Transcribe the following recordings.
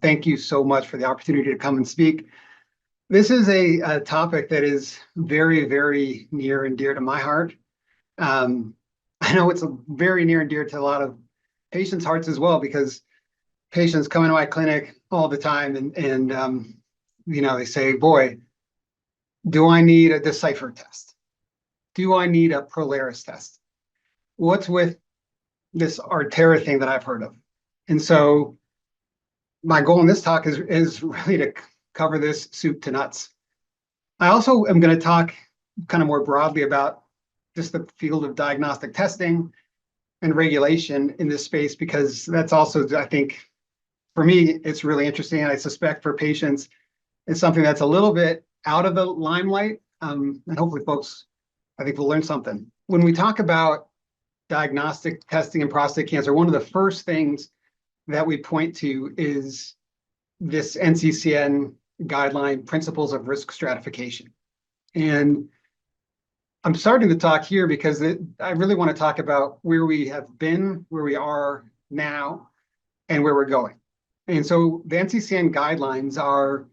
thank you so much for the opportunity to come and speak. This is a topic that is very, very near and dear to my heart. I know it's very near and dear to a lot of patients' hearts as well, because patients come into my clinic all the time and they say, boy, do I need a Decipher test? Do I need a Prolaris test? What's with this Atera thing that I've heard of? And so my goal in this talk is really to cover this soup to nuts. I also am going to talk kind of more broadly about just the field of diagnostic testing and regulation in this space, because that's also, I think, for me, it's really interesting. And I suspect for patients, it's something that's a little bit out of the limelight. And hopefully folks, I think, will learn something. When we talk about diagnostic testing in prostate cancer, one of the first things that we point to is this NCCN guideline, Principles of Risk Stratification. And I'm starting to talk here because I really want to talk about where we have been, where we are now, and where we're going. And so the NCCN guidelines are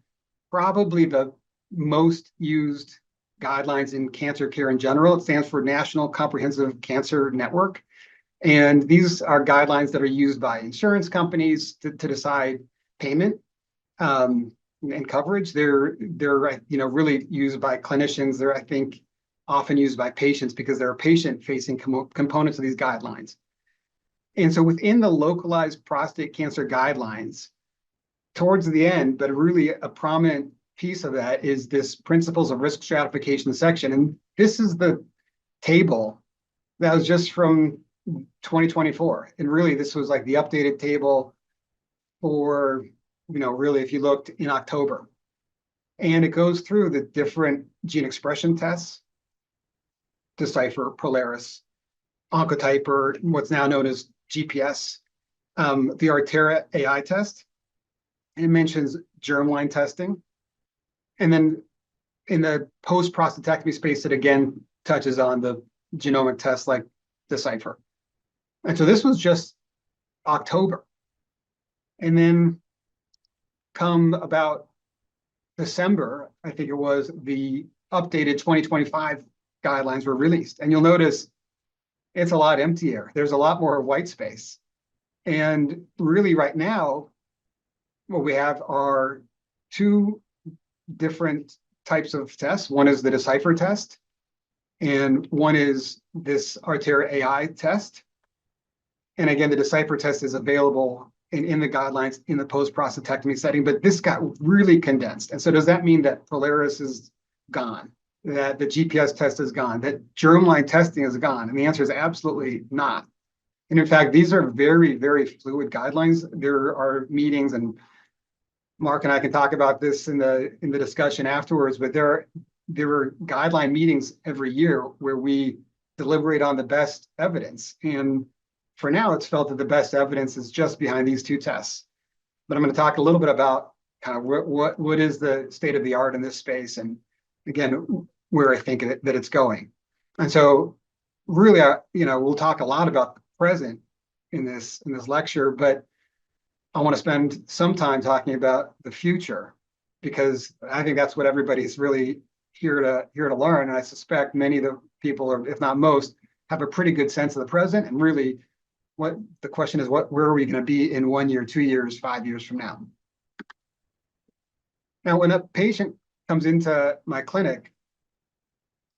probably the most used guidelines in cancer care in general. It stands for National Comprehensive Cancer Network. And these are guidelines that are used by insurance companies to decide payment and coverage. They're really used by clinicians. They're, I think, often used by patients because there are patient-facing components of these guidelines. And so within the localized prostate cancer guidelines, towards the end, but really a prominent piece of that is this Principles of Risk Stratification section. And this is the table that was just from 2024. And really, this was like the updated table for, really, if you looked in October. And it goes through the different gene expression tests, Decipher, Prolaris, Oncotype, what's now known as GPS, the Atera AI test. It mentions germline testing. And then in the post-prostatectomy space, it again touches on the genomic tests like Decipher. And so this was just October. And then come about December, I think it was, the updated 2025 guidelines were released. And you'll notice it's a lot emptier. There's a lot more white space. And really right now, what we have are two different types of tests. One is the Decipher test, and one is this Atera AI test. And again, the Decipher test is available in the guidelines in the post-prostatectomy setting, but this got really condensed. And so does that mean that Prolaris is gone, that the GPS test is gone, that germline testing is gone? And the answer is absolutely not. And in fact, these are very, very fluid guidelines. There are meetings, and Mark and I can talk about this in the discussion afterwards, but there were guideline meetings every year where we deliberate on the best evidence. And for now, it's felt that the best evidence is just behind these two tests. But I'm going to talk a little bit about kind of what is the state of the art in this space, and again, where I think that it's going. And so really, we'll talk a lot about the present in this lecture, but I want to spend some time talking about the future, because I think that's what everybody's really here to learn. And I suspect many of the people, or if not most, have a pretty good sense of the present. And really, what the question is, where are we going to be in 1 year, 2 years, 5 years from now? Now, when a patient comes into my clinic,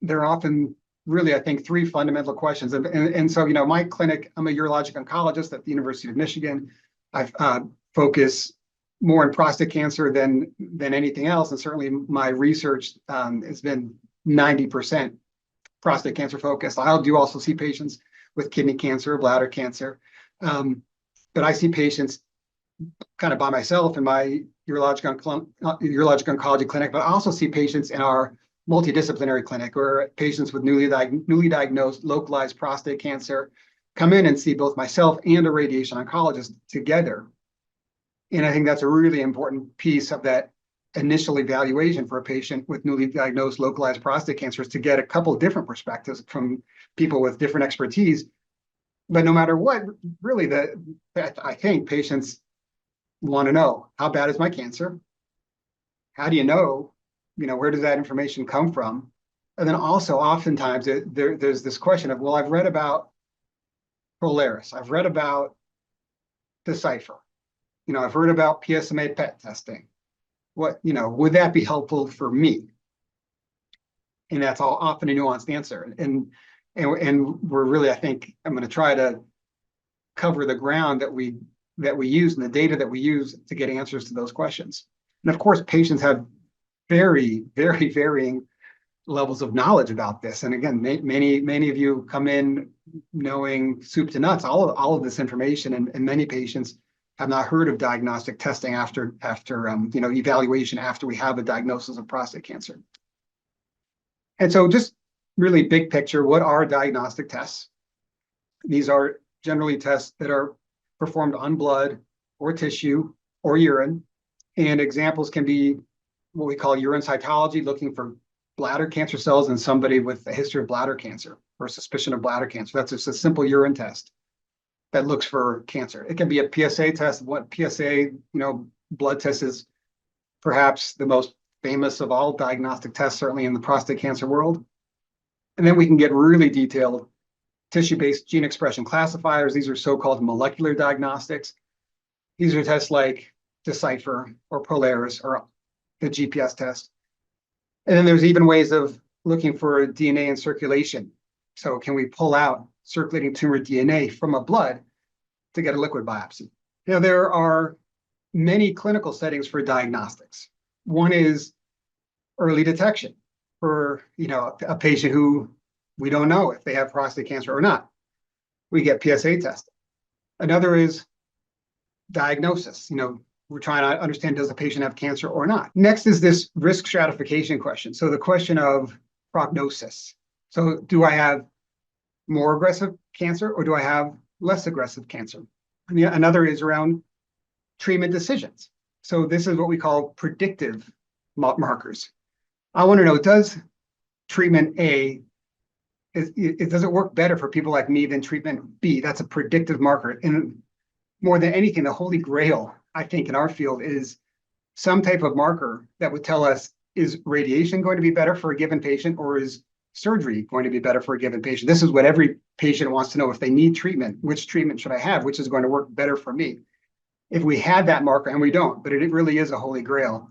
there are often really, I think, three fundamental questions. And so, my clinic, I'm a urologic oncologist at the University of Michigan. I focus more in prostate cancer than anything else. And certainly my research has been 90% prostate cancer focused. I do also see patients with kidney cancer, bladder cancer. But I see patients kind of by myself in my urologic oncology clinic, but I also see patients in our multidisciplinary clinic, where patients with newly diagnosed localized prostate cancer come in and see both myself and a radiation oncologist together. And I think that's a really important piece of that initial evaluation for a patient with newly diagnosed localized prostate cancer, is to get a couple different perspectives from people with different expertise. But no matter what, really, I think patients, want to know, how bad is my cancer? How do you know, where does that information come from? And then also oftentimes there's this question of, well, I've read about Polaris, I've read about Decipher, I've heard about PSMA PET testing. Would that be helpful for me? And that's all often a nuanced answer. And we're really, I think, I'm going to try to cover the ground that we use and the data that we use to get answers to those questions. And of course, patients have very, very varying levels of knowledge about this. And again, many of you come in knowing soup to nuts, all of this information, and many patients have not heard of diagnostic testing after evaluation after we have a diagnosis of prostate cancer. And so just really big picture, what are diagnostic tests? These are generally tests that are performed on blood or tissue or urine. And examples can be what we call urine cytology, looking for bladder cancer cells in somebody with a history of bladder cancer or suspicion of bladder cancer. That's just a simple urine test that looks for cancer. It can be a PSA test. What PSA, blood test is perhaps the most famous of all diagnostic tests, certainly in the prostate cancer world. And then we can get really detailed tissue-based gene expression classifiers. These are so-called molecular diagnostics. These are tests like Decipher or Polaris or the GPS test. And then there's even ways of looking for DNA in circulation. So can we pull out circulating tumor DNA from a blood to get a liquid biopsy? There are many clinical settings for diagnostics. One is early detection for, a patient who we don't know if they have prostate cancer or not. We get PSA testing. Another is diagnosis. We're trying to understand, does the patient have cancer or not? Next is this risk stratification question. So the question of prognosis. So do I have more aggressive cancer or do I have less aggressive cancer? And another is around treatment decisions. So this is what we call predictive markers. I want to know, does treatment A, does it work better for people like me than treatment B? That's a predictive marker. And more than anything, the holy grail, I think, in our field is some type of marker that would tell us, is radiation going to be better for a given patient or is surgery going to be better for a given patient? This is what every patient wants to know. If they need treatment, which treatment should I have? Which is going to work better for me? If we had that marker, and we don't, but it really is a holy grail.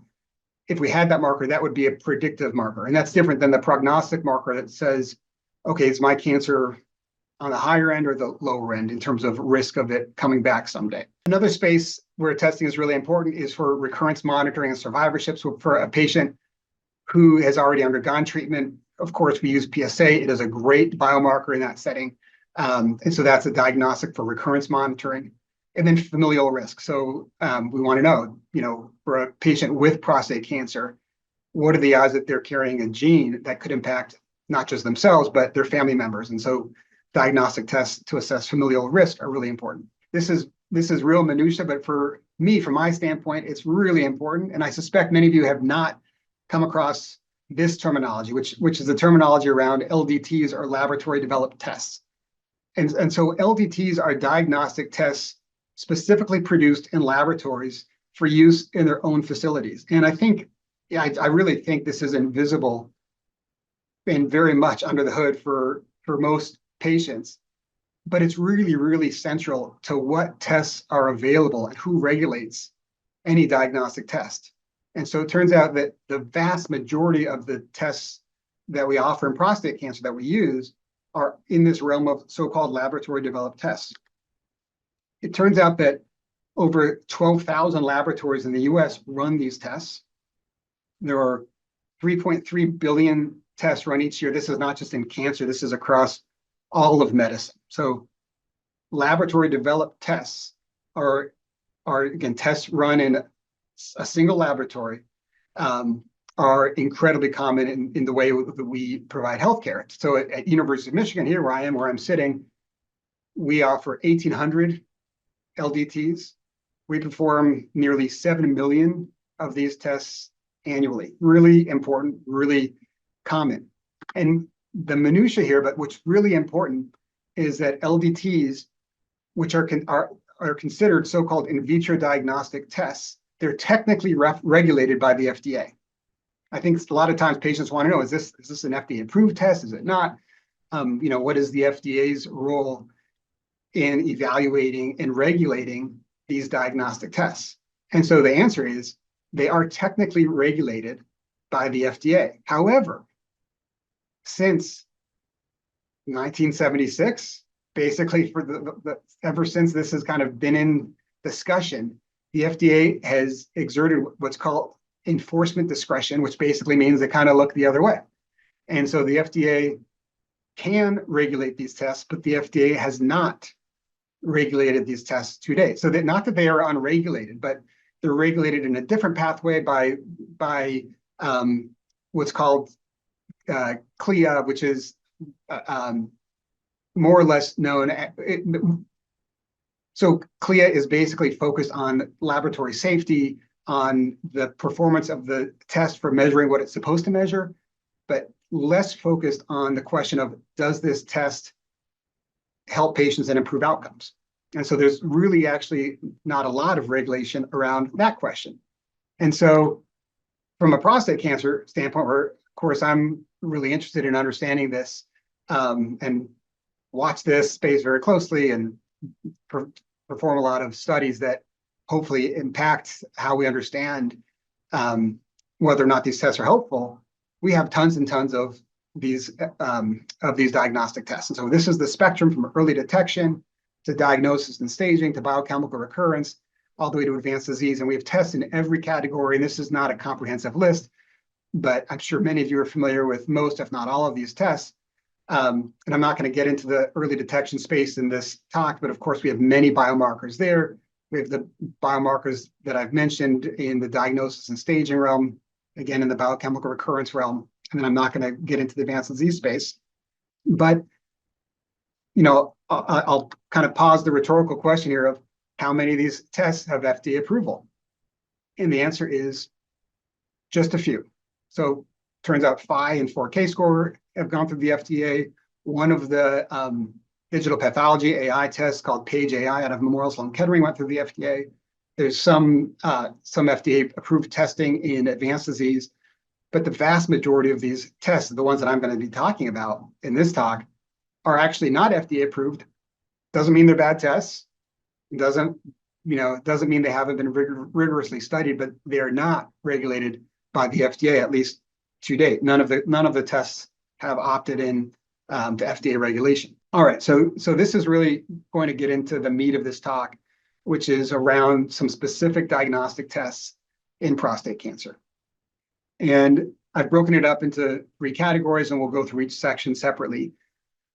If we had that marker, that would be a predictive marker. And that's different than the prognostic marker that says, okay, is my cancer on the higher end or the lower end in terms of risk of it coming back someday? Another space where testing is really important is for recurrence monitoring and survivorship. So for a patient who has already undergone treatment, of course, we use PSA. It is a great biomarker in that setting. And so that's a diagnostic for recurrence monitoring. And then familial risk. So we want to know, for a patient with prostate cancer, what are the odds that they're carrying a gene that could impact not just themselves, but their family members? And so diagnostic tests to assess familial risk are really important. This is real minutia, but for me, from my standpoint, it's really important. And I suspect many of you have not come across this terminology, which is the terminology around LDTs, or laboratory developed tests. And so LDTs are diagnostic tests specifically produced in laboratories for use in their own facilities. And I really think this is invisible and very much under the hood for most patients, but it's really, really central to what tests are available and who regulates any diagnostic test. And so it turns out that the vast majority of the tests that we offer in prostate cancer that we use are in this realm of so-called laboratory developed tests. It turns out that over 12,000 laboratories in the US run these tests. There are 3.3 billion tests run each year. This is not just in cancer, this is across all of medicine. So laboratory developed tests are again, tests run in a single laboratory, are incredibly common in the way that we provide healthcare. So at University of Michigan, here where I'm sitting, we offer 1,800 LDTs. We perform nearly 7 million of these tests annually. Really important, really common. And the minutia here, but what's really important is that LDTs, which are are considered so-called in vitro diagnostic tests, they're technically regulated by the FDA. I think a lot of times patients want to know, is this an FDA-approved test? Is it not? What is the FDA's role in evaluating and regulating these diagnostic tests? And so the answer is they are technically regulated by the FDA. However, since 1976, basically ever since this has kind of been in discussion, the FDA has exerted what's called enforcement discretion, which basically means they kind of look the other way. And so the FDA can regulate these tests, but the FDA has not regulated these tests to date. So that not that they are unregulated, but they're regulated in a different pathway by what's called CLIA, which is more or less known. So CLIA is basically focused on laboratory safety, on the performance of the test for measuring what it's supposed to measure, but less focused on the question of, does this test help patients and improve outcomes? And so there's really actually not a lot of regulation around that question. And so from a prostate cancer standpoint, where of course I'm really interested in understanding this and watch this space very closely and perform a lot of studies that hopefully impact how we understand whether or not these tests are helpful. We have tons and tons of these diagnostic tests. And so this is the spectrum from early detection to diagnosis and staging to biochemical recurrence, all the way to advanced disease. And we have tests in every category. And this is not a comprehensive list, but I'm sure many of you are familiar with most, if not all, of these tests. And I'm not going to get into the early detection space in this talk, but of course we have many biomarkers there. We have the biomarkers that I've mentioned in the diagnosis and staging realm, again, in the biochemical recurrence realm. And then I'm not going to get into the advanced disease space. But, I'll kind of pause the rhetorical question here of how many of these tests have FDA approval? And the answer is just a few. So turns out PHI and 4K score have gone through the FDA. One of the digital pathology AI tests called Page AI out of Memorial Sloan Kettering went through the FDA. There's some FDA approved testing in advanced disease, but the vast majority of these tests, the ones that I'm going to be talking about in this talk, are actually not FDA approved. Doesn't mean they're bad tests. Doesn't mean they haven't been rigorously studied, but they are not regulated by the FDA, at least to date. None of the tests have opted in to FDA regulation. All right, so this is really going to get into the meat of this talk, which is around some specific diagnostic tests in prostate cancer. And I've broken it up into 3 categories, and we'll go through each section separately.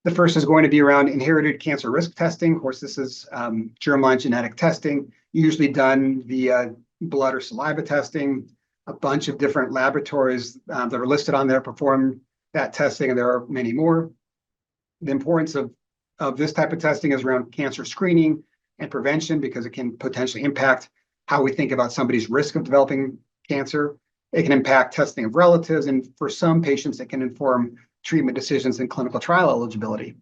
The first is going to be around inherited cancer risk testing. Of course, this is germline genetic testing, usually done via blood or saliva testing. A bunch of different laboratories that are listed on there perform that testing, and there are many more. The importance of this type of testing is around cancer screening and prevention, because it can potentially impact how we think about somebody's risk of developing cancer. It can impact testing of relatives, and for some patients, it can inform treatment decisions and clinical trial eligibility.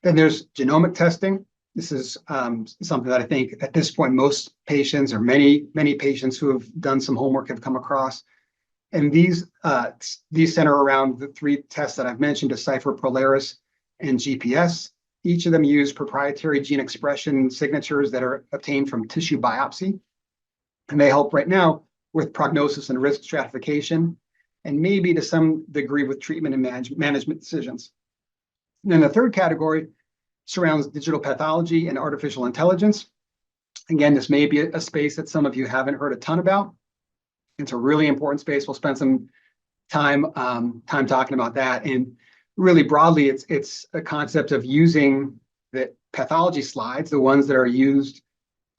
Then there's genomic testing. This is something that I think at this point, most patients or many patients who have done some homework have come across. And these center around the 3 tests that I've mentioned, Decipher, Prolaris, and GPS. Each of them use proprietary gene expression signatures that are obtained from tissue biopsy. And they help right now with prognosis and risk stratification, and maybe to some degree with treatment and management decisions. And then the third category surrounds digital pathology and artificial intelligence. Again, this may be a space that some of you haven't heard a ton about. It's a really important space. We'll spend some time talking about that. And really broadly, it's a concept of using the pathology slides, the ones that are used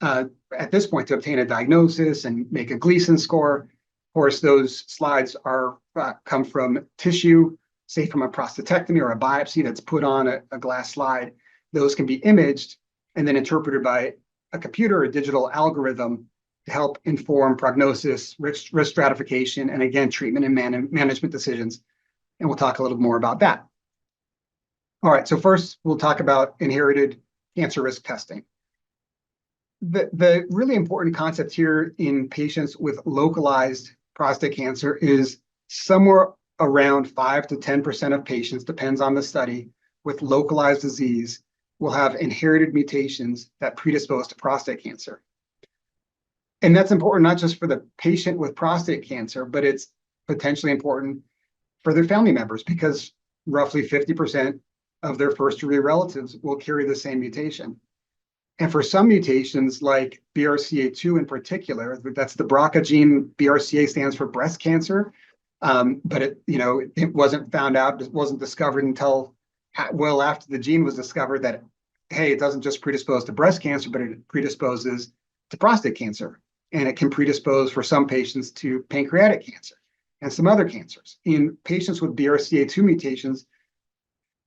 at this point to obtain a diagnosis and make a Gleason score. Of course, those slides come from tissue, say from a prostatectomy or a biopsy that's put on a glass slide. Those can be imaged and then interpreted by a computer or digital algorithm to help inform prognosis, risk stratification, and again, treatment and management decisions. And we'll talk a little more about that. All right, so first we'll talk about inherited cancer risk testing. The really important concept here in patients with localized prostate cancer is somewhere around 5 to 10% of patients, depends on the study, with localized disease will have inherited mutations that predispose to prostate cancer. And that's important not just for the patient with prostate cancer, but it's potentially important for their family members because roughly 50% of their first-degree relatives will carry the same mutation. And for some mutations, like BRCA2 in particular, that's the BRCA gene. BRCA stands for breast cancer, but it wasn't found out, it wasn't discovered until well after the gene was discovered that, hey, it doesn't just predispose to breast cancer, but it predisposes to prostate cancer. And it can predispose for some patients to pancreatic cancer and some other cancers. In patients with BRCA2 mutations,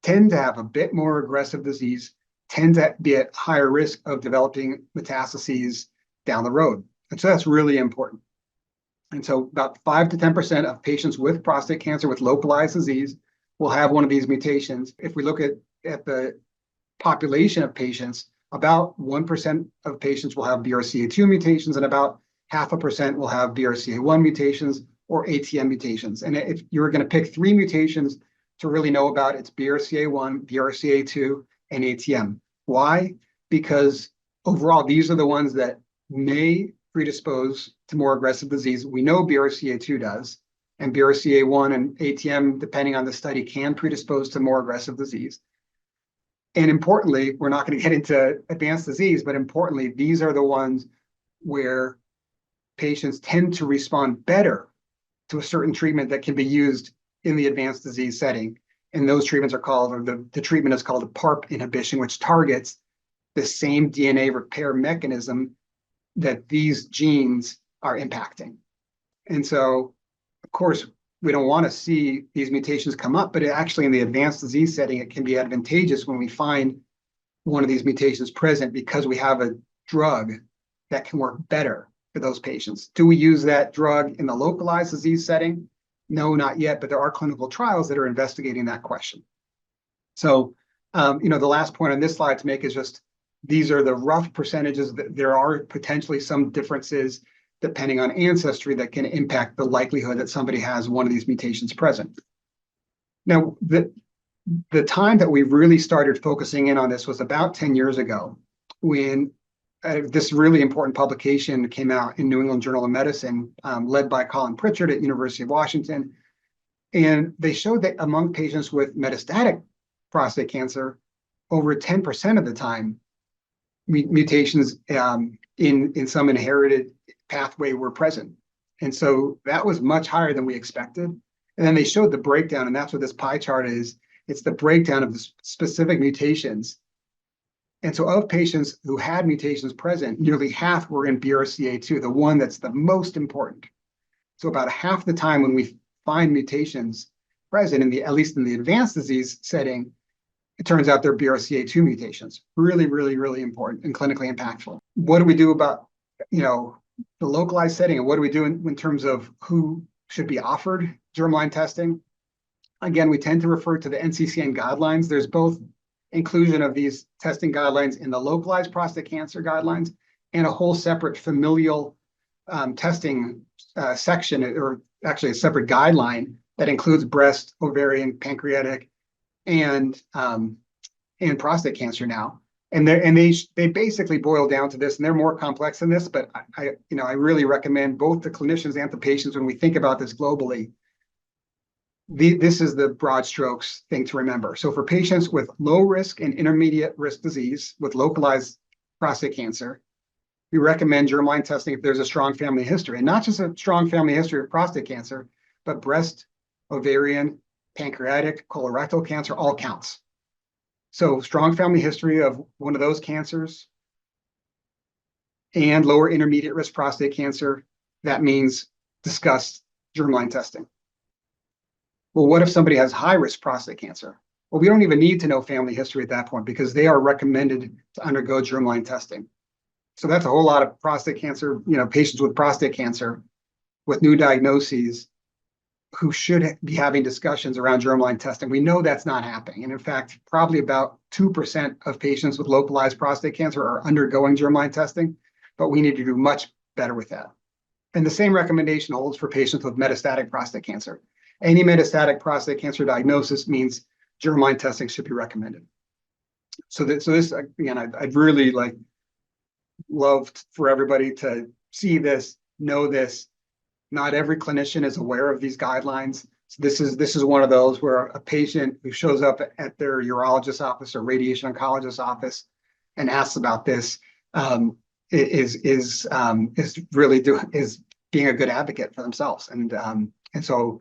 tend to have a bit more aggressive disease, tend to be at higher risk of developing metastases down the road. And so that's really important. And so about 5 to 10% of patients with prostate cancer with localized disease will have one of these mutations. If we look at the population of patients, about 1% of patients will have BRCA2 mutations and about 0.5% will have BRCA1 mutations or ATM mutations. And if you were going to pick 3 mutations to really know about, it's BRCA1, BRCA2, and ATM. Why? Because overall, these are the ones that may predispose to more aggressive disease. We know BRCA2 does, and BRCA1 and ATM, depending on the study, can predispose to more aggressive disease. And importantly, we're not going to get into advanced disease, but importantly, these are the ones where patients tend to respond better to a certain treatment that can be used in the advanced disease setting. And those treatments are called, or the treatment is called PARP inhibition, which targets the same DNA repair mechanism that these genes are impacting. And so, of course, we don't want to see these mutations come up, but actually in the advanced disease setting, it can be advantageous when we find one of these mutations present because we have a drug that can work better for those patients. Do we use that drug in the localized disease setting? No, not yet, but there are clinical trials that are investigating that question. So, the last point on this slide to make is just, these are the rough percentages. There are potentially some differences depending on ancestry that can impact the likelihood that somebody has one of these mutations present. Now, the time that we really started focusing in on this was about 10 years ago when this really important publication came out in New England Journal of Medicine, led by Colin Pritchard at University of Washington. And they showed that among patients with metastatic prostate cancer, over 10% of the time, mutations in some inherited pathway were present. And so that was much higher than we expected. And then they showed the breakdown, and that's what this pie chart is. It's the breakdown of the specific mutations. And so of patients who had mutations present, nearly half were in BRCA2, the one that's the most important. So about half the time when we find mutations present, at least in the advanced disease setting, it turns out they're BRCA2 mutations. Really, really, really important and clinically impactful. What do we do about, the localized setting, and what do we do in terms of who should be offered germline testing? Again, we tend to refer to the NCCN guidelines. There's both inclusion of these testing guidelines in the localized prostate cancer guidelines and a whole separate familial testing section, or actually a separate guideline that includes breast, ovarian, pancreatic, and prostate cancer now. And they basically boil down to this, and they're more complex than this, but I really recommend both the clinicians and the patients, when we think about this globally, this is the broad strokes thing to remember. So for patients with low risk and intermediate risk disease with localized prostate cancer, we recommend germline testing if there's a strong family history, and not just a strong family history of prostate cancer, but breast, ovarian, pancreatic, colorectal cancer, all counts. So strong family history of one of those cancers and lower intermediate risk prostate cancer, that means discuss germline testing. Well, what if somebody has high risk prostate cancer? Well, we don't even need to know family history at that point because they are recommended to undergo germline testing. So that's a whole lot of prostate cancer, patients with prostate cancer with new diagnoses who should be having discussions around germline testing. We know that's not happening. And in fact, probably about 2% of patients with localized prostate cancer are undergoing germline testing. but we need to do much better with that. And the same recommendation holds for patients with metastatic prostate cancer. Any metastatic prostate cancer diagnosis means germline testing should be recommended. So this, again, I'd really loved for everybody to see this, know this. Not every clinician is aware of these guidelines. So this is one of those where a patient who shows up at their urologist office or radiation oncologist office and asks about this is being a good advocate for themselves, and so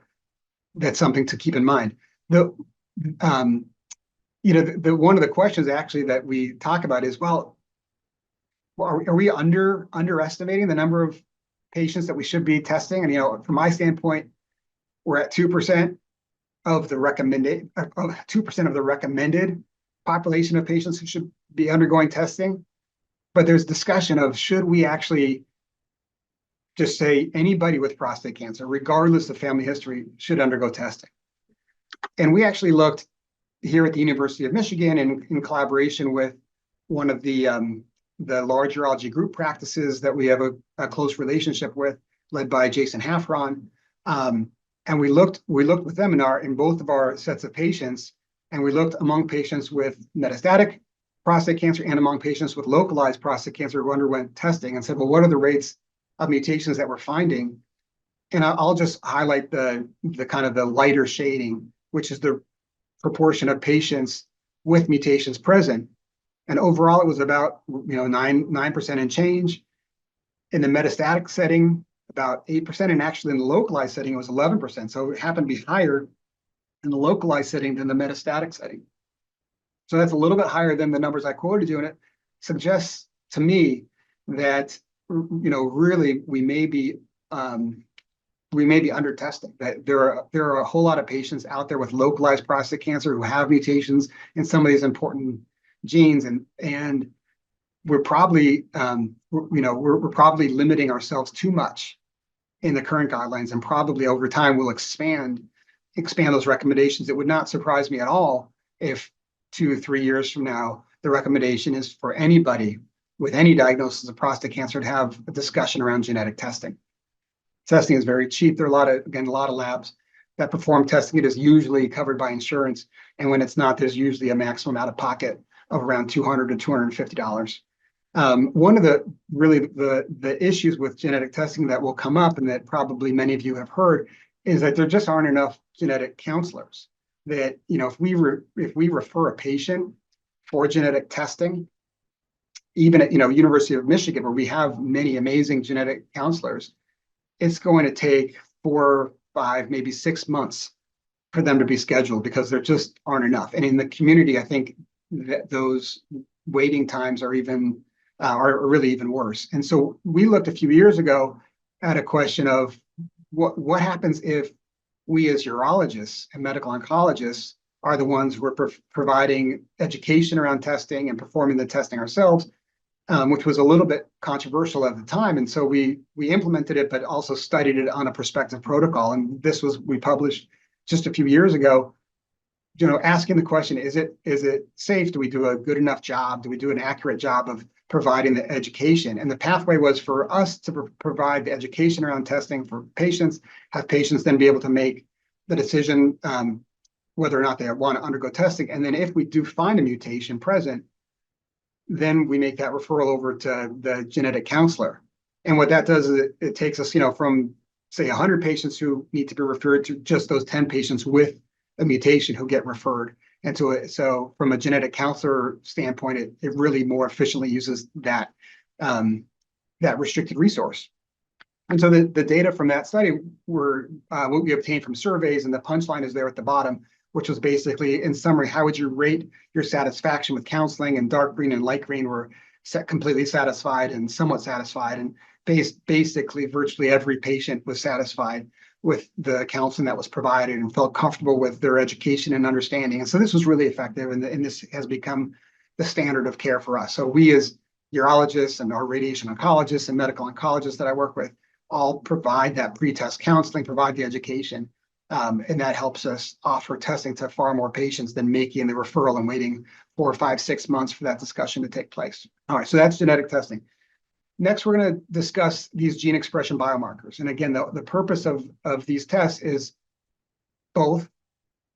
that's something to keep in mind. One of the questions actually that we talk about is, well, are we underestimating the number of patients that we should be testing? And from my standpoint, we're at 2% of the recommended 2% of the recommended population of patients who should be undergoing testing. But there's discussion of, should we actually just say anybody with prostate cancer, regardless of family history, should undergo testing? And we actually looked here at the University of Michigan in collaboration with one of the large urology group practices that we have a close relationship with, led by Jason Hafron. And we looked with them in both of our sets of patients, and we looked among patients with metastatic prostate cancer and among patients with localized prostate cancer who underwent testing, and said, well, what are the rates of mutations that we're finding? And I'll just highlight the kind of the lighter shading, which is the proportion of patients with mutations present. And overall, it was about 9% and change. In the metastatic setting, about 8%, and actually in the localized setting, it was 11%. So it happened to be higher in the localized setting than the metastatic setting. So that's a little bit higher than the numbers I quoted you, and it suggests to me that really we may be under testing. That there are a whole lot of patients out there with localized prostate cancer who have mutations in some of these important genes, and we're probably we're probably limiting ourselves too much in the current guidelines, and probably over time we'll expand those recommendations. It would not surprise me at all if 2 or 3 years from now the recommendation is for anybody with any diagnosis of prostate cancer to have a discussion around genetic testing. Testing is very cheap. There are a lot of labs that perform testing. It is usually covered by insurance, and when it's not, there's usually a maximum out of pocket of around $200 to $250. One of the issues with genetic testing that will come up, and that probably many of you have heard, is that there just aren't enough genetic counselors. That if we refer a patient for genetic testing, even at University of Michigan, where we have many amazing genetic counselors, it's going to take 4, 5, maybe 6 months for them to be scheduled, because there just aren't enough. And in the community, I think that those waiting times are really even worse. And so we looked a few years ago at a question of what happens if we as urologists and medical oncologists are the ones who are providing education around testing and performing the testing ourselves, which was a little bit controversial at the time. And so we implemented it, but also studied it on a prospective protocol. And we published just a few years ago, asking the question, is it safe? Do we do a good enough job? Do we do an accurate job of providing the education? And the pathway was for us to provide the education around testing for patients, have patients then be able to make the decision whether or not they want to undergo testing. And then if we do find a mutation present, then we make that referral over to the genetic counselor. And what that does is it takes us, from say 100 patients who need to be referred to just those 10 patients with a mutation who get referred. And so from a genetic counselor standpoint, it really more efficiently uses that restricted resource. And so the data from that study were what we obtained from surveys, and the punchline is there at the bottom, which was basically, in summary, how would you rate your satisfaction with counseling? And dark green and light green were completely satisfied and somewhat satisfied. And basically, virtually every patient was satisfied with the counseling that was provided and felt comfortable with their education and understanding. And so this was really effective, and this has become the standard of care for us. So we as urologists and our radiation oncologists and medical oncologists that I work with all provide that pre-test counseling, provide the education, and that helps us offer testing to far more patients than making the referral and waiting 4, 5, 6 months for that discussion to take place. All right, so that's genetic testing. next, we're going to discuss these gene expression biomarkers. And again, the purpose of these tests is both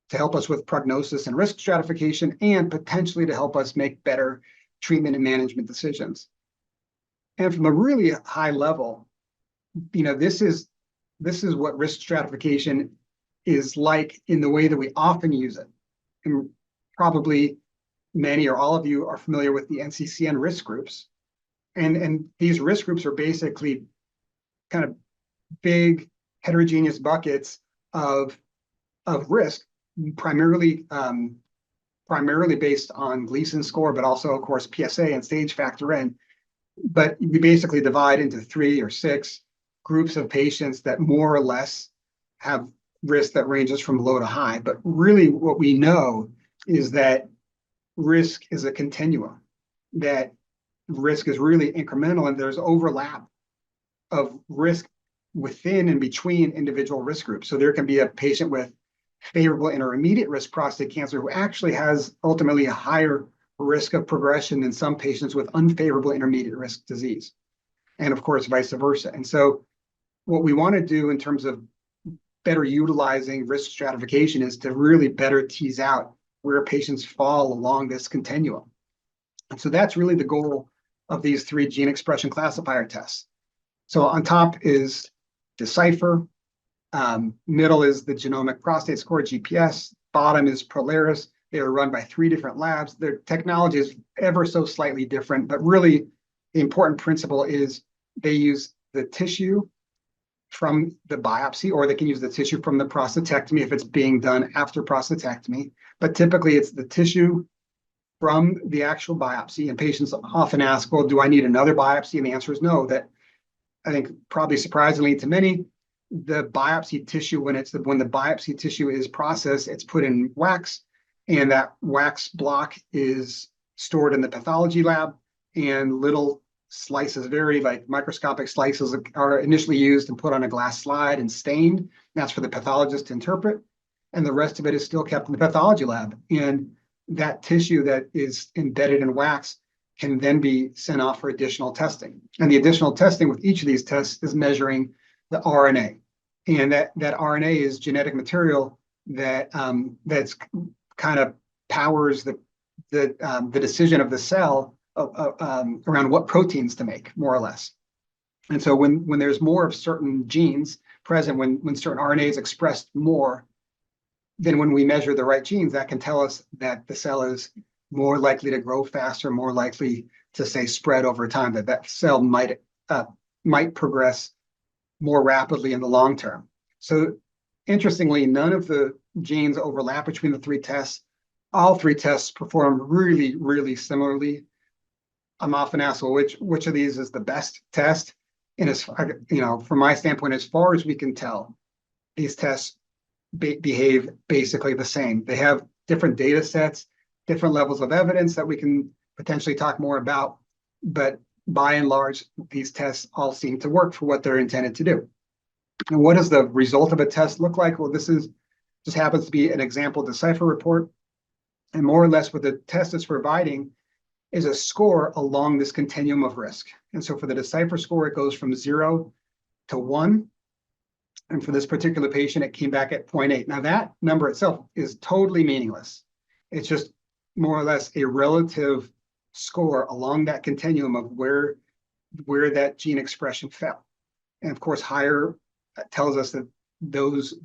to help us with prognosis and risk stratification, and potentially to help us make better treatment and management decisions. And from a really high level, this is what risk stratification is like in the way that we often use it. And probably many or all of you are familiar with the NCCN risk groups. And these risk groups are basically kind of big heterogeneous buckets of risk, primarily based on Gleason score, but also, of course, PSA and stage factor in. But we basically divide into 3 or 6 groups of patients that more or less have risk that ranges from low to high. But really what we know is that risk is a continuum, that risk is really incremental, and there's overlap of risk within and between individual risk groups. So there can be a patient with favorable intermediate risk prostate cancer who actually has ultimately a higher risk of progression than some patients with unfavorable intermediate risk disease, and of course vice versa. And so what we want to do in terms of better utilizing risk stratification is to really better tease out where patients fall along this continuum. And so that's really the goal of these 3 gene expression classifier tests. So on top is Decipher, middle is the genomic prostate score, GPS, bottom is Prolaris. They are run by 3 different labs. Their technology is ever so slightly different, but really the important principle is they use the tissue from the biopsy, or they can use the tissue from the prostatectomy if it's being done after prostatectomy. But typically it's the tissue from the actual biopsy. And patients often ask, well, do I need another biopsy? And the answer is no. That, I think, probably surprisingly to many, the biopsy tissue, when the biopsy tissue is processed, it's put in wax, and that wax block is stored in the pathology lab, and little slices, very like microscopic slices, are initially used and put on a glass slide and stained. That's for the pathologist to interpret, and the rest of it is still kept in the pathology lab. And that tissue that is embedded in wax can then be sent off for additional testing. And the additional testing with each of these tests is measuring the RNA. And that RNA is genetic material that that's kind of powers the decision of the cell around what proteins to make, more or less. And so when there's more of certain genes present, when certain RNA is expressed more, then when we measure the right genes, that can tell us that the cell is more likely to grow faster, more likely to, say, spread over time, that cell might progress more rapidly in the long term. So interestingly, none of the genes overlap between the 3 tests. All 3 tests perform really, really similarly. I'm often asked, well, which of these is the best test? And as from my standpoint, as far as we can tell, these tests behave basically the same. They have different data sets, different levels of evidence that we can potentially talk more about, but by and large, these tests all seem to work for what they're intended to do. And what does the result of a test look like? Well, this just happens to be an example Decipher report, and more or less what the test is providing is a score along this continuum of risk. And so for the Decipher score, it goes from 0 to 1. And for this particular patient, it came back at 0.8. Now that number itself is totally meaningless. It's just more or less a relative score along that continuum of where that gene expression fell. And of course, higher tells us that those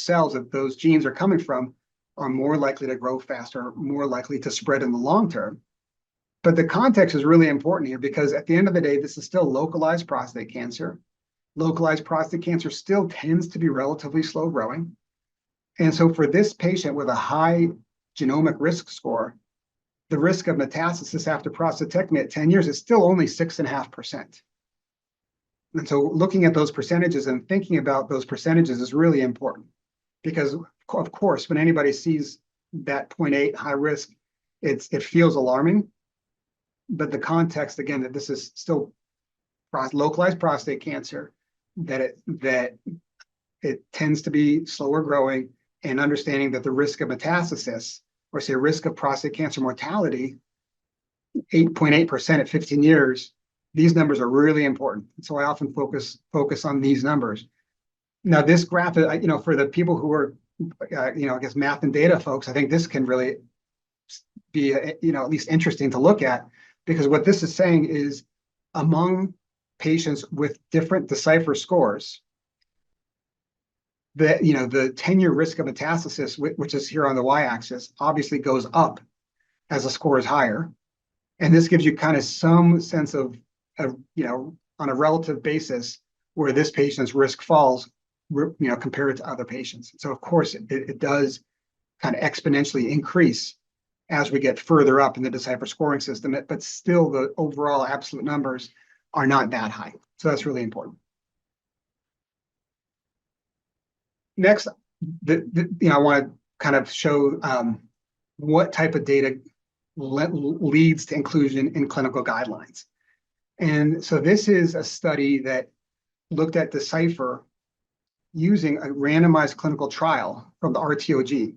cells that those genes are coming from are more likely to grow faster, more likely to spread in the long term. But the context is really important here, because at the end of the day, this is still localized prostate cancer. Localized prostate cancer still tends to be relatively slow growing. And so for this patient with a high genomic risk score, the risk of metastasis after prostatectomy at 10 years is still only 6.5%. And so looking at those percentages and thinking about those percentages is really important, because of course, when anybody sees that 0.8 high risk, it feels alarming. But the context, again, that this is still localized prostate cancer, that it tends to be slower growing, and understanding that the risk of metastasis, or say risk of prostate cancer mortality, 8.8% at 15 years, These numbers are really important. So I often focus on these numbers. Now, this graph, for the people who are, I guess math and data folks, I think this can really be, at least interesting to look at, because what this is saying is among patients with different Decipher scores, that, the 10-year risk of metastasis, which is here on the y-axis, obviously goes up as the score is higher. And this gives you kind of some sense of, on a relative basis, where this patient's risk falls, compared to other patients. So of course, it does kind of exponentially increase as we get further up in the Decipher scoring system, but still the overall absolute numbers are not that high. So that's really important. Next, I want to kind of show what type of data leads to inclusion in clinical guidelines. And so this is a study that looked at Decipher using a randomized clinical trial from the RTOG.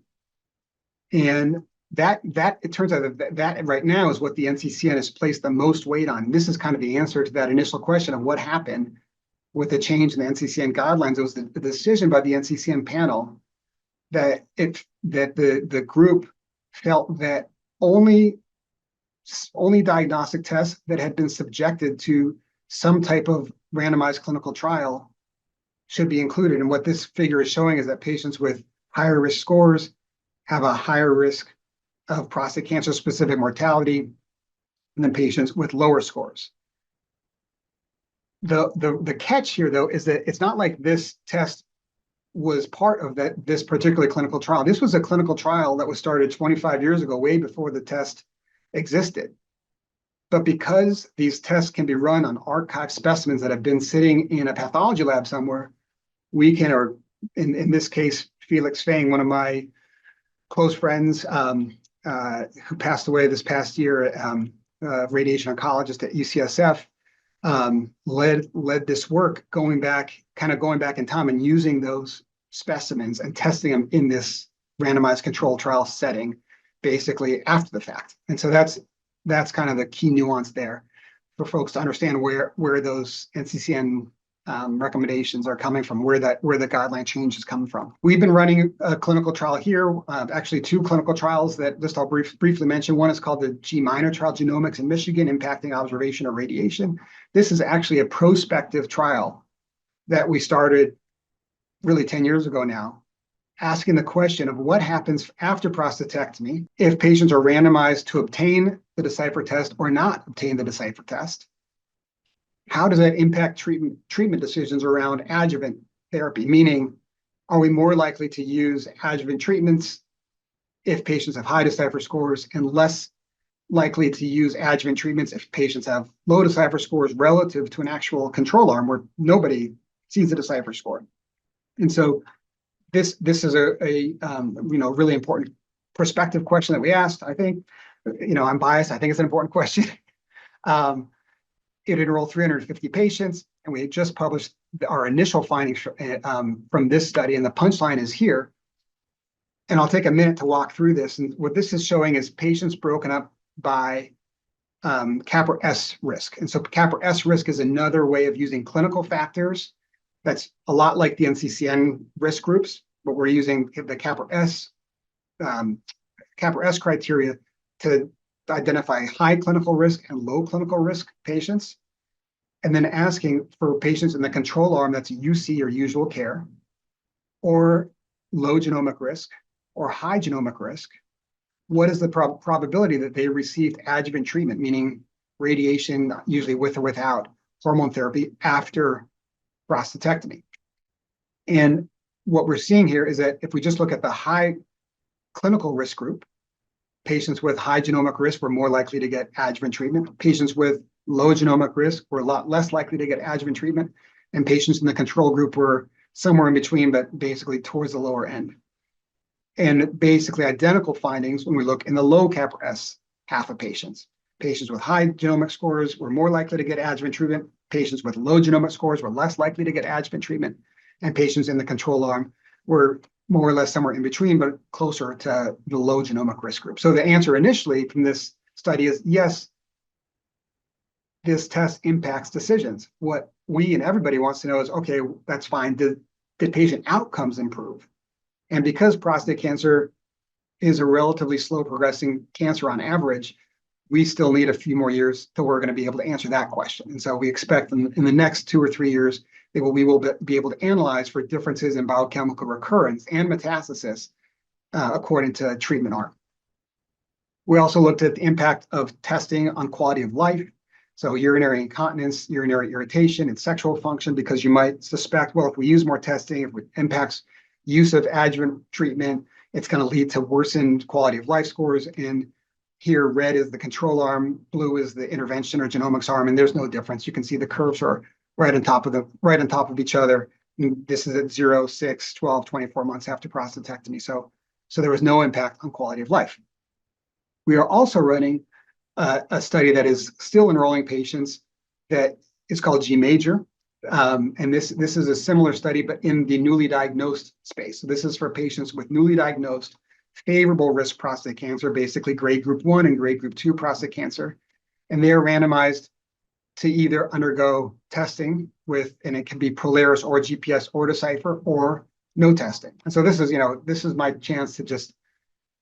And that it turns out that right now is what the NCCN has placed the most weight on. This is kind of the answer to that initial question of what happened with the change in the NCCN guidelines. It was the decision by the NCCN panel that the group felt that only diagnostic tests that had been subjected to some type of randomized clinical trial should be included. And what this figure is showing is that patients with higher risk scores have a higher risk of prostate cancer specific mortality than patients with lower scores. The catch here, though, is that it's not like this test was part of this particular clinical trial. This was a clinical trial that was started 25 years ago, way before the test existed. But because these tests can be run on archived specimens that have been sitting in a pathology lab somewhere, we can, or in this case, Felix Fang, one of my close friends who passed away this past year, radiation oncologist at UCSF, led this work going back in time and using those specimens and testing them in this randomized control trial setting, basically after the fact. And so that's kind of the key nuance there for folks to understand where those NCCN recommendations are coming from, where the guideline change is coming from. We've been running a clinical trial here, actually two clinical trials that just I'll briefly mention. One is called the G-minor trial, Genomics in Michigan, Impacting Observation of Radiation. This is actually a prospective trial that we started really 10 years ago now, asking the question of what happens after prostatectomy if patients are randomized to obtain the Decipher test or not obtain the Decipher test. How does that impact treatment decisions around adjuvant therapy? Meaning, are we more likely to use adjuvant treatments if patients have high Decipher scores and less likely to use adjuvant treatments if patients have low Decipher scores relative to an actual control arm where nobody sees the Decipher score? And so this is a really important prospective question that we asked. I think, I'm biased. I think it's an important question. It enrolled 350 patients, and we had just published our initial findings from this study, and the punchline is here. And I'll take a minute to walk through this. And what this is showing is patients broken up by CAPR-S risk. And so CAPR-S risk is another way of using clinical factors that's a lot like the NCCN risk groups, but we're using the CAPR-S criteria to identify high clinical risk and low clinical risk patients, and then asking for patients in the control arm that's UC or usual care, or low genomic risk, or high genomic risk, what is the probability that they received adjuvant treatment, meaning radiation, usually with or without hormone therapy, after prostatectomy? And what we're seeing here is that if we just look at the high clinical risk group, patients with high genomic risk were more likely to get adjuvant treatment. Patients with low genomic risk were a lot less likely to get adjuvant treatment. And patients in the control group were somewhere in between, but basically towards the lower end. And basically identical findings when we look in the low CAPR-S half of patients. Patients with high genomic scores were more likely to get adjuvant treatment. Patients with low genomic scores were less likely to get adjuvant treatment. And patients in the control arm were more or less somewhere in between, but closer to the low genomic risk group. So the answer initially from this study is yes, this test impacts decisions. What we and everybody wants to know is, okay, that's fine. Did patient outcomes improve? And because prostate cancer is a relatively slow progressing cancer on average, we still need a few more years till we're going to be able to answer that question. And so we expect in the next 2 or 3 years, we will be able to analyze for differences in biochemical recurrence and metastasis according to treatment arm. We also looked at the impact of testing on quality of life. So urinary incontinence, urinary irritation, and sexual function, because you might suspect, well, if we use more testing, if it impacts use of adjuvant treatment, it's going to lead to worsened quality of life scores. And here, red is the control arm, blue is the intervention or genomics arm, and there's no difference. You can see the curves are right on top of each other. And this is at 0, 6, 12, 24 months after prostatectomy. So there was no impact on quality of life. We are also running a study that is still enrolling patients that is called G-Major. And this is a similar study, but in the newly diagnosed space. So this is for patients with newly diagnosed favorable risk prostate cancer, basically grade group 1 and grade group 2 prostate cancer. And they are randomized to either undergo testing and it can be Prolaris or GPS or Decipher, or no testing. And so this is my chance to just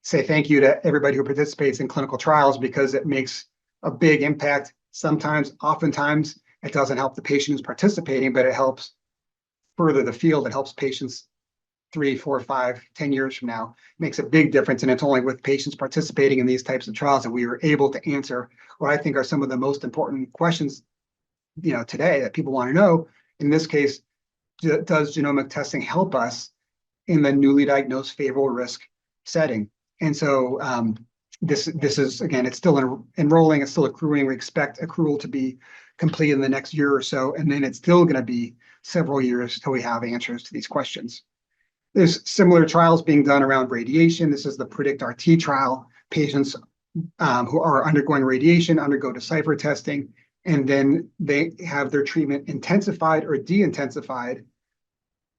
say thank you to everybody who participates in clinical trials, because it makes a big impact. Oftentimes, it doesn't help the patient who's participating, but it helps further the field. It helps patients 3, 4, 5, 10 years from now. It makes a big difference. And it's only with patients participating in these types of trials that we are able to answer what I think are some of the most important questions, today that people want to know. In this case, does genomic testing help us in the newly diagnosed favorable risk setting? And so this is, again, it's still enrolling, it's still accruing. We expect accrual to be complete in the next year or so, and then it's still going to be several years till we have answers to these questions. There's similar trials being done around radiation. This is the Predict-RT trial. Patients who are undergoing radiation undergo Decipher testing, and then they have their treatment intensified or de-intensified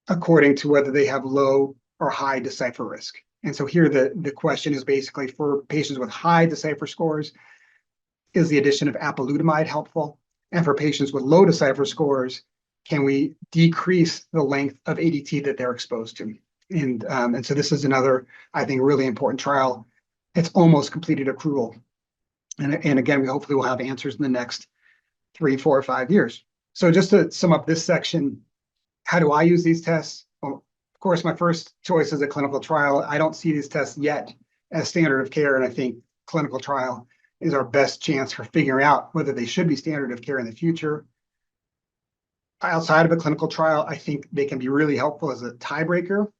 according to whether they have low or high Decipher risk. And so here the question is basically, for patients with high Decipher scores, is the addition of apalutamide helpful? And for patients with low Decipher scores, can we decrease the length of ADT that they're exposed to? And so this is another, I think, really important trial. It's almost completed accrual. And again, we hopefully will have answers in the next 3, 4, or 5 years. So just to sum up this section, how do I use these tests? Well, of course, my first choice is a clinical trial. I don't see these tests yet as standard of care, and I think clinical trial is our best chance for figuring out whether they should be standard of care in the future. Outside of a clinical trial, I think they can be really helpful as a tiebreaker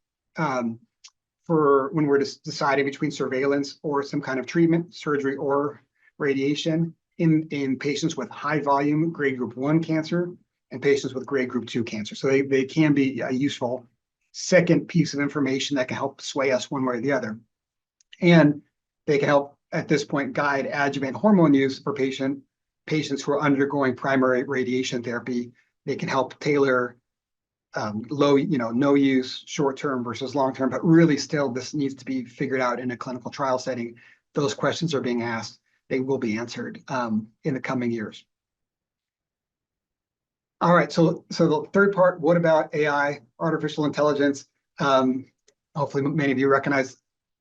for when we're deciding between surveillance or some kind of treatment, surgery or radiation in patients with high volume grade group 1 cancer and patients with grade group 2 cancer. So they can be a useful second piece of information that can help sway us one way or the other. And they can help at this point guide adjuvant hormone use for patients who are undergoing primary radiation therapy. They can help tailor low, no use, short term versus long term, but really still this needs to be figured out in a clinical trial setting. Those questions are being asked. They will be answered in the coming years. All right, so the third part, what about AI, artificial intelligence? Hopefully many of you recognize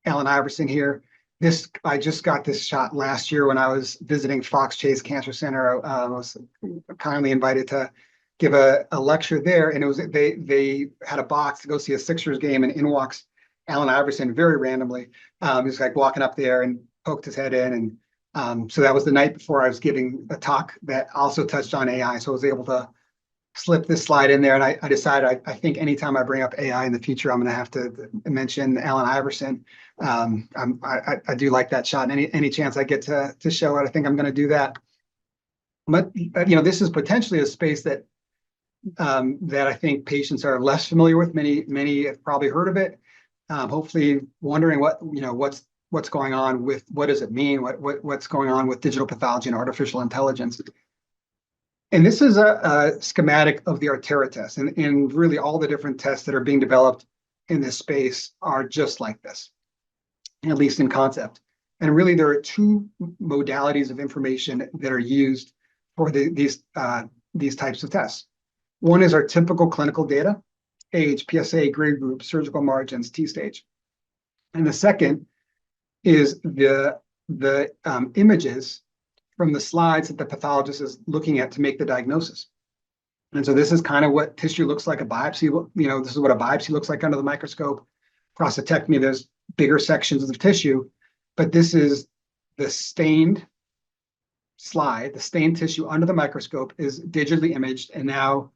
Allen Iverson here. I just got this shot last year when I was visiting Fox Chase Cancer Center. I was kindly invited to give a lecture there, and they had a box to go see a Sixers game, and in walks Allen Iverson very randomly. He was like walking up there and poked his head in, and so that was the night before I was giving a talk that also touched on AI. So I was able to slip this slide in there, and I decided I think anytime I bring up AI in the future, I'm going to have to mention Allen Iverson. I do like that shot, and any chance I get to show it, I think I'm going to do that. But this is potentially a space that I think patients are less familiar with. Many have probably heard of it. Hopefully, wondering what's going on with, what does it mean? What's going on with digital pathology and artificial intelligence? And this is a schematic of the Atera test, and really all the different tests that are being developed in this space are just like this, at least in concept. And really, there are two modalities of information that are used for these types of tests. One is our typical clinical data: age, PSA, grade group, surgical margins, T-stage. And the second is the images from the slides that the pathologist is looking at to make the diagnosis. And so this is kind of what tissue looks like, a biopsy. This is what a biopsy looks like under the microscope. Prostatectomy, there's bigger sections of tissue, but this is the stained slide. The stained tissue under the microscope is digitally imaged, and now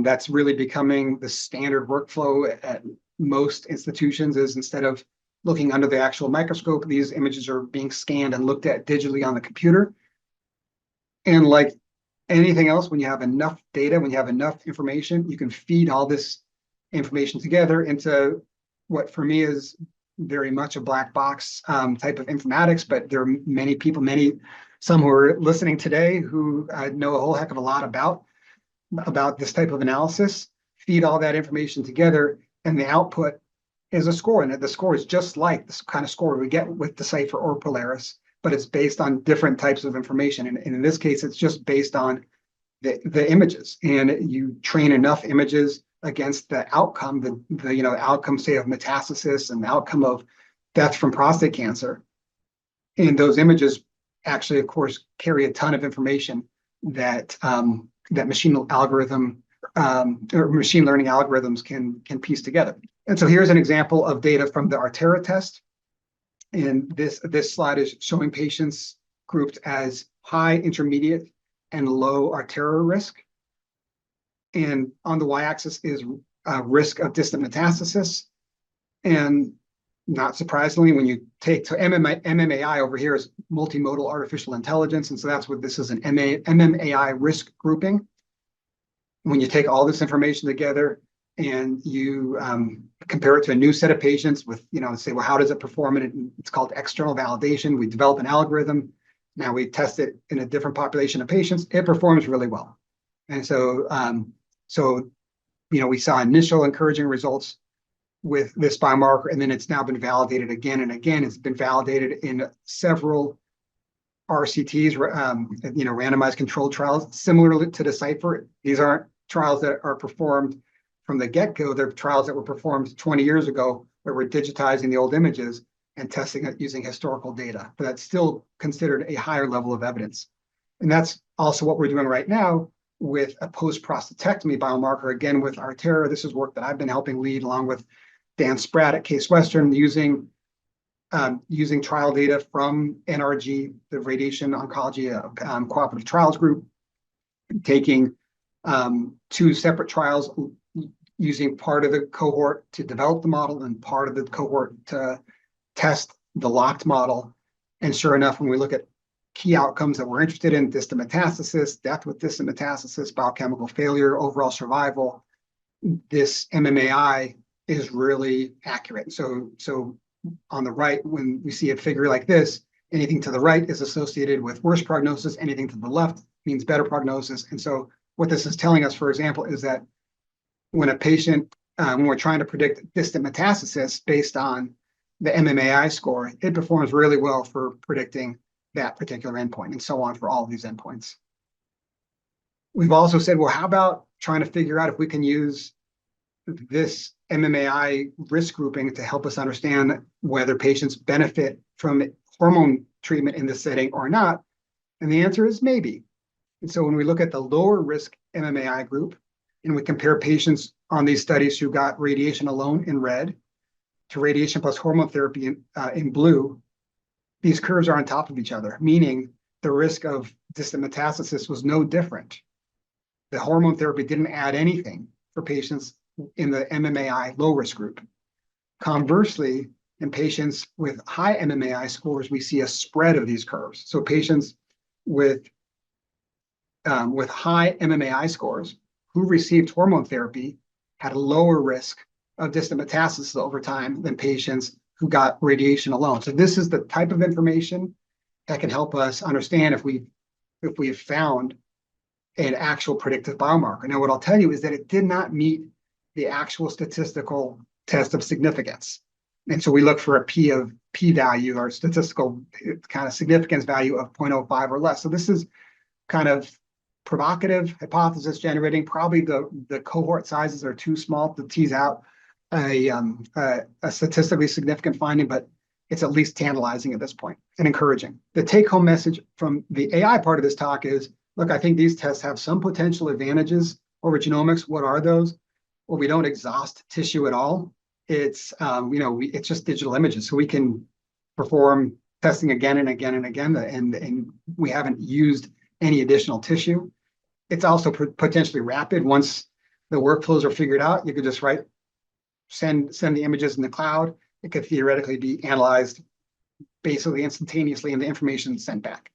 that's really becoming the standard workflow at most institutions. Is instead of looking under the actual microscope, these images are being scanned and looked at digitally on the computer. And like anything else, when you have enough data, when you have enough information, you can feed all this information together into what for me is very much a black box type of informatics. But there are many people, some who are listening today who know a whole heck of a lot about this type of analysis, feed all that information together, and the output is a score. And the score is just like this kind of score we get with Decipher or Polaris, but it's based on different types of information. And in this case, it's just based on the images. And you train enough images against the outcome, the outcome, say, of metastasis and the outcome of death from prostate cancer. And those images actually, of course, carry a ton of information that machine learning algorithms can piece together. And so here's an example of data from the Atera test. And this slide is showing patients grouped as high, intermediate, and low Atera risk. And on the y-axis is risk of distant metastasis. And not surprisingly, when you take to MMAI over here is multimodal artificial intelligence. And so that's what this is, an MMAI risk grouping. When you take all this information together and you compare it to a new set of patients with, say, well, how does it perform? And it's called external validation. We develop an algorithm. Now we test it in a different population of patients. It performs really well. And so, we saw initial encouraging results with this biomarker, and then it's now been validated again and again. It's been validated in several RCTs, randomized controlled trials, similar to Decipher. These aren't trials that are performed from the get-go. They're trials that were performed 20 years ago, where we're digitizing the old images and testing it using historical data. But that's still considered a higher level of evidence. And that's also what we're doing right now with a post-prostatectomy biomarker, again, with Atera. This is work that I've been helping lead along with Dan Spratt at Case Western, using trial data from NRG, the Radiation Oncology Cooperative Trials Group, taking two separate trials, using part of the cohort to develop the model and part of the cohort to test the locked model. And sure enough, when we look at key outcomes that we're interested in, distant metastasis, death with distant metastasis, biochemical failure, overall survival, this MMAI is really accurate. So on the right, when we see a figure like this, anything to the right is associated with worse prognosis, anything to the left means better prognosis. And so what this is telling us, for example, is that when a patient, when we're trying to predict distant metastasis based on the MMAI score, it performs really well for predicting that particular endpoint, and so on for all of these endpoints. We've also said, well, how about trying to figure out if we can use this MMAI risk grouping to help us understand whether patients benefit from hormone treatment in this setting or not? And the answer is maybe. And so when we look at the lower risk MMAI group, and we compare patients on these studies who got radiation alone in red to radiation plus hormone therapy in blue, these curves are on top of each other, meaning the risk of distant metastasis was no different. The hormone therapy didn't add anything for patients in the MMAI low risk group. Conversely, in patients with high MMAI scores, we see a spread of these curves. So patients with high MMAI scores who received hormone therapy had a lower risk of distant metastasis over time than patients who got radiation alone. So this is the type of information that can help us understand if we have found an actual predictive biomarker. Now, what I'll tell you is that it did not meet the actual statistical test of significance. And so we look for a p-value or statistical kind of significance value of 0.05 or less. So this is kind of provocative, hypothesis generating. Probably the cohort sizes are too small to tease out a statistically significant finding, but it's at least tantalizing at this point and encouraging. The take-home message from the AI part of this talk is, look, I think these tests have some potential advantages over genomics. What are those? Well, we don't exhaust tissue at all. It's it's just digital images, so we can perform testing again and again and again, and we haven't used any additional tissue. It's also potentially rapid. Once the workflows are figured out, you could just send the images in the cloud. It could theoretically be analyzed basically instantaneously, and the information is sent back.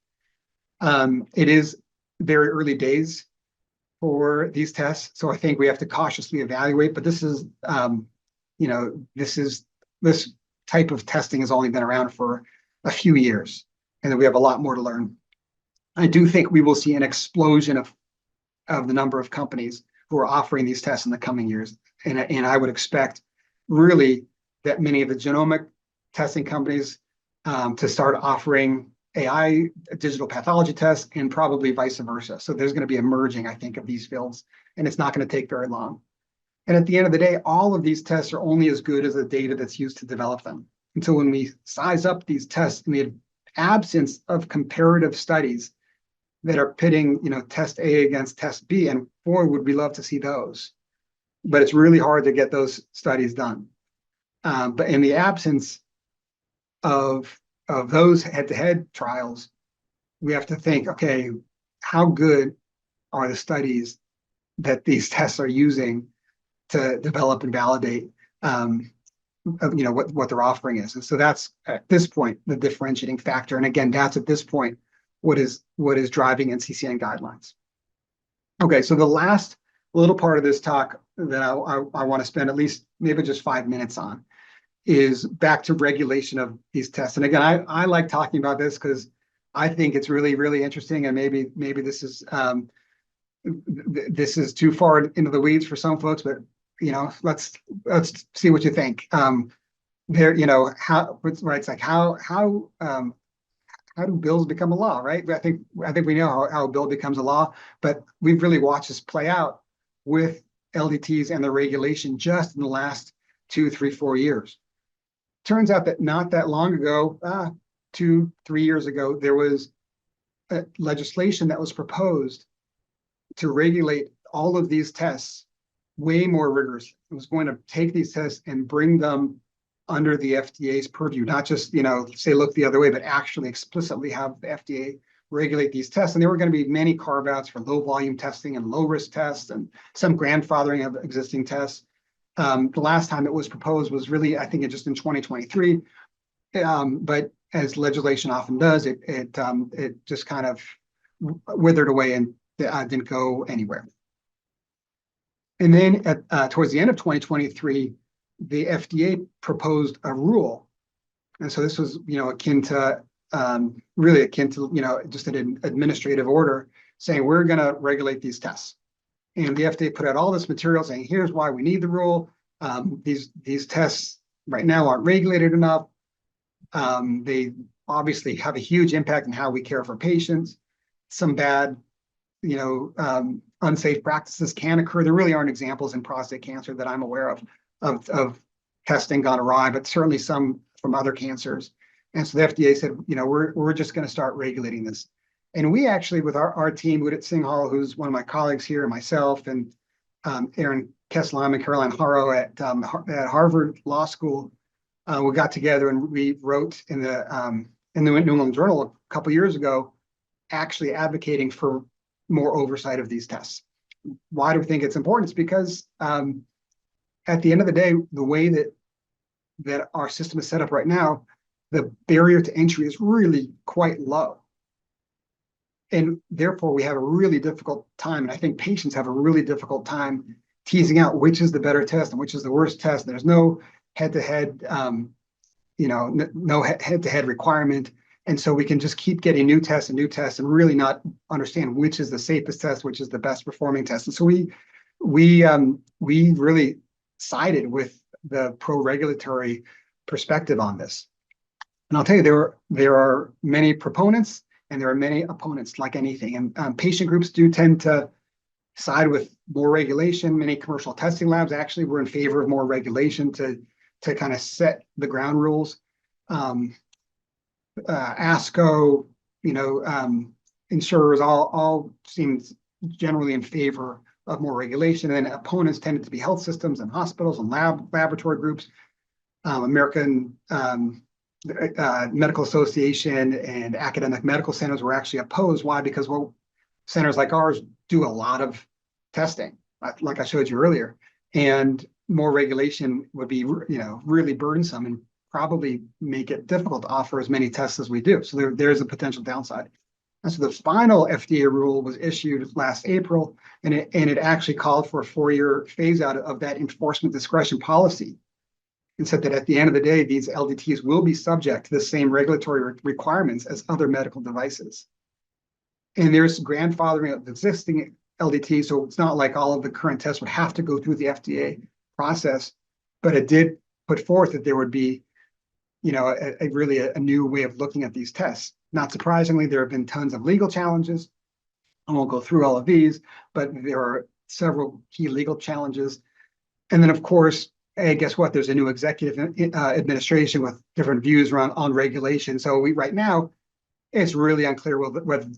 It is very early days for these tests, so I think we have to cautiously evaluate. But this is, this type of testing has only been around for a few years, and then we have a lot more to learn. I do think we will see an explosion of the number of companies who are offering these tests in the coming years, and I would expect really that many of the genomic testing companies to start offering AI digital pathology tests, and probably vice versa. So there's going to be a merging, I think, of these fields, and it's not going to take very long. And at the end of the day, all of these tests are only as good as the data that's used to develop them. And so when we size up these tests in the absence of comparative studies that are pitting, test A against test B, and boy, would we love to see those. But it's really hard to get those studies done. But in the absence of those head-to-head trials, we have to think, okay, how good are the studies that these tests are using to develop and validate, what their offering is. And so that's at this point the differentiating factor. And again, that's at this point what is driving NCCN guidelines. Okay, so the last little part of this talk that I want to spend at least maybe just 5 minutes on is back to regulation of these tests. And again, I like talking about this because I think it's really, really interesting, and maybe this is too far into the weeds for some folks, but let's see what you think. How do bills become a law, right? I think we know how a bill becomes a law, but we've really watched this play out with LDTs and the regulation just in the last 2, 3, 4 years. Turns out that not that long ago, 2, 3 years ago, there was legislation that was proposed to regulate all of these tests way more rigorously. It was going to take these tests and bring them under the FDA's purview, not just, say, look the other way, but actually explicitly have the FDA regulate these tests. And there were going to be many carve-outs for low volume testing and low risk tests, and some grandfathering of existing tests. The last time it was proposed was really, I think, just in 2023. But as legislation often does, it just kind of withered away and didn't go anywhere. And then towards the end of 2023, the FDA proposed a rule. And so this was, akin to just an administrative order saying we're going to regulate these tests. And the FDA put out all this material saying, here's why we need the rule. These tests right now aren't regulated enough. They obviously have a huge impact on how we care for patients. Some bad, unsafe practices can occur. There really aren't examples in prostate cancer that I'm aware of testing gone awry, but certainly some from other cancers. And so the FDA said, we're just going to start regulating this. And we actually, with our team, Udit Singhal, who's one of my colleagues here, and myself, and Aaron Kesselheim and Caroline Haro at Harvard Law School, we got together and we wrote in the New England Journal a couple years ago, actually advocating for more oversight of these tests. Why do we think it's important? It's because at the end of the day, the way that our system is set up right now, the barrier to entry is really quite low. And therefore, we have a really difficult time, and I think patients have a really difficult time teasing out which is the better test and which is the worst test. There's no head-to-head, no head-to-head requirement. And so we can just keep getting new tests and really not understand which is the safest test, which is the best performing test. And so we really sided with the pro-regulatory perspective on this. And I'll tell you, there are many proponents and there are many opponents like anything. And patient groups do tend to side with more regulation. Many commercial testing labs actually were in favor of more regulation to kind of set the ground rules. ASCO, insurers all seemed generally in favor of more regulation, and then opponents tended to be health systems and hospitals and laboratory groups. American Medical Association and academic medical centers were actually opposed. Why? Because centers like ours do a lot of testing, like I showed you earlier, and more regulation would be, really burdensome and probably make it difficult to offer as many tests as we do. So there's a potential downside. And so the final FDA rule was issued last April, and it actually called for a 4-year phase out of that enforcement discretion policy, and said that at the end of the day, these LDTs will be subject to the same regulatory requirements as other medical devices. And there's grandfathering of existing LDTs, so it's not like all of the current tests would have to go through the FDA process, but it did put forth that there would be, really a new way of looking at these tests. Not surprisingly, there have been tons of legal challenges. I won't go through all of these, but there are several key legal challenges. And then, of course, hey, guess what? There's a new executive administration with different views on regulation. So right now, it's really unclear whether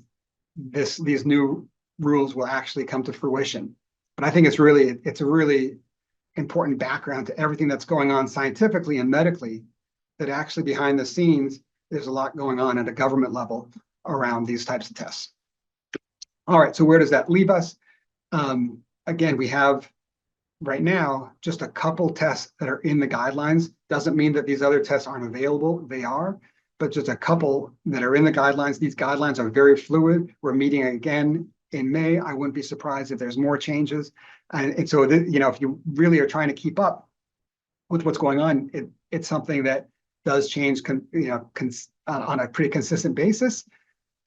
these new rules will actually come to fruition. But I think it's a really important background to everything that's going on scientifically and medically, that actually behind the scenes, there's a lot going on at a government level around these types of tests. All right, so where does that leave us? Again, we have right now just a couple tests that are in the guidelines. Doesn't mean that these other tests aren't available. They are, but just a couple that are in the guidelines. These guidelines are very fluid. We're meeting again in May. I wouldn't be surprised if there's more changes. And so, if you really are trying to keep up with what's going on, it's something that does change, on a pretty consistent basis.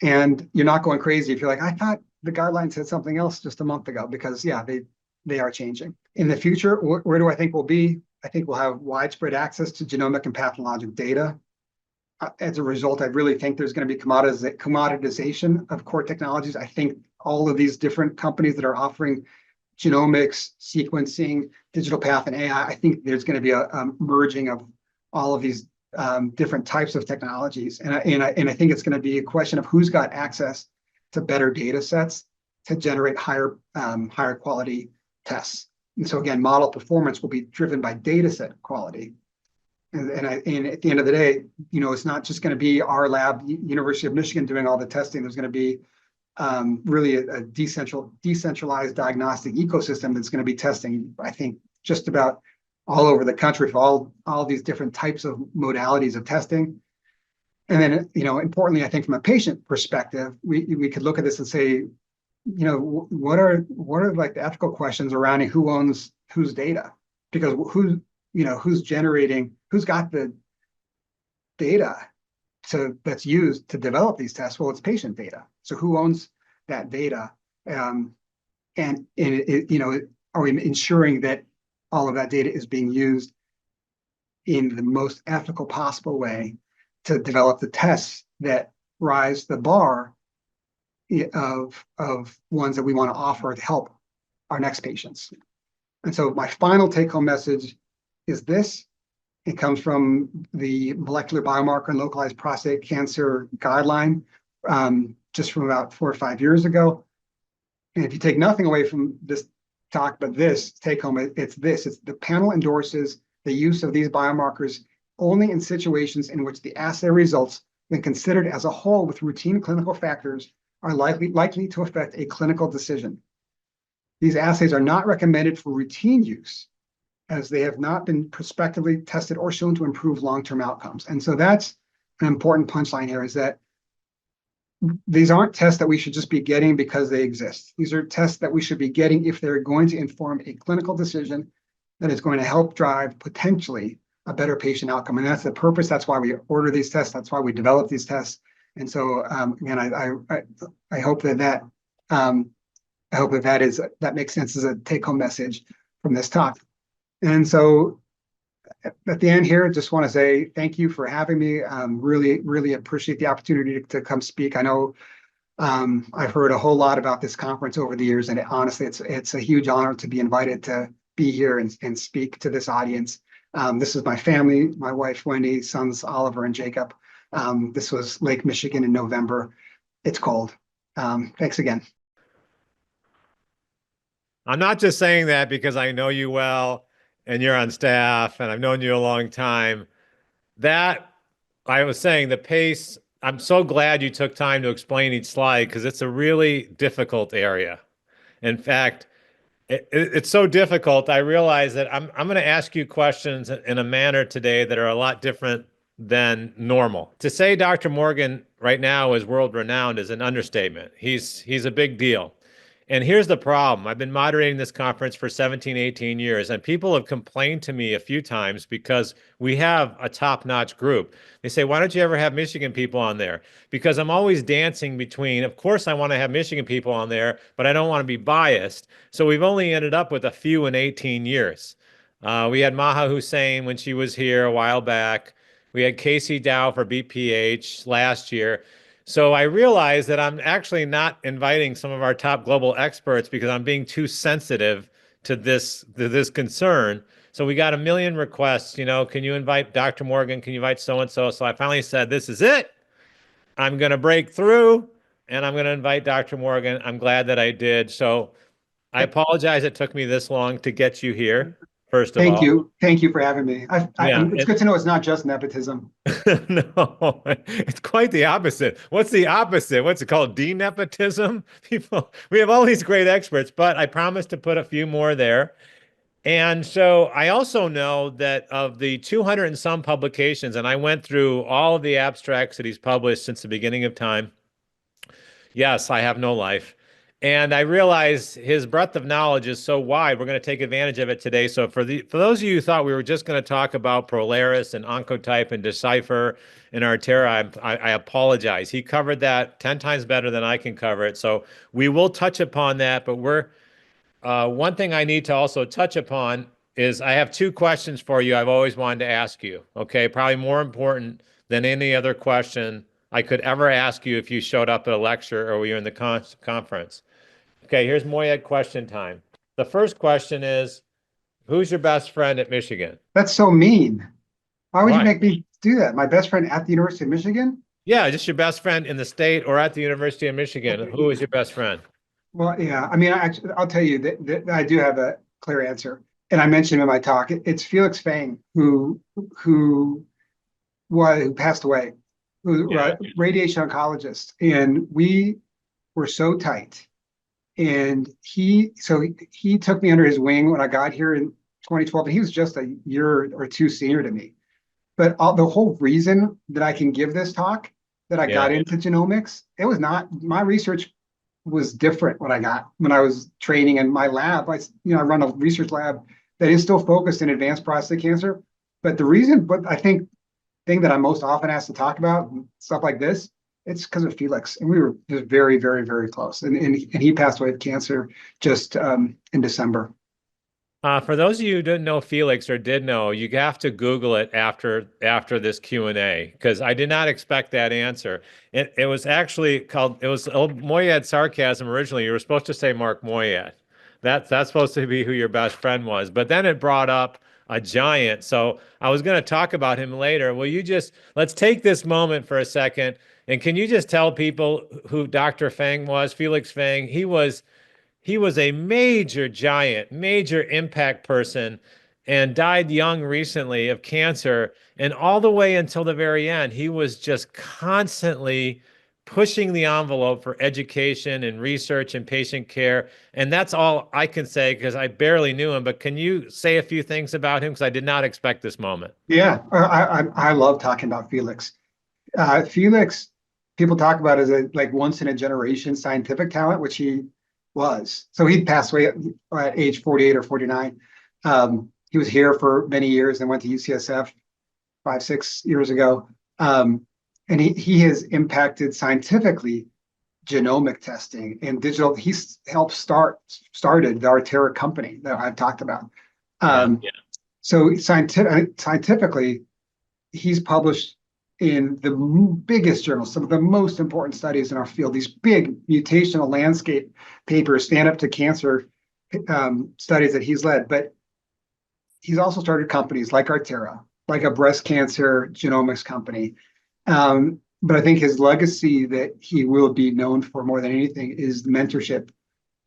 And you're not going crazy if you're like, I thought the guidelines said something else just a month ago, because they are changing. In the future, where do I think we'll be? I think we'll have widespread access to genomic and pathologic data. As a result, I really think there's going to be commoditization of core technologies. I think all of these different companies that are offering genomics, sequencing, digital path, and AI, I think there's going to be a merging of all of these different types of technologies. And I think it's going to be a question of who's got access to better data sets to generate higher quality tests. And so again, model performance will be driven by data set quality. And at the end of the day, it's not just going to be our lab, University of Michigan, doing all the testing. There's going to be really a decentralized diagnostic ecosystem that's going to be testing, I think, just about all over the country for all these different types of modalities of testing. And then, importantly, I think from a patient perspective, we could look at this and say, what are like the ethical questions around who owns whose data? Because who's got the data that's used to develop these tests? Well, it's patient data. So who owns that data? And are we ensuring that all of that data is being used in the most ethical possible way to develop the tests that rise the bar of ones that we want to offer to help our next patients? And so my final take-home message is this. It comes from the molecular biomarker and localized prostate cancer guideline, just from about 4 or 5 years ago. And if you take nothing away from this talk, but this take home, it's the panel endorses the use of these biomarkers only in situations in which the assay results, when considered as a whole with routine clinical factors, are likely to affect a clinical decision. These assays are not recommended for routine use, as they have not been prospectively tested or shown to improve long-term outcomes. And so that's an important punchline here, is that these aren't tests that we should just be getting because they exist. These are tests that we should be getting if they're going to inform a clinical decision that is going to help drive potentially a better patient outcome. And that's the purpose. That's why we order these tests. That's why we develop these tests. And so again, I hope that makes sense as a take-home message from this talk. And so at the end here, just want to say thank you for having me. Really, really appreciate the opportunity to come speak. I know I've heard a whole lot about this conference over the years, and honestly, it's a huge honor to be invited to be here and speak to this audience. This is my family, my wife, Wendy, sons, Oliver and Jacob. This was Lake Michigan in November. It's cold. Thanks again. I'm not just saying that because I know you well and you're on staff and I've known you a long time. That I was saying the pace, I'm so glad you took time to explain each slide because it's a really difficult area. In fact, it's so difficult. I realize that I'm going to ask you questions in a manner today that are a lot different than normal. To say Dr. Morgan right now is world renowned is an understatement. He's a big deal. And here's the problem. I've been moderating this conference for 17, 18 years, and people have complained to me a few times because we have a top-notch group. They say, why don't you ever have Michigan people on there? Because I'm always dancing between, of course, I want to have Michigan people on there, but I don't want to be biased. So we've only ended up with a few in 18 years. We had Maha Hussein when she was here a while back. We had Casey Dow for BPH last year. So I realized that I'm actually not inviting some of our top global experts because I'm being too sensitive to this concern. So we got a million requests, can you invite Dr. Morgan? Can you invite so-and-so? So I finally said, this is it. I'm going to break through and I'm going to invite Dr. Morgan. I'm glad that I did. So I apologize it took me this long to get you here, first of all. Thank you. Thank you for having me. It's good to know it's not just nepotism. No, it's quite the opposite. What's the opposite? What's it called? De-nepotism? We have all these great experts, but I promised to put a few more there. And so I also know that of the 200 and some publications, and I went through all of the abstracts that he's published since the beginning of time. Yes, I have no life. And I realize his breadth of knowledge is so wide. We're going to take advantage of it today. So for those of you who thought we were just going to talk about Prolaris and Oncotype and Decipher and Artera, I apologize. He covered that 10 times better than I can cover it. So we will touch upon that. But one thing I need to also touch upon is I have two questions for you I've always wanted to ask you. Okay, probably more important than any other question I could ever ask you if you showed up at a lecture or were you in the conference. Okay, here's Moyad question time. The first question is, who's your best friend at Michigan? That's so mean. Why would you make me do that? My best friend at the University of Michigan? Yeah, just your best friend in the state or at the University of Michigan. Who is your best friend? Well, yeah, I mean, I'll tell you that I do have a clear answer. And I mentioned in my talk, it's Felix Fang who passed away, radiation oncologist. And we were so tight. And he took me under his wing when I got here in 2012. And he was just a year or two senior to me. But the whole reason that I can give this talk, that I got into genomics, it was not, my research was different when I was training in my lab. I run a research lab that is still focused in advanced prostate cancer. But I think thing that I'm most often asked to talk about, stuff like this, it's because of Felix. And we were just very, very, very close. And he passed away of cancer just in December. For those of you who didn't know Felix or did know, you have to Google it after this Q&A because I did not expect that answer. It was actually called, it was old Moyad sarcasm originally. You were supposed to say Mark Moyad. That's supposed to be who your best friend was. But then it brought up a giant. So I was going to talk about him later. Let's take this moment for a second. And can you just tell people who Dr. Fang was, Felix Fang? He was a major giant, major impact person and died young recently of cancer. And all the way until the very end, he was just constantly pushing the envelope for education and research and patient care. And that's all I can say because I barely knew him. But can you say a few things about him? Because I did not expect this moment. Yeah, I love talking about Felix. Felix, people talk about as a once in a generation scientific talent, which he was. So he passed away at age 48 or 49. He was here for many years and went to UCSF 5-6 years ago. And he has impacted scientifically genomic testing and digital. He's helped started the Atera company that I've talked about. So scientifically, he's published in the biggest journals, some of the most important studies in our field, these big mutational landscape papers, stand up to cancer studies that he's led. But he's also started companies like Artera, like a breast cancer genomics company. But I think his legacy that he will be known for more than anything is the mentorship,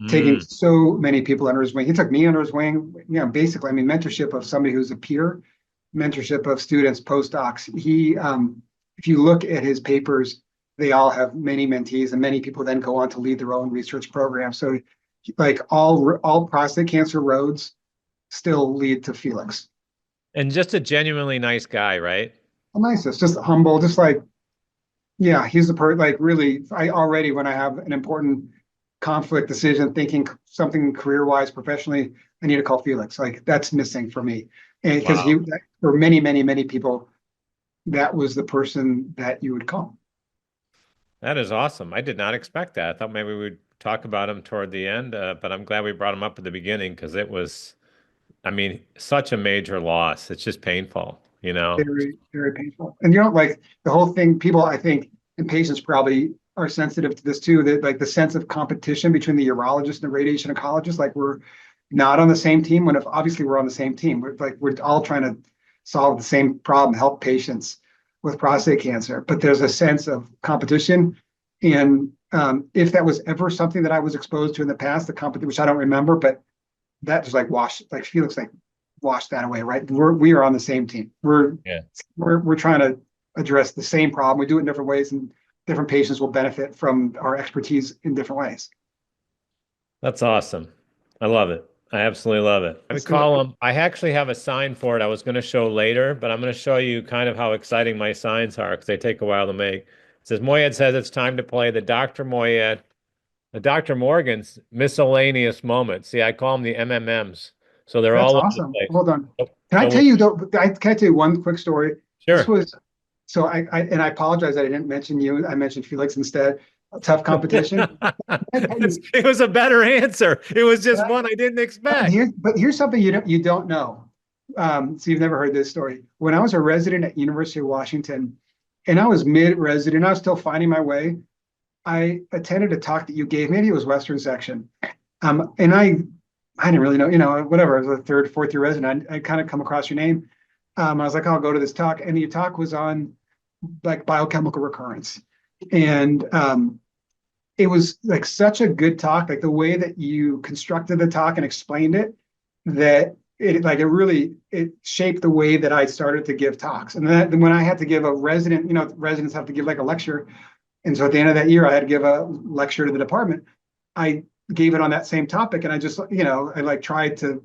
taking Mm. so many people under his wing. He took me under his wing, basically, I mean, mentorship of somebody who's a peer, mentorship of students, postdocs. If you look at his papers, they all have many mentees, and many people then go on to lead their own research programs. So, like all prostate cancer roads still lead to Felix. And just a genuinely nice guy, right? Nicest, just humble, just like, yeah, he's the like really, I already, when I have an important conflict decision, thinking something career-wise, professionally, I need to call Felix. Like that's missing for me. And because Wow. for many, many, many people, that was the person that you would call. That is awesome. I did not expect that. I thought maybe we'd talk about him toward the end, but I'm glad we brought him up at the beginning because it was, I mean, such a major loss. It's just painful, you know? Very, very painful. And like the whole thing, people, I think, and patients probably are sensitive to this too, that like the sense of competition between the urologist and the radiation oncologist, like we're not on the same team when if obviously we're on the same team. We're all trying to solve the same problem, help patients with prostate cancer. But there's a sense of competition. And if that was ever something that I was exposed to in the past, the competition, which I don't remember, but that just like like Felix like wash that away, right? We are on the same team. Yeah. We're trying to address the same problem. We do it in different ways, and different patients will benefit from our expertise in different ways. That's awesome. I love it. I absolutely love it. I Let's do it. call them, I actually have a sign for it I was going to show later, but I'm going to show you kind of how exciting my signs are because they take a while to make. It says, Moyad says it's time to play the Dr. Morgan's miscellaneous moments. See, I call them the MMMs. So they're That's all over the awesome. place. Hold on. So, Can I so tell you though? Can I tell you one quick story? This sure. was so and I apologize that I didn't mention you. I mentioned Felix instead. A tough competition. It was a better answer. It was just one I didn't expect. Here's something you don't know. So you've never heard this story. When I was a resident at University of Washington, and I was mid-resident, I was still finding my way. I attended a talk that you gave. Maybe it was Western section. And I didn't really know, whatever. I was a third, fourth year resident. I kind of come across your name. I was like, I'll go to this talk. And your talk was on like biochemical recurrence. And it was like such a good talk, like the way that you constructed the talk and explained it, that it shaped the way that I started to give talks. And then when I had to give a resident, residents have to give like a lecture. And so at the end of that year, I had to give a lecture to the department. I gave it on that same topic. And I just, I like tried to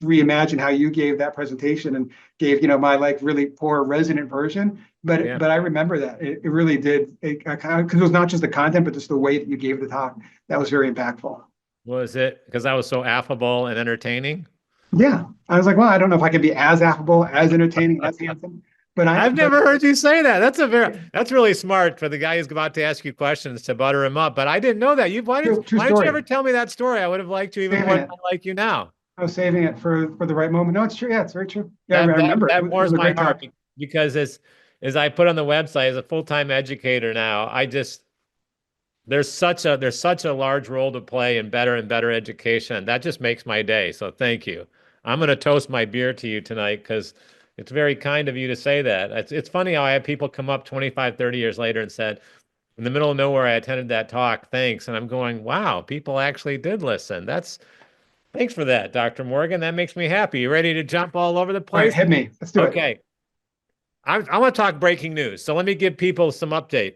reimagine how you gave that presentation and gave, my like really poor resident version. But Yeah. but I remember that it really did, because it was not just the content, but just the way that you gave the talk. That was very impactful. Was it because I was so affable and entertaining? Yeah. I was like, well, I don't know if I can be as affable, as entertaining, as handsome, but I've never heard you say that. That's really smart for the guy who's about to ask you questions to butter him up. But I didn't know that. true Why didn't you story. ever tell me that story? I would have liked you even more Saving than it. I like you now. I was saving it for the right moment. No, it's true. Yeah, it's very true. Yeah, I That that remember it. that It was warms a my great heart talk. because as I put on the website as a full-time educator now, there's such a large role to play in better and better education. That just makes my day. So thank you. I'm going to toast my beer to you tonight because it's very kind of you to say that. It's funny how I have people come up 25, 30 years later and said, in the middle of nowhere, I attended that talk. Thanks. And I'm going, wow, people actually did listen. Thanks for that, Dr. Morgan. That makes me happy. You ready to jump all over the All right, place? hit me. Let's do it. Okay. I want to talk breaking news. So let me give people some update.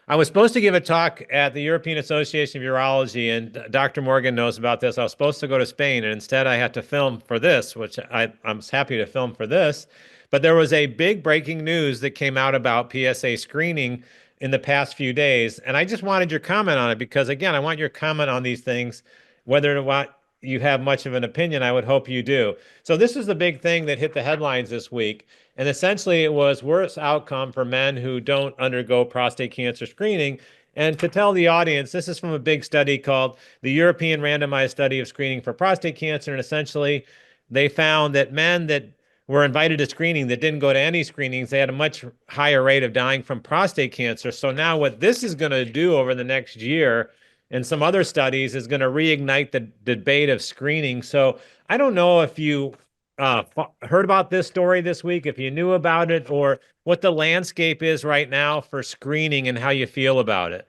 I was supposed to give a talk at the European Association of Urology, and Dr. Morgan knows about this. I was supposed to go to Spain, and instead I had to film for this, which I'm happy to film for this. But there was a big breaking news that came out about PSA screening in the past few days, and I just wanted your comment on it because, again, I want your comment on these things, whether or not you have much of an opinion. I would hope you do. So this is the big thing that hit the headlines this week. And essentially, it was worse outcome for men who don't undergo prostate cancer screening. And to tell the audience, this is from a big study called the European Randomized Study of Screening for Prostate Cancer. And essentially, they found that men that were invited to screening that didn't go to any screenings, they had a much higher rate of dying from prostate cancer. So now what this is going to do over the next year and some other studies is going to reignite the debate of screening. So I don't know if you heard about this story this week, if you knew about it, or what the landscape is right now for screening and how you feel about it.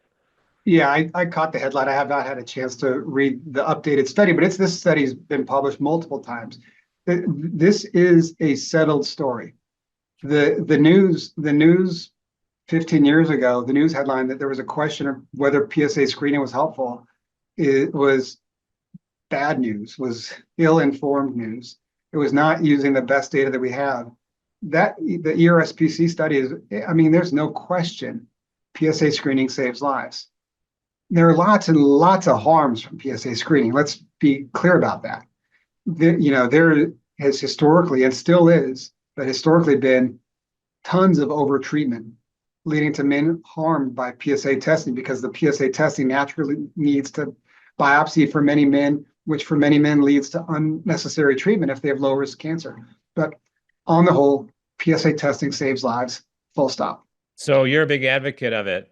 Yeah, I caught the headline. I have not had a chance to read the updated study, but this study's been published multiple times. This is a settled story. The news 15 years ago, the news headline that there was a question of whether PSA screening was helpful, it was bad news, was ill-informed news. It was not using the best data that we have. That the ERSPC study is, I mean, there's no question PSA screening saves lives. There are lots and lots of harms from PSA screening. Let's be clear about that. There has historically, and still is, but historically been tons of overtreatment leading to men harmed by PSA testing, because the PSA testing naturally needs to biopsy for many men, which for many men leads to unnecessary treatment if they have low risk cancer. But on the whole, PSA testing saves lives, full stop. So you're a big advocate of it.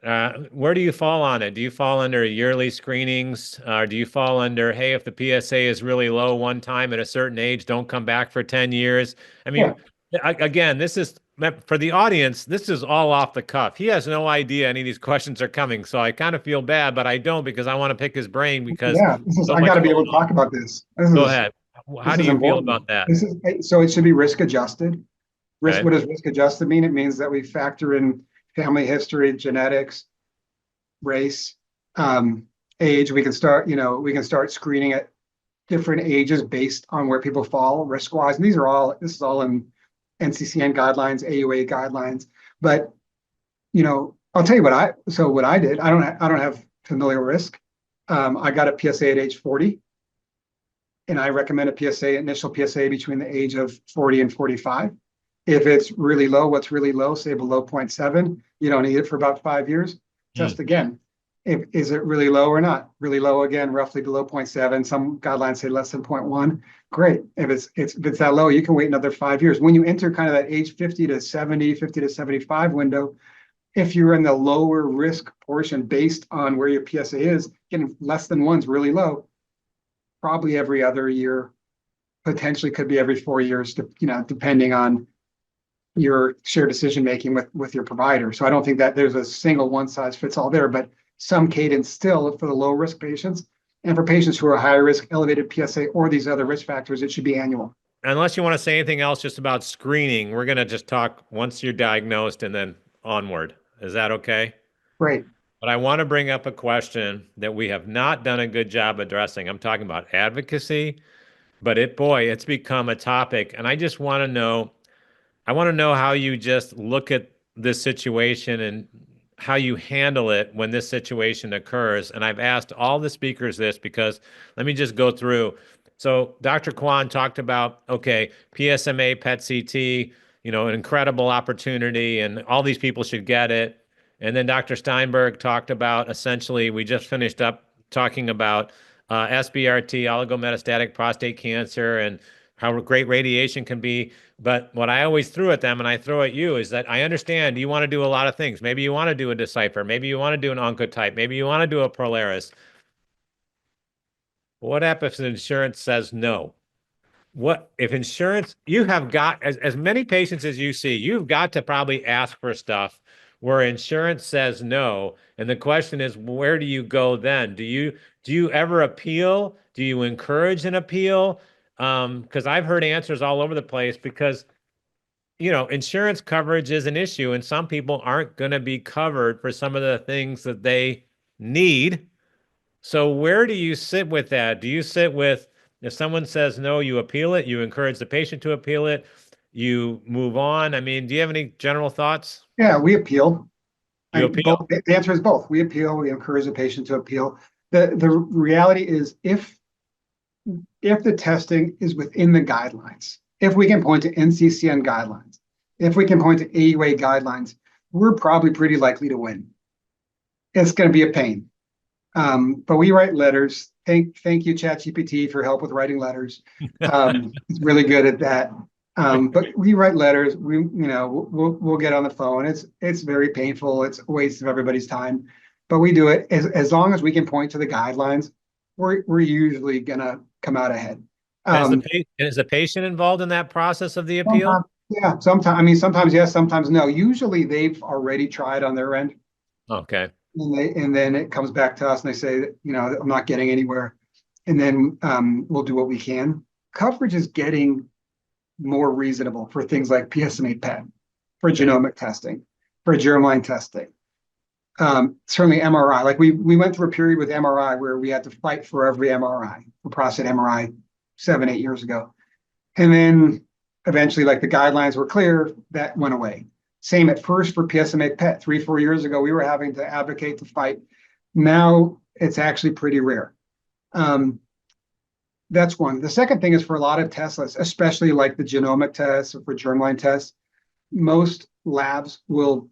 Where do you fall on it? Do you fall under yearly screenings? Do you fall under, hey, if the PSA is really low one time at a certain age, don't come back for 10 years? I mean, again, this is for the audience, this is all off the cuff. He has no idea any of these questions are coming. So I kind of feel bad, but I don't, because I want to pick his brain, because I got to be able to talk about this. Go ahead. How do you feel about that? So it should be risk adjusted. What does risk adjusted mean? It means that we factor in family history, genetics, race, age. We can start screening at different ages based on where people fall risk-wise. And this is all in NCCN guidelines, AUA guidelines. But I'll tell you what I did. I don't have familial risk. I got a PSA at age 40, and I recommend initial PSA between the age of 40 and 45. If it's really low, what's really low, say below 0.7, you don't need it for about 5 years. Test again. Is it really low or not? Really low again, roughly below 0.7. Some guidelines say less than 0.1. Great. If it's that low, you can wait another 5 years. When you enter kind of that age 50 to 70, 50 to 75 window, if you're in the lower risk portion based on where your PSA is, getting less than 1's really low. Probably every other year, potentially could be every 4 years, depending on your shared decision making with your provider. So I don't think that there's a single one size fits all there, but some cadence still for the low risk patients, and for patients who are high risk, elevated PSA, or these other risk factors, it should be annual. Unless you want to say anything else just about screening, we're going to just talk once you're diagnosed and then onward. Is that okay? Great. But I want to bring up a question that we have not done a good job addressing. I'm talking about advocacy, but it's become a topic. And I just want to know, how you just look at this situation and how you handle it when this situation occurs. And I've asked all the speakers this, because let me just go through. So Dr. Kwan talked about, okay, PSMA, PET CT, an incredible opportunity, and all these people should get it. And then Dr. Steinberg talked about, essentially, we just finished up talking about SBRT, oligometastatic prostate cancer, and how great radiation can be. But what I always threw at them, and I throw at you, is that I understand you want to do a lot of things. Maybe you want to do a Decipher. Maybe you want to do an Oncotype. Maybe you want to do a Prolaris. What happens if insurance says no? What if insurance, you have got, as many patients as you see, you've got to probably ask for stuff where insurance says no. And the question is, where do you go then? Do you ever appeal? Do you encourage an appeal? Because I've heard answers all over the place, because, insurance coverage is an issue, and some people aren't going to be covered for some of the things that they need. So where do you sit with that? Do you sit with, if someone says no, you appeal it, you encourage the patient to appeal it, you move on? I mean, do you have any general thoughts? Yeah, we appeal. You appeal? The answer is both. We appeal, we encourage the patient to appeal. The reality is, if the testing is within the guidelines, if we can point to NCCN guidelines, if we can point to AUA guidelines, we're probably pretty likely to win. It's going to be a pain. But we write letters. Thank you, ChatGPT, for help with writing letters. It's really good at that. But we write letters. We'll get on the phone. It's very painful. It's a waste of everybody's time. But we do it as long as we can point to the guidelines. We're usually gonna come out ahead. Is the patient involved in that process of the appeal? Sometimes, yeah, sometimes yes, sometimes no. Usually they've already tried on their end. Okay. And then it comes back to us and they say, I'm not getting anywhere. And then we'll do what we can. Coverage is getting more reasonable for things like PSMA PET, for genomic testing, for germline testing. Certainly MRI. Like we went through a period with MRI where we had to fight for every MRI, for prostate MRI 7-8 years ago. And then eventually, like the guidelines were clear, that went away. Same at first for PSMA PET. 3-4 years ago, we were having to advocate to fight. Now it's actually pretty rare. That's one. The second thing is for a lot of tests, especially like the genomic tests or for germline tests, most labs will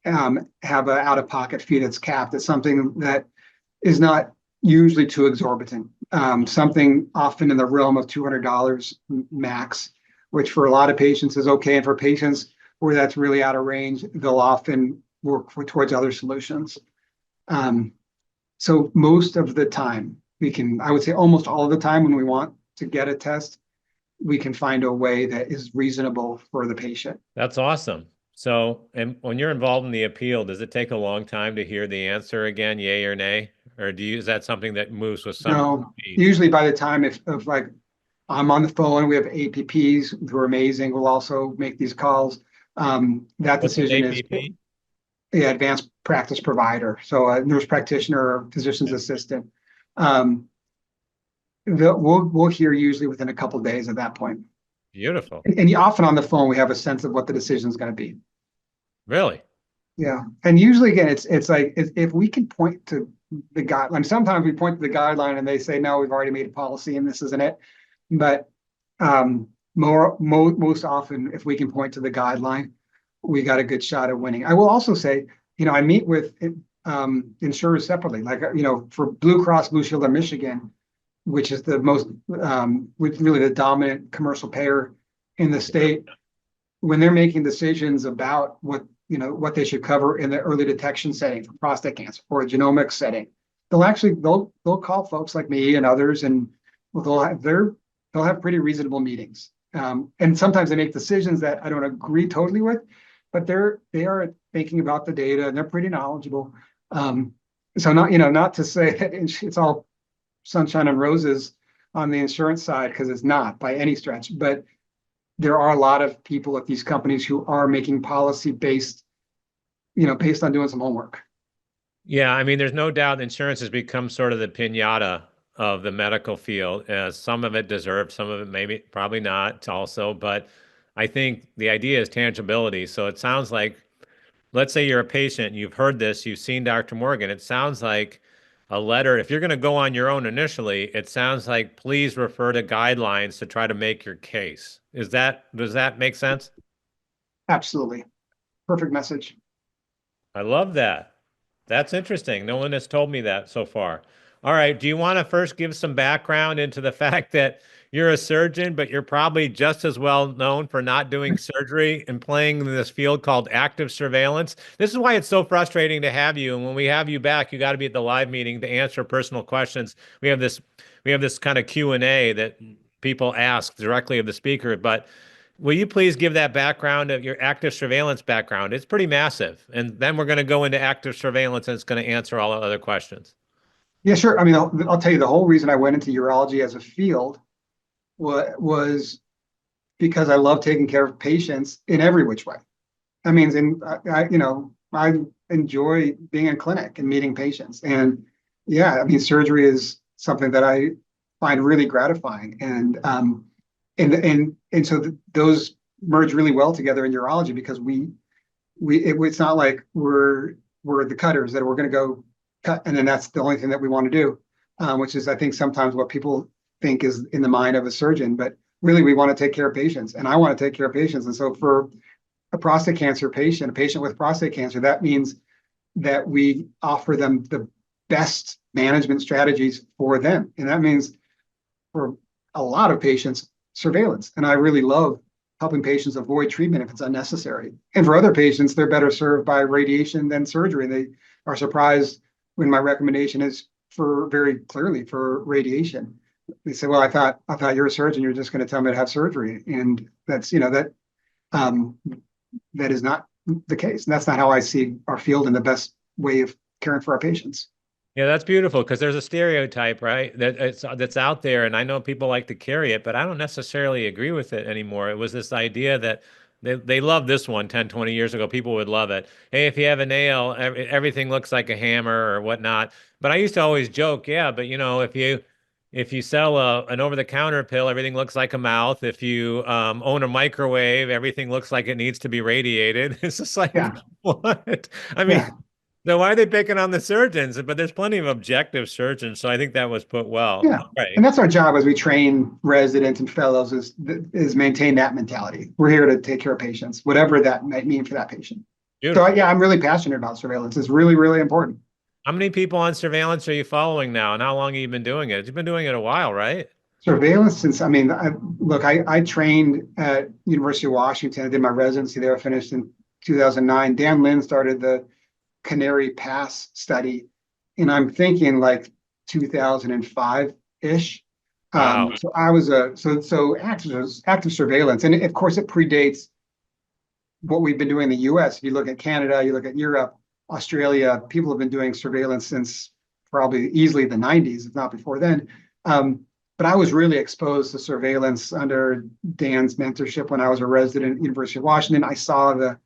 have an out-of-pocket fee that's capped. It's something that is not usually too exorbitant. Something often in the realm of $200 max, which for a lot of patients is okay. And for patients where that's really out of range, they'll often work towards other solutions. So most of the time, I would say almost all of the time when we want to get a test, we can find a way that is reasonable for the patient. That's awesome. So, and when you're involved in the appeal, does it take a long time to hear the answer again, yay or nay? Or is that something that moves with some No, speed? usually by the time if like I'm on the phone, we have APPs who are amazing. We'll also make these calls. That decision is advanced practice provider. So a nurse practitioner or physician's assistant. We'll hear usually within a couple of days at that point. Beautiful. And often on the phone, we have a sense of what the decision is going to be. Really? Yeah. And usually, again, it's like if we can point to the guideline, sometimes we point to the guideline and they say, no, we've already made a policy and this isn't it. But most often, if we can point to the guideline, we got a good shot at winning. I will also say, I meet with insurers separately, like, for Blue Cross Blue Shield of Michigan, which is the most, really the dominant commercial payer in the state, when they're making decisions about what they should cover in the early detection setting for prostate cancer or a genomic setting, they'll call folks like me and others, and they'll have pretty reasonable meetings. And sometimes they make decisions that I don't agree totally with, but they are thinking about the data and they're pretty knowledgeable. So not to say that it's all sunshine and roses on the insurance side, because it's not by any stretch, but there are a lot of people at these companies who are making policy based on doing some homework. Yeah, I mean, there's no doubt insurance has become sort of the piñata of the medical field. Some of it deserves, some of it maybe, probably not also, but I think the idea is tangibility. So it sounds like, let's say you're a patient, you've heard this, you've seen Dr. Morgan. It sounds like a letter. If you're going to go on your own initially, it sounds like please refer to guidelines to try to make your case. Does that make sense? Absolutely. Perfect message. I love that. That's interesting. No one has told me that so far. All right. Do you want to first give some background into the fact that you're a surgeon, but you're probably just as well known for not doing surgery and playing in this field called active surveillance? This is why it's so frustrating to have you. And when we have you back, you got to be at the live meeting to answer personal questions. We have this kind of Q&A that people ask directly of the speaker, but will you please give that background of your active surveillance background? It's pretty massive. And then we're going to go into active surveillance and it's going to answer all the other questions. Yeah, sure. I mean, I'll tell you the whole reason I went into urology as a field was because I love taking care of patients in every which way. I mean, I enjoy being in clinic and meeting patients. And yeah, I mean, surgery is something that I find really gratifying. And so those merge really well together in urology, because it's not like we're the cutters that we're going to go cut and then that's the only thing that we want to do, which is I think sometimes what people think is in the mind of a surgeon, but really we want to take care of patients, and I want to take care of patients. And so for a prostate cancer patient, a patient with prostate cancer, that means that we offer them the best management strategies for them. And that means for a lot of patients, surveillance. And I really love helping patients avoid treatment if it's unnecessary. And for other patients, they're better served by radiation than surgery. They are surprised when my recommendation is for very clearly for radiation. They say, well, I thought you're a surgeon, you're just going to tell me to have surgery. And that's, um, that is not the case. And that's not how I see our field and the best way of caring for our patients. Yeah, that's beautiful because there's a stereotype, right? That's out there, and I know people like to carry it, but I don't necessarily agree with it anymore. It was this idea that they loved this one 10, 20 years ago. People would love it. Hey, if you have a nail, everything looks like a hammer or whatnot. But I used to always joke, yeah, but if you sell an over-the-counter pill, everything looks like a mouth. If you own a microwave, everything looks like it needs to be radiated. It's just like, Yeah. what? I mean, Yeah. so why are they picking on the surgeons? But there's plenty of objective surgeons, so I think that was put well. Yeah. All right. And that's our job as we train residents and fellows is maintain that mentality. We're here to take care of patients, whatever that might mean for that patient. So Beautiful. yeah, I'm really passionate about surveillance. It's really, really important. How many people on surveillance are you following now, and how long have you been doing it? You've been doing it a while, right? Surveillance since, I trained at University of Washington. I did my residency there, finished in 2009. Dan Lin started the Canary Pass study, and I'm thinking like 2005-ish. Wow. So I was so active surveillance, and of course it predates what we've been doing in the U.S. If you look at Canada, you look at Europe, Australia, people have been doing surveillance since probably easily the 90s, if not before then. But I was really exposed to surveillance under Dan's mentorship when I was a resident at University of Washington. I saw the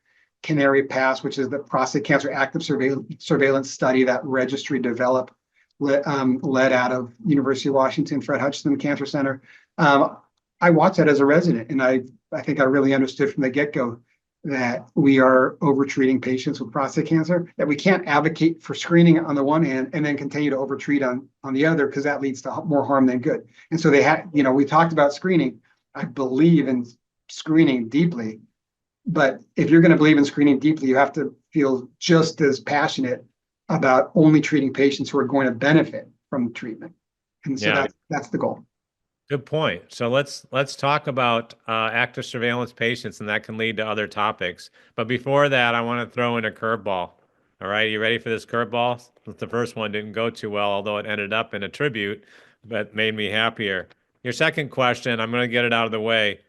Canary Pass, which is the prostate cancer active surveillance study that registry developed, led out of University of Washington, Fred Hutchinson Cancer Center. I watched that as a resident, and I think I really understood from the get-go that we are overtreating patients with prostate cancer, that we can't advocate for screening on the one hand and then continue to overtreat on the other, because that leads to more harm than good. And so we talked about screening. I believe in screening deeply, but if you're going to believe in screening deeply, you have to feel just as passionate about only treating patients who are going to benefit from treatment. And so that's the goal. Good point. So let's talk about active surveillance patients, and that can lead to other topics. But before that, I want to throw in a curveball. All right, you ready for this curveball? The first one didn't go too well, although it ended up in a tribute, but made me happier. Your second question, I'm going to get it out of the way.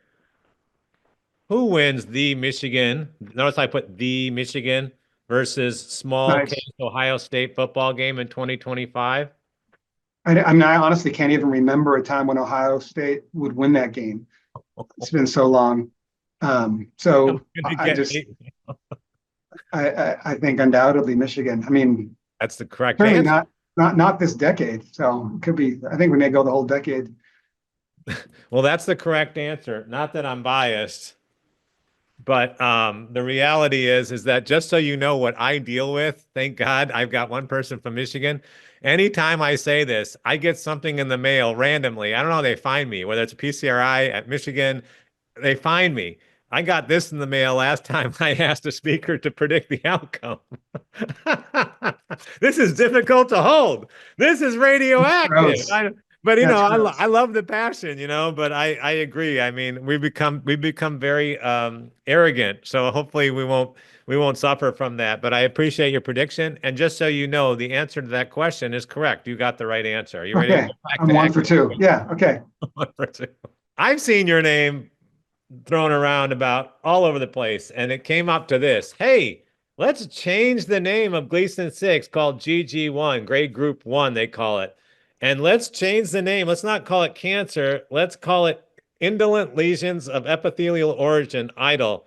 Who wins the Michigan? Notice I put the Michigan versus small Nice. case Ohio State football game in 2025. I honestly can't even remember a time when Ohio State would win that game. It's been so long. So I think undoubtedly Michigan. I mean, that's the correct certainly answer. not this decade. So it could be. I think we may go the whole decade. Well, that's the correct answer. Not that I'm biased, but the reality is that just so you know what I deal with, thank God I've got one person from Michigan. Anytime I say this, I get something in the mail randomly. I don't know how they find me, whether it's a PCRI at Michigan, they find me. I got this in the mail last time I asked a speaker to predict the outcome. This is difficult to hold. This is radioactive. But I love the passion, but I agree. I mean, we've become very arrogant. So hopefully we won't suffer from that. But I appreciate your prediction. And just so you know, the answer to that question is correct. You got the right answer. Are you ready to go back I'm 1 for 2. Yeah, okay. 1 for 2. I've seen your name thrown around about all over the place, and it came up to this. Hey, let's change the name of Gleason 6, called GG1, grade group 1, they call it. And let's change the name. Let's not call it cancer. Let's call it indolent lesions of epithelial origin, IDLE.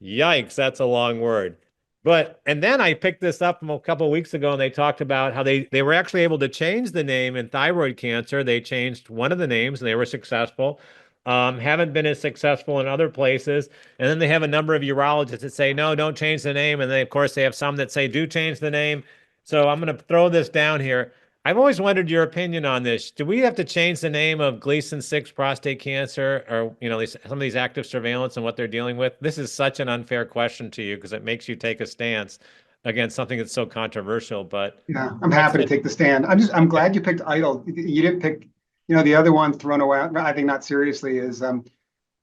Yikes, that's a long word. And then I picked this up from a couple of weeks ago, and they talked about how they were actually able to change the name in thyroid cancer. They changed one of the names, and they were successful. Haven't been as successful in other places. And then they have a number of urologists that say, no, don't change the name. And then, of course, they have some that say, do change the name. So I'm going to throw this down here. I've always wondered your opinion on this. Do we have to change the name of Gleason 6 prostate some of these active surveillance and what they're dealing with? This is such an unfair question to you because it makes you take a stance. against something that's so controversial, but Yeah, I'm happy to take the stand. I'm glad you picked idle. You didn't pick, the other one thrown away, I think not seriously, is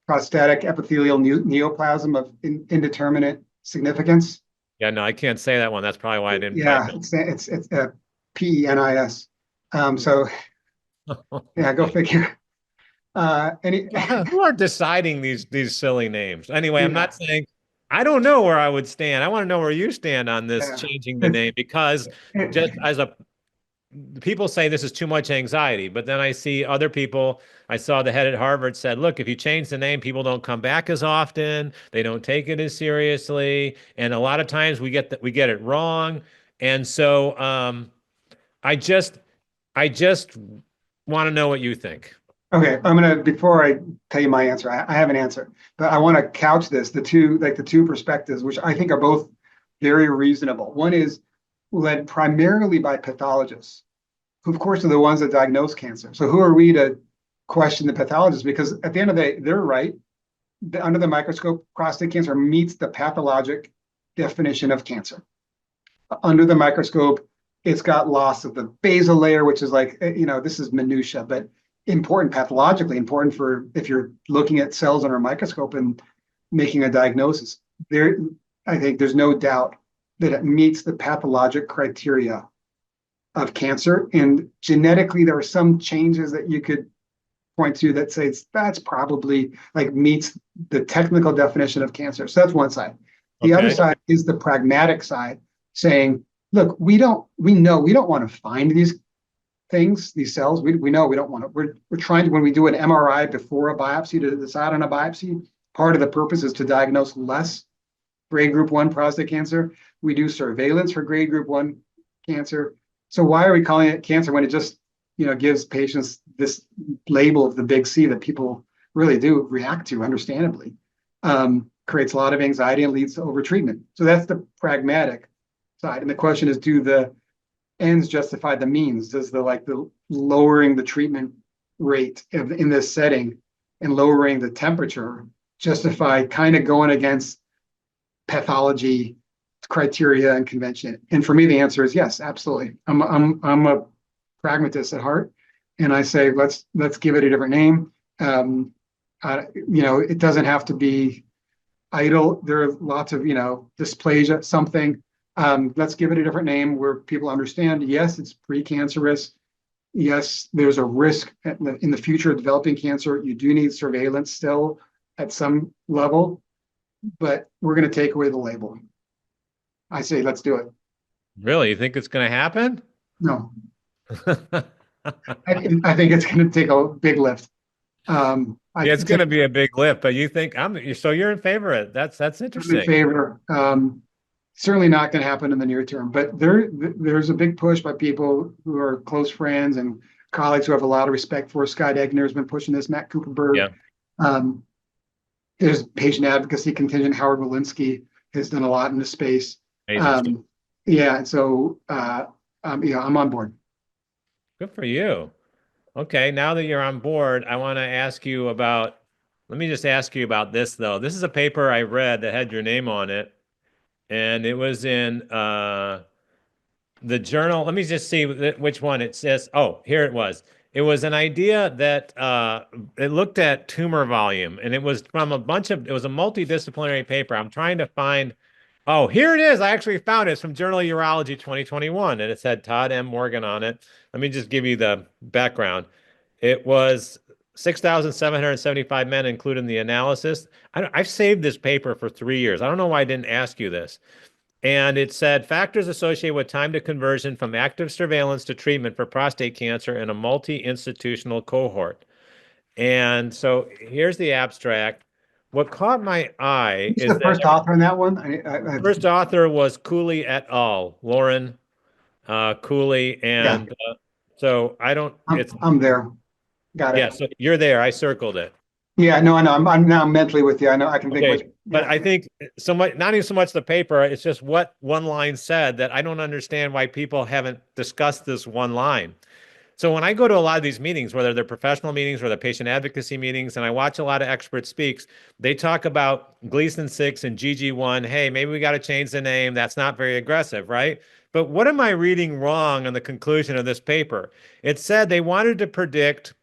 prostatic epithelial neoplasm of indeterminate significance. yeah, no, I can't say that one. That's probably why I didn't type Yeah, it. it's PENIS. So yeah, go figure. Any Who are deciding these silly names? Anyway, I'm yeah, not saying I don't know where I would stand. I want to know where you stand on this yeah. changing the It's name because just as a people say this is too much anxiety, but then I see other people. I saw the head at Harvard said, look, if you change the name, people don't come back as often. They don't take it as seriously. And a lot of times we get it wrong. And so I just I just want to know what you think. Okay, before I tell you my answer, I have an answer, but I want to couch this, the two perspectives, which I think are both very reasonable. One is led primarily by pathologists, who of course are the ones that diagnose cancer. So who are we to question the pathologists? Because at the end of the day, they're right. Under the microscope, prostate cancer meets the pathologic definition of cancer. Under the microscope, it's got loss of the basal layer, which is like, this is minutia, but important pathologically, important for if you're looking at cells under a microscope and making a diagnosis. There, I think there's no doubt that it meets the pathologic criteria of cancer. And genetically, there are some changes that you could point to that says that's probably like meets the technical definition of cancer. So that's one side. The other Okay. side is the pragmatic side, saying, look, we know we don't want to find these things, these cells. We know we don't want to. We're trying to, when we do an MRI before a biopsy to decide on a biopsy, part of the purpose is to diagnose less grade group 1 prostate cancer. We do surveillance for grade group 1 cancer. So why are we calling it cancer when it just gives patients this label of the big C that people really do react to, understandably? Creates a lot of anxiety and leads to overtreatment. So that's the pragmatic side. And the question is, do the ends justify the means? Does the lowering the treatment rate in this setting and lowering the temperature justify kind of going against pathology criteria and convention? And for me, the answer is yes, absolutely. I'm a pragmatist at heart, and I say let's give it a different name. It doesn't have to be idle. There are lots of dysplasia, something. Let's give it a different name where people understand, yes, it's precancerous. Yes, there's a risk in the future of developing cancer. You do need surveillance still at some level, but we're going to take away the label. I say, let's do it. Really? You think it's going to happen? No, I think it's going to take a big lift. Yeah, it's going to be a big lift, but you think so you're in favor of it. That's interesting. I'm in favor. Certainly not going to happen in the near term, but there's a big push by people who are close friends and colleagues who have a lot of respect for. Scott Egner has been pushing this, Matt Cooperberg. Yeah. There's patient advocacy contingent. Howard Walensky has done a lot in this space. Yeah, so I'm on board. Good for you. Okay, now that you're on board, I want to ask you about, let me just ask you about this, though. This is a paper I read that had your name on it, and it was in the journal. Let me just see which one it says. Oh, here it was. It was an idea that it looked at tumor volume, and it was from it was a multidisciplinary paper. I'm trying to find, oh, here it is. I actually found it. It's from Journal of Urology 2021, and it said Todd M. Morgan on it. Let me just give you the background. It was 6,775 men included in the analysis. I've saved this paper for 3 years. I don't know why I didn't ask you this. And it said factors associated with time to conversion from active surveillance to treatment for prostate cancer in a multi-institutional cohort. And so here's the abstract. What caught my eye is the first author on that one. First author was Cooley et al. Lauren Cooley, and so I don't. I'm there. Got it. Yeah, so you're there. I circled it. Yeah, no, I know. I'm now mentally with you. I know I can think. Okay, but I think so much. Not even so much the paper. It's just what one line said that I don't understand why people haven't discussed this one line. So when I go to a lot of these meetings, whether they're professional meetings or they're patient advocacy meetings, and I watch a lot of experts speaks, they talk about Gleason 6 and GG1. Hey, maybe we got to change the name. That's not very aggressive, right? But what am I reading wrong on the conclusion of this paper? It said they wanted to predict,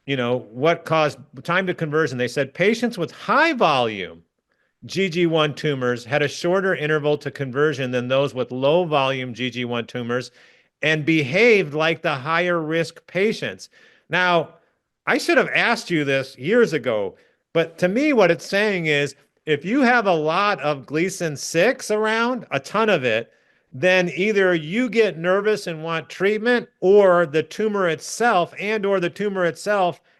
what caused time to conversion. They said patients with high volume GG1 tumors had a shorter interval to conversion than those with low volume GG1 tumors and behaved like the higher risk patients. Now, I should have asked you this years ago, but to me, what it's saying is if you have a lot of Gleason 6 around, a ton of it, then either you get nervous and want treatment, or the tumor itself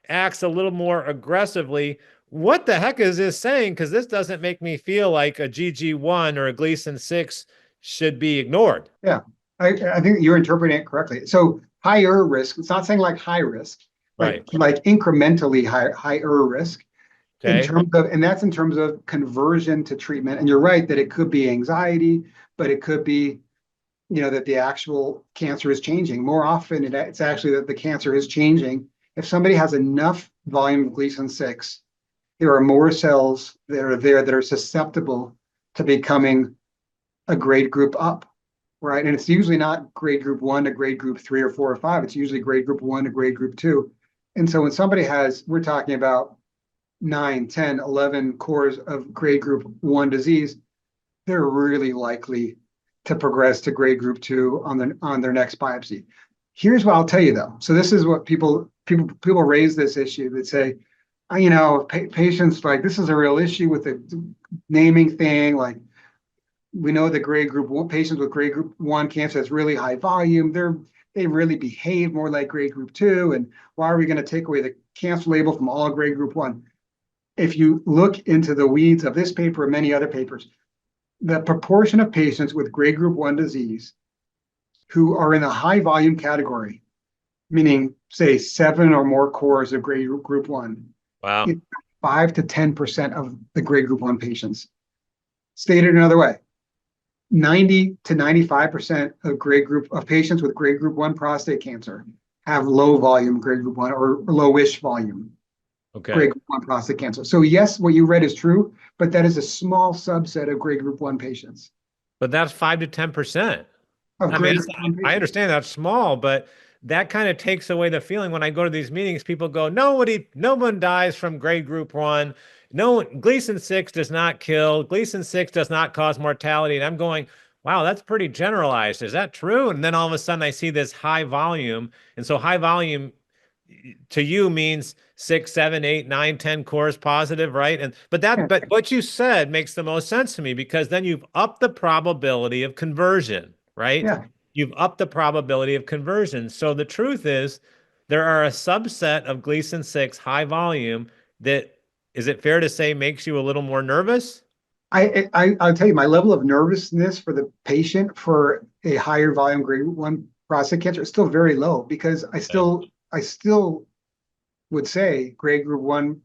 acts a little more aggressively. What the heck is this saying? Because this doesn't make me feel like a GG1 or a Gleason 6 should be ignored. Yeah, I think you're interpreting it correctly. So higher risk, it's not saying like high risk, Right. like incrementally higher risk in Okay. terms of, and that's in terms of conversion to treatment. And you're right that it could be anxiety, but it could be, that the actual cancer is changing. More often, it's actually that the cancer is changing. If somebody has enough volume of Gleason 6, there are more cells that are there that are susceptible to becoming a grade group up, right? And it's usually not grade group 1 to grade group 3 or 4 or 5. It's usually grade group 1 to grade group 2. And so when somebody we're talking about 9, 10, 11 cores of grade group 1 disease, they're really likely to progress to grade group 2 on their next biopsy. Here's what I'll tell you though. So this is what people raise this issue that say, patients, like, this is a real issue with the naming thing. Like, we know that grade group 1 patients with grade group 1 cancer has really high volume. They really behave more like grade group 2. And why are we going to take away the cancer label from all grade group 1? If you look into the weeds of this paper and many other papers, the proportion of patients with grade group 1 disease who are in the high volume category, meaning say 7 or more cores of grade group 1, Wow. 5 to 10% of the grade group 1 patients. Stated another way, 90 to 95% of patients with grade group 1 prostate cancer have low volume grade group 1 or lowish volume grade group 1 prostate cancer. So yes, what you read is true, but that is a small subset of grade group 1 patients. But that's 5 to 10%. Of I grade mean, group 1 patients. I understand that's small, but that kind of takes away the feeling when I go to these meetings. People go, no one dies from grade group 1. No, Gleason 6 does not kill. Gleason 6 does not cause mortality. And I'm going, wow, that's pretty generalized. Is that true? And then all of a sudden I see this high volume. And so high volume to you means 6, 7, 8, 9, 10 cores positive, right? But what you said makes the most sense to me, because then you've upped the probability of conversion, right? Yeah. You've upped the probability of conversion. So the truth is, there are a subset of Gleason 6 high volume that, is it fair to say, makes you a little more nervous? I'll tell you, my level of nervousness for the patient for a higher volume grade 1 prostate cancer is still very low, because I still would say grade group 1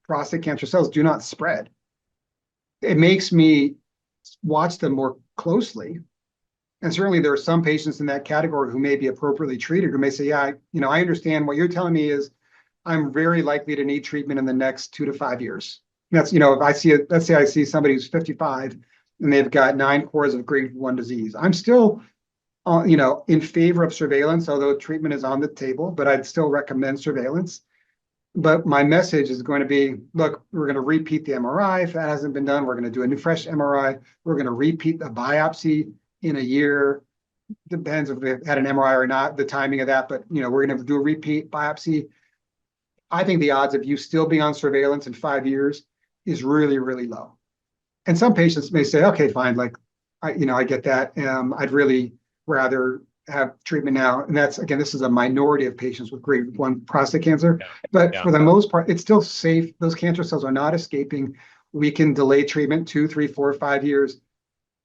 prostate cancer cells do not spread. It makes me watch them more closely. And certainly there are some patients in that category who may be appropriately treated, who may say, yeah, I understand what you're telling me is I'm very likely to need treatment in the next 2 to 5 years. That's, if let's say I see somebody who's 55 and they've got 9 cores of grade 1 disease. I'm still, in favor of surveillance, although treatment is on the table, but I'd still recommend surveillance. But my message is going to be, look, we're going to repeat the MRI. If that hasn't been done, we're going to do a new fresh MRI. We're going to repeat the biopsy in a year. Depends if they've had an MRI or not, the timing of that, but we're going to do a repeat biopsy. I think the odds of you still being on surveillance in 5 years is really, really low. And some patients may say, okay, fine, like, I get that. I'd really rather have treatment now. And that's, again, this is a minority of patients with grade 1 prostate cancer. Yeah. But Yeah. for the most part, it's still safe. Those cancer cells are not escaping. We can delay treatment 2, 3, 4, 5 years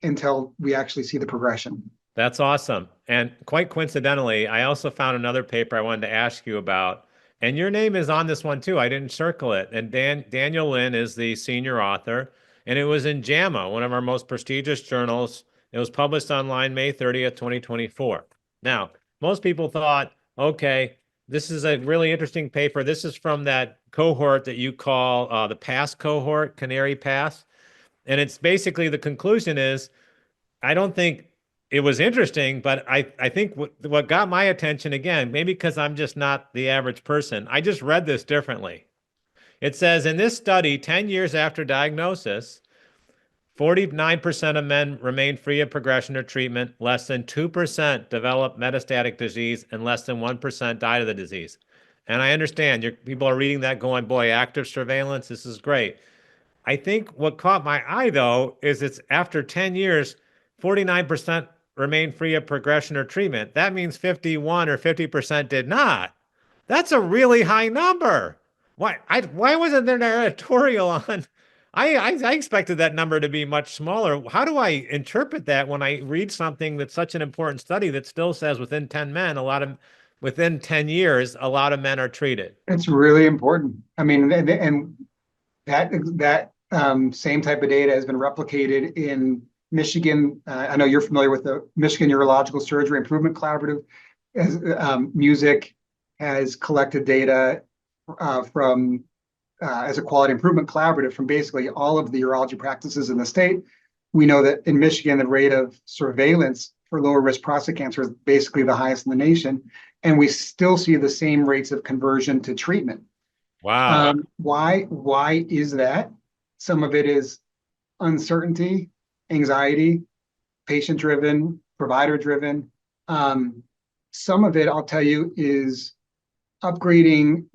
until we actually see the progression. That's awesome. And quite coincidentally, I also found another paper I wanted to ask you about. And your name is on this one too. I didn't circle it. And Daniel Lin is the senior author. And it was in JAMA, one of our most prestigious journals. It was published online May 30th, 2024. Now, most people thought okay, this is a really interesting paper. This is from that cohort that you call the PASS cohort, Canary Pass. And it's basically the conclusion is, I don't think it was interesting, but I think what got my attention again, maybe because I'm just not the average person, I just read this differently. It says in this study, 10 years after diagnosis, 49% of men remain free of progression or treatment, less than 2% develop metastatic disease, and less than 1% died of the disease. And I understand people are reading that going, boy, active surveillance, this is great. I think what caught my eye, though, is it's after 10 years, 49% remain free of progression or treatment. That means 51 or 50% did not. That's a really high number. Why wasn't there an editorial on? I expected that number to be much smaller. How do I interpret that when I read something that's such an important study that still says within 10 years, a lot of men are treated? It's really important. I mean, and that same type of data has been replicated in Michigan. I know you're familiar with the Michigan Urological Surgery Improvement Collaborative. Music has collected data from as a quality improvement collaborative from basically all of the urology practices in the state. We know that in Michigan, the rate of surveillance for lower risk prostate cancer is basically the highest in the nation, and we still see the same rates of conversion to treatment. Wow. Why is that? Some of it is uncertainty, anxiety, patient-driven, provider-driven. Some of it, I'll tell you, is upgrading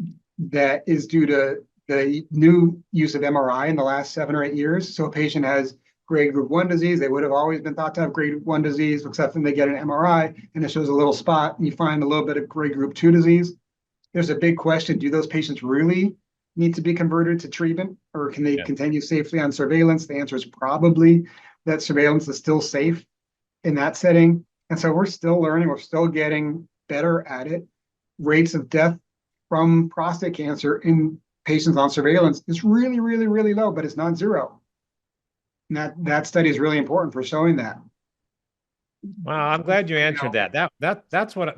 that is due to the new use of MRI in the last 7 or 8 years. So a patient has grade group 1 disease. They would have always been thought to have grade 1 disease, except when they get an MRI and it shows a little spot and you find a little bit of grade group 2 disease. There's a big question. Do those patients really need to be converted to treatment, or can they continue safely on surveillance? The answer is probably that surveillance is still safe in that setting. And so we're still learning, we're still getting better at it. Rates of death from prostate cancer in patients on surveillance is really, really, really low, but it's not zero. And that study is really important for showing that. Well, I'm glad you answered that. That's what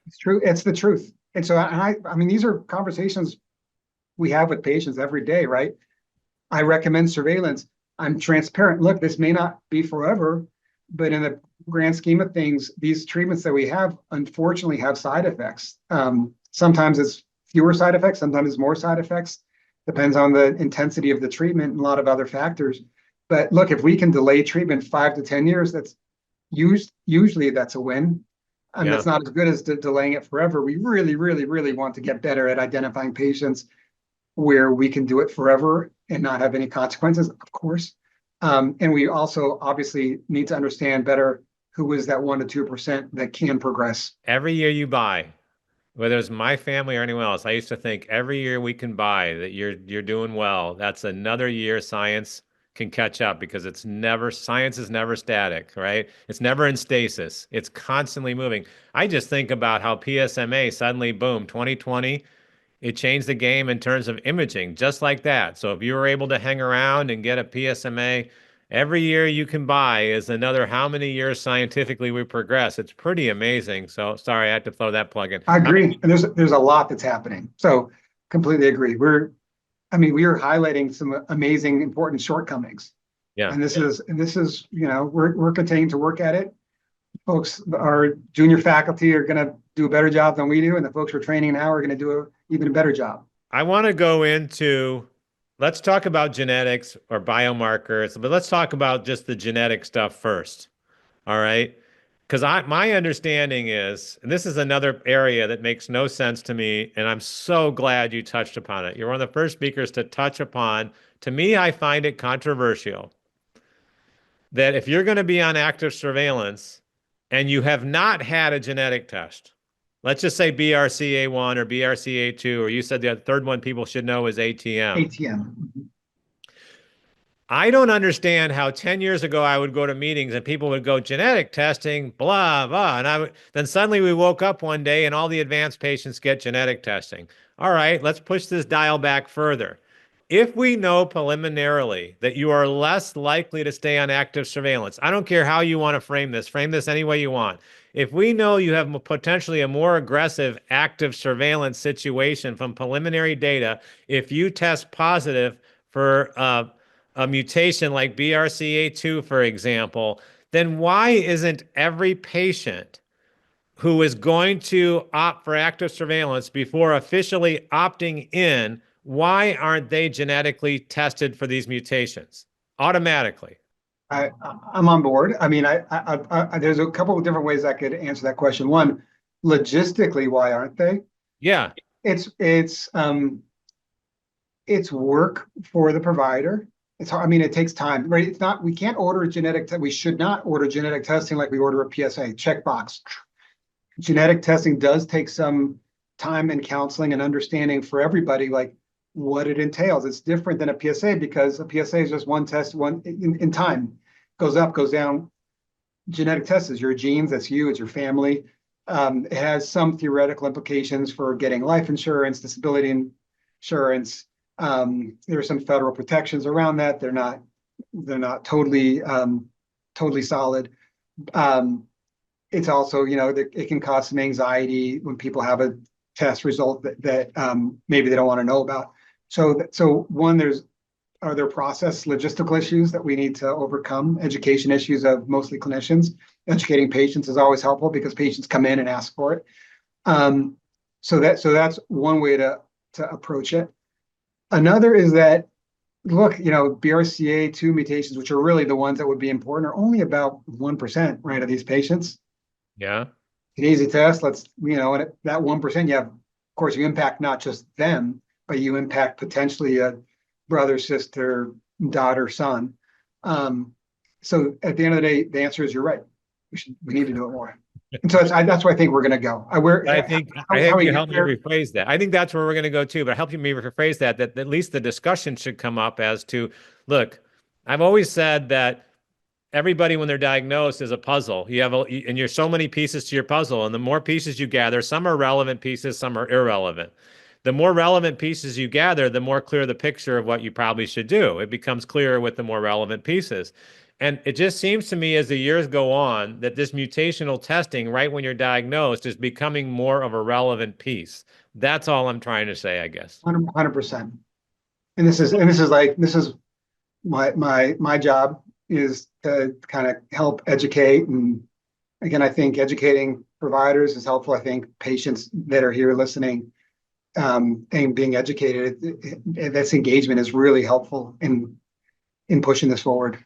It's true. It's the truth. And so I mean, these are conversations we have with patients every day, right? I recommend surveillance. I'm transparent. Look, this may not be forever, but in the grand scheme of things, these treatments that we have, unfortunately, have side effects. Sometimes it's fewer side effects, sometimes it's more side effects. Depends on the intensity of the treatment and a lot of other factors. But look, if we can delay treatment 5 to 10 years, that's usually that's a win. And that's not as good as delaying it forever. We really, really, really want to get better at identifying patients where we can do it forever and not have any consequences, of course. And we also obviously need to understand better who is that 1 to 2% that can progress. Every year you buy, whether it's my family or anyone else, I used to think every year we can buy that you're doing well, that's another year science can catch up, because science is never static, right? It's never in stasis. It's constantly moving. I just think about how PSMA suddenly, boom, 2020, it changed the game in terms of imaging, just like that. So if you were able to hang around and get a PSMA, every year you can buy is another how many years scientifically we progress. It's pretty amazing. So sorry, I had to throw that plug in. I agree. And there's a lot that's happening. So completely agree. We are highlighting some amazing, important shortcomings. Yeah. And this is, we're continuing to work at it. Folks, our junior faculty are going to do a better job than we do, and the folks we're training now are going to do an even better job. I want to go into, let's talk about genetics or biomarkers, but let's talk about just the genetic stuff first. All right. Because my understanding is, and this is another area that makes no sense to me, and I'm so glad you touched upon it. You're one of the first speakers to touch upon, to me, I find it controversial that if you're going to be on active surveillance and you have not had a genetic test, let's just say BRCA1 or BRCA2, or you said the third one people should know is ATM. ATM. I don't understand how 10 years ago I would go to meetings and people would go genetic testing, blah, blah. And then suddenly we woke up one day and all the advanced patients get genetic testing. All right, let's push this dial back further. If we know preliminarily that you are less likely to stay on active surveillance, I don't care how you want to frame this any way you want. If we know you have potentially a more aggressive active surveillance situation from preliminary data, if you test positive for a mutation like BRCA2, for example, then why isn't every patient who is going to opt for active surveillance before officially opting in, why aren't they genetically tested for these mutations automatically? I'm on board. I mean, there's a couple of different ways I could answer that question. One, logistically, why aren't they? Yeah. It's work for the provider. It's hard. I mean, it takes time, right? It's not, we can't order a we should not order genetic testing like we order a PSA checkbox. Genetic testing does take some time and counseling and understanding for everybody, like what it entails. It's different than a PSA because a PSA is just one test, one in time, goes up, goes down. Genetic test is your genes, that's you, it's your family. It has some theoretical implications for getting life insurance, disability insurance. There are some federal protections around that. They're not totally solid. It's also, it can cause some anxiety when people have a test result that maybe they don't want to know about. So one, are there process logistical issues that we need to overcome? Education issues of mostly clinicians. Educating patients is always helpful because patients come in and ask for it. So that's one way to approach it. Another is that, look, BRCA2 mutations, which are really the ones that would be important, are only about 1%, right, of these patients. Yeah. An easy test. Let's, and that 1%, of course, you impact not just them, but you impact potentially a brother, sister, daughter, son. So at the end of the day, the answer is you're right. We need to do it more. And so that's where I think we're going to go. I think you helped me rephrase that. I think that's where we're going to go too, but help you maybe rephrase that at least the discussion should come up as to, look, I've always said that everybody when they're diagnosed is a puzzle. And you're so many pieces to your puzzle, and the more pieces you gather, some are relevant pieces, some are irrelevant. The more relevant pieces you gather, the more clear the picture of what you probably should do. It becomes clearer with the more relevant pieces. And it just seems to me as the years go on that this mutational testing right when you're diagnosed is becoming more of a relevant piece. That's all I'm trying to say, I guess. 100%. And this is my job is to kind of help educate. And again, I think educating providers is helpful. I think patients that are here listening and being educated, this engagement is really helpful in pushing this forward.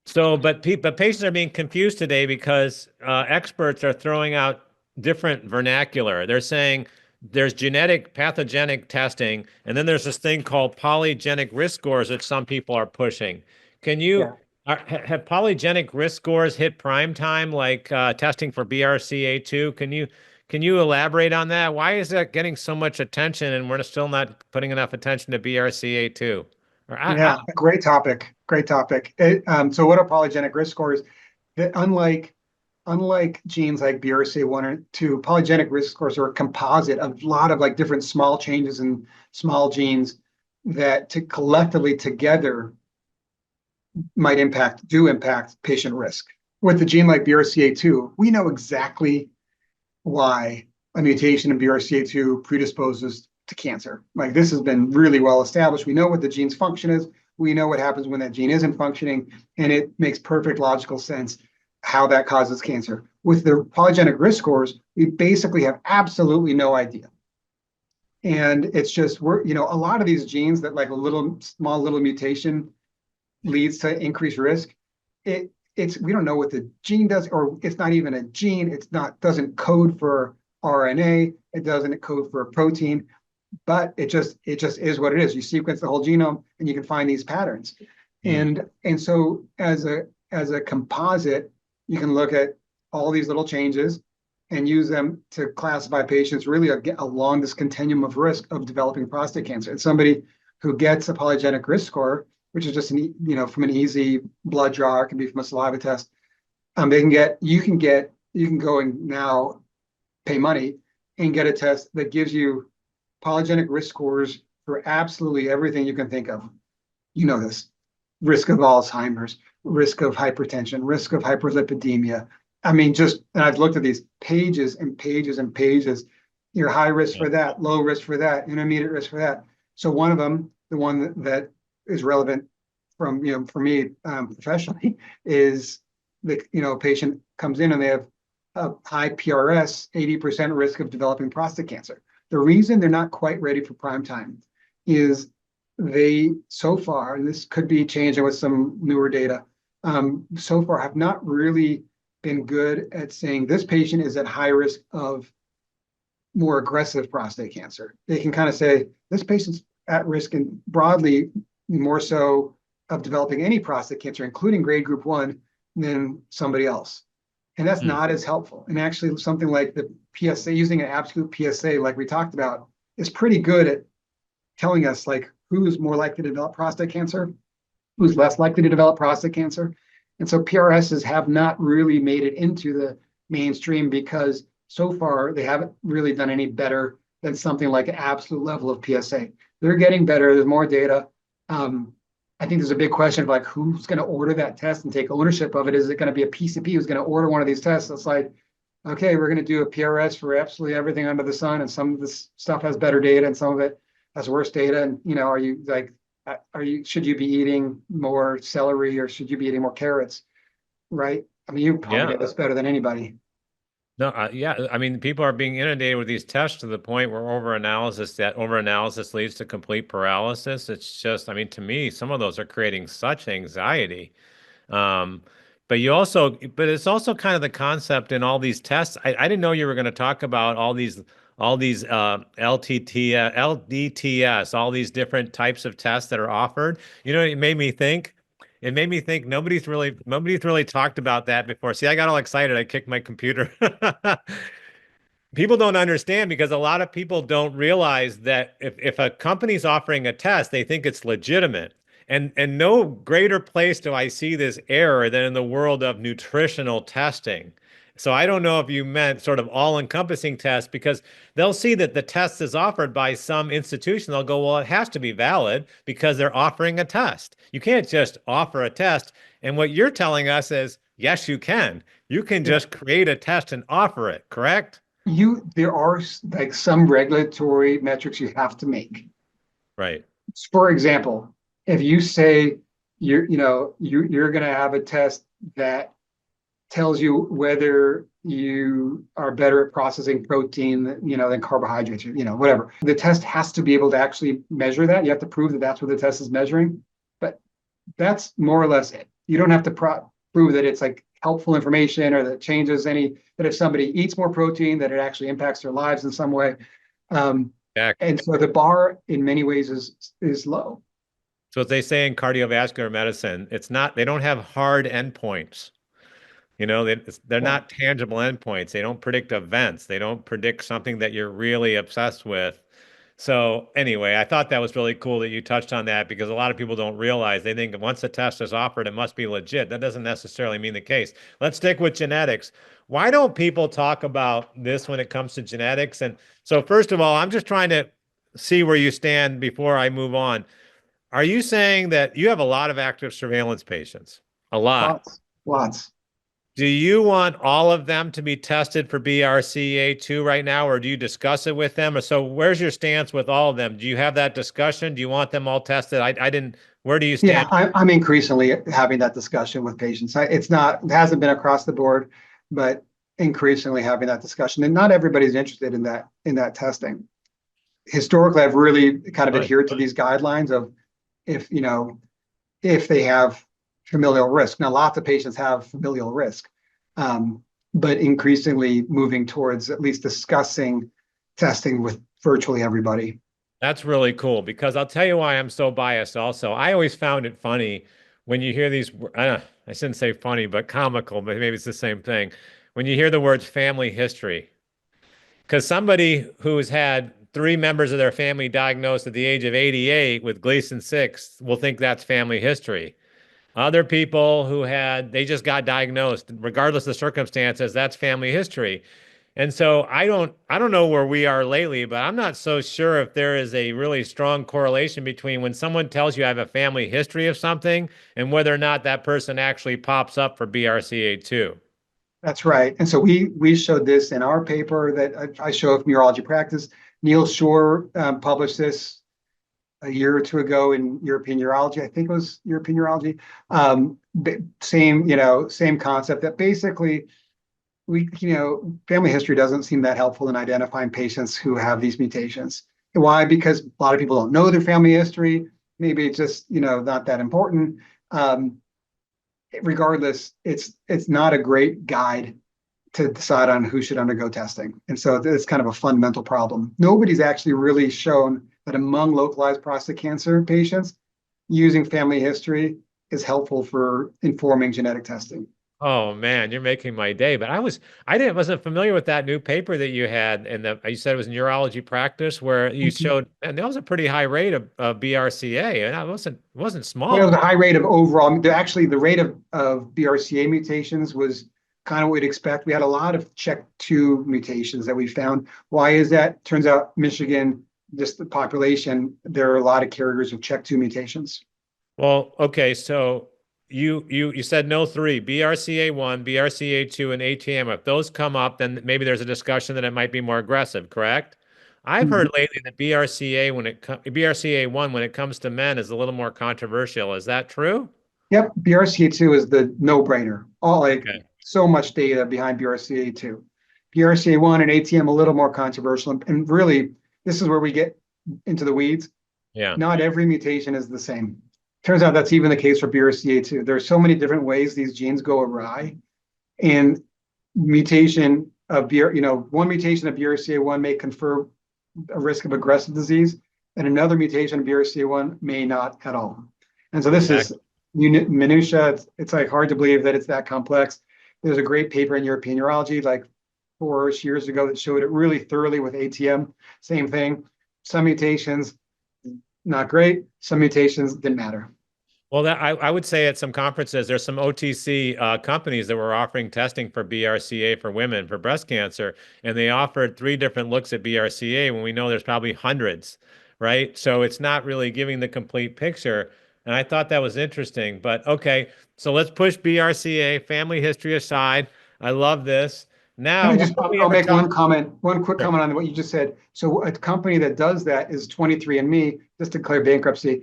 So, but patients are being confused today because experts are throwing out different vernacular. They're saying there's genetic pathogenic testing, and then there's this thing called polygenic risk scores that some people are pushing. Can you have polygenic risk scores hit prime time like testing for BRCA2? Can you elaborate on that? Why is that getting so much attention and we're still not putting enough attention to BRCA2? Great topic. Great topic. So what are polygenic risk scores? That unlike genes like BRCA1 or 2, polygenic risk scores are a composite of a lot of like different small changes in small genes that collectively together might impact patient risk. With a gene like BRCA2, we know exactly why a mutation in BRCA2 predisposes to cancer. Like this has been really well established. We know what the gene's function is. We know what happens when that gene isn't functioning, and it makes perfect logical sense how that causes cancer. With the polygenic risk scores, we basically have absolutely no idea. And it's just, a lot of these genes that like a small little mutation leads to increased risk. We don't know what the gene does, or it's not even a gene. Doesn't code for RNA. It doesn't code for a protein, but it just is what it is. You sequence the whole genome and you can find these patterns. And so as a composite, you can look at all these little changes and use them to classify patients really along this continuum of risk of developing prostate cancer. And somebody who gets a polygenic risk score, which is just from an easy blood draw, it can be from a saliva test. You can go and now pay money and get a test that gives you polygenic risk scores for absolutely everything you can think of. You know this: risk of Alzheimer's, risk of hypertension, risk of hyperlipidemia, I mean, just, and I've looked at these pages and pages and pages. You're high risk Yeah. for that, low risk for that, intermediate risk for that. So one of them, the one that is relevant from, for me professionally, is the, patient comes in and they have a high PRS, 80% risk of developing prostate cancer. The reason they're not quite ready for prime time is they, so far, and this could be changing with some newer data, so far have not really been good at saying this patient is at high risk of more aggressive prostate cancer. They can kind of say this patient's at risk, and broadly more so, of developing any prostate cancer, including grade group 1, than somebody else. And that's not as helpful. And actually something like the PSA, using an absolute PSA like we talked about, is pretty good at telling us like who's more likely to develop prostate cancer, who's less likely to develop prostate cancer. And so PRSs have not really made it into the mainstream because so far they haven't really done any better than something like an absolute level of PSA. They're getting better. There's more data. I think there's a big question of like who's going to order that test and take ownership of it. Is it going to be a PCP who's going to order one of these tests? It's like, okay, we're going to do a PRS for absolutely everything under the sun, and some of this stuff has better data and some of it has worse data. And are you like, should you be eating more celery or should you be eating more carrots? Right? I mean, you probably get this better than anybody. No, yeah. I mean, people are being inundated with these tests to the point where overanalysis leads to complete paralysis. It's just, I mean, to me, some of those are creating such anxiety. Um, but it's also kind of the concept in all these tests. I didn't know you were going to talk about all these LDTS, all these different types of tests that are offered. It made me think nobody's really talked about that before. See, I got all excited. I kicked my computer. People don't understand because a lot of people don't realize that if a company's offering a test, they think it's legitimate. And no greater place do I see this error than in the world of nutritional testing. So I don't know if you meant sort of all-encompassing tests, because they'll see that the test is offered by some institution. They'll go, well, it has to be valid because they're offering a test. You can't just offer a test. And what you're telling us is, yes, you can. You can just create a test and offer it, correct? There are like some regulatory metrics you have to make. Right. For example, if you say you're going to have a test that tells you whether you are better at processing protein, than carbohydrates, whatever. The test has to be able to actually measure that. You have to prove that that's what the test is measuring. But that's more or less it. You don't have to prove that it's like helpful information or that changes that if somebody eats more protein, that it actually impacts their lives in some way. And so the bar in many ways is low. So as they say in cardiovascular medicine, they don't have hard endpoints. They're not tangible endpoints. They don't predict events. They don't predict something that you're really obsessed with. So anyway, I thought that was really cool that you touched on that, because a lot of people don't realize, they think once a test is offered, it must be legit. That doesn't necessarily mean the case. Let's stick with genetics. Why don't people talk about this when it comes to genetics? And so first of all, I'm just trying to see where you stand before I move on. Are you saying that you have a lot of active surveillance patients? A lot. Lots. Do you want all of them to be tested for BRCA2 right now, or do you discuss it with them? Or so where's your stance with all of them? Do you have that discussion? Do you want them all tested? I didn't, where do you stand? Yeah, I'm increasingly having that discussion with patients. It hasn't been across the board, but increasingly having that discussion. And not everybody's interested in that testing. Historically, I've really kind of adhered to these guidelines of if they have familial risk. Now, lots of patients have familial risk, but increasingly moving towards at least discussing testing with virtually everybody. That's really cool, because I'll tell you why I'm so biased also. I always found it funny when you hear these, I shouldn't say funny, but comical, but maybe it's the same thing. When you hear the words family history, because somebody who's had 3 members of their family diagnosed at the age of 88 with Gleason 6 will think that's family history. Other people they just got diagnosed, regardless of the circumstances, that's family history. And so I don't know where we are lately, but I'm not so sure if there is a really strong correlation between when someone tells you I have a family history of something and whether or not that person actually pops up for BRCA2. That's right. And so we showed this in our paper that I show of neurology practice. Neil Shore published this a year or two ago in European Urology. I think it was European Urology. Same, same concept that basically family history doesn't seem that helpful in identifying patients who have these mutations. Why? Because a lot of people don't know their family history. Maybe it's just, not that important. Regardless, it's not a great guide to decide on who should undergo testing. And so it's kind of a fundamental problem. Nobody's actually really shown that among localized prostate cancer patients, using family history is helpful for informing genetic testing. Oh man, you're making my day. But wasn't familiar with that new paper that you had, and you said it was neurology practice where you showed, and that was a pretty high rate of BRCA, and that wasn't Well, it was small. a high rate of overall. Actually, the rate of BRCA mutations was kind of what we'd expect. We had a lot of CHEK2 mutations that we found. Why is that? Turns out Michigan, just the population, there are a lot of carriers of CHEK2 mutations. Well, okay, so you said no three, BRCA1, BRCA2, and ATM. If those come up, then maybe there's a discussion that it might be more aggressive, correct? I've heard lately that BRCA1 when it comes to men is a little more controversial. Is that true? Yep, BRCA2 is the no-brainer. Okay. So much data behind BRCA2. BRCA1 and ATM a little more controversial. And really, this is where we get into the weeds. Yeah. Not every mutation is the same. Turns out that's even the case for BRCA2. There are so many different ways these genes go awry. And mutation of one mutation of BRCA1 may confer a risk of aggressive disease, and another mutation of BRCA1 may not at all. And so this is minutia. It's like hard to believe that it's that complex. There's a great paper in European Urology like 4-ish years ago that showed it really thoroughly with ATM. Same thing. Some mutations, not great. Some mutations didn't matter. Well, I would say at some conferences, there's some OTC companies that were offering testing for BRCA for women for breast cancer, and they offered 3 different looks at BRCA when we know there's probably hundreds, right? So it's not really giving the complete picture. And I thought that was interesting. But okay, so let's push BRCA family history aside. I love this. Now, I'll make one quick Sure. comment on what you just said. So a company that does that is 23andMe, just declare bankruptcy.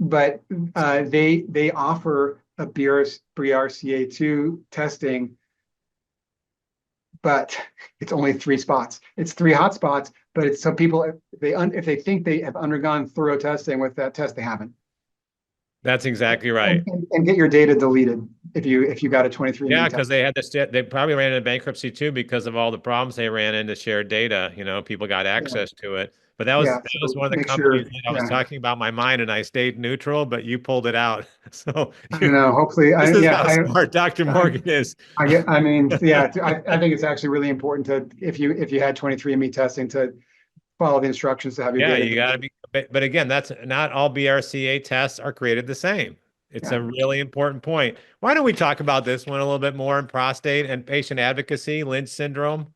But they offer a BRCA2 testing, but it's only 3 spots. It's 3 hot spots, but it's so people, if they think they have undergone thorough testing with that test, they haven't. That's exactly right. And get your data deleted if you got a 23andMe Yeah, test. because they probably ran into bankruptcy too because of all the problems they ran into shared data. People got access to it. But that was So one of the make companies sure. that I was talking about my mind, and I stayed neutral, but you pulled it out. So I don't know. Hopefully, this is how smart Dr. I, Morgan is. I mean, yeah, I think it's actually really important to if you had 23andMe testing to follow the instructions to have your Yeah, data. you got to be. But again, that's not all BRCA tests are created the same. It's a really important point. Why don't we talk about this one a little bit more in prostate and patient advocacy, Lynch syndrome?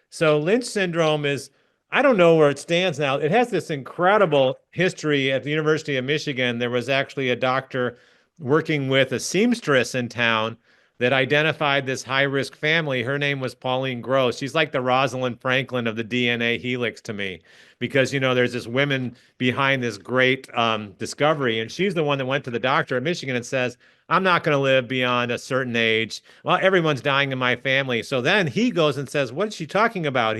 So Lynch syndrome is, I don't know where it stands now. It has this incredible history at the University of Michigan. There was actually a doctor working with a seamstress in town that identified this high-risk family. Her name was Pauline Gross. She's like the Rosalind Franklin of the DNA helix to me, because there's this women behind this great discovery, and she's the one that went to the doctor at Michigan and says, "I'm not going to live beyond a certain age. Well, everyone's dying in my family." So then he goes and says, "What is she talking about?"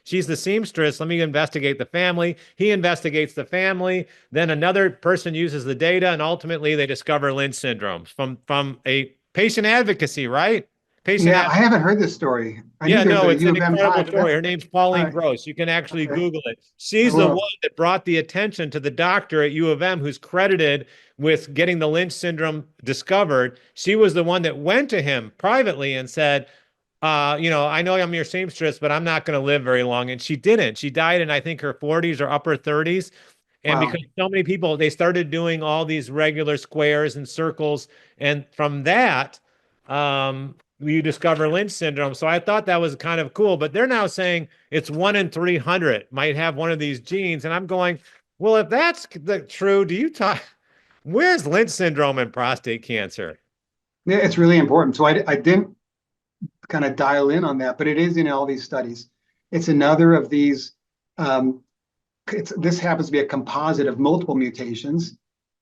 She's the seamstress. Let me investigate the family. He investigates the family. Then another person uses the data, and ultimately they discover Lynch syndrome from a patient advocacy, right? I haven't heard this story. I knew Yeah, there's no, a it's U an of M tie, incredible but story. Her name's Pauline right. Gross. You can actually Okay. Google it. I She's the will. one that brought the attention to the doctor at U of M who's credited with getting the Lynch syndrome discovered. She was the one that went to him privately and said, I know I'm your seamstress, but I'm not going to live very long. And she didn't. She died in, I think, her 40s or upper 30s. And Wow. because so many people, they started doing all these regular squares and circles. And from that, you discover Lynch syndrome. So I thought that was kind of cool. But they're now saying it's 1 in 300 might have one of these genes. And I'm going, well, if that's true, where's Lynch syndrome and prostate cancer? Yeah, it's really important. So I didn't kind of dial in on that, but it is in all these studies. It's another of these. This happens to be a composite of multiple mutations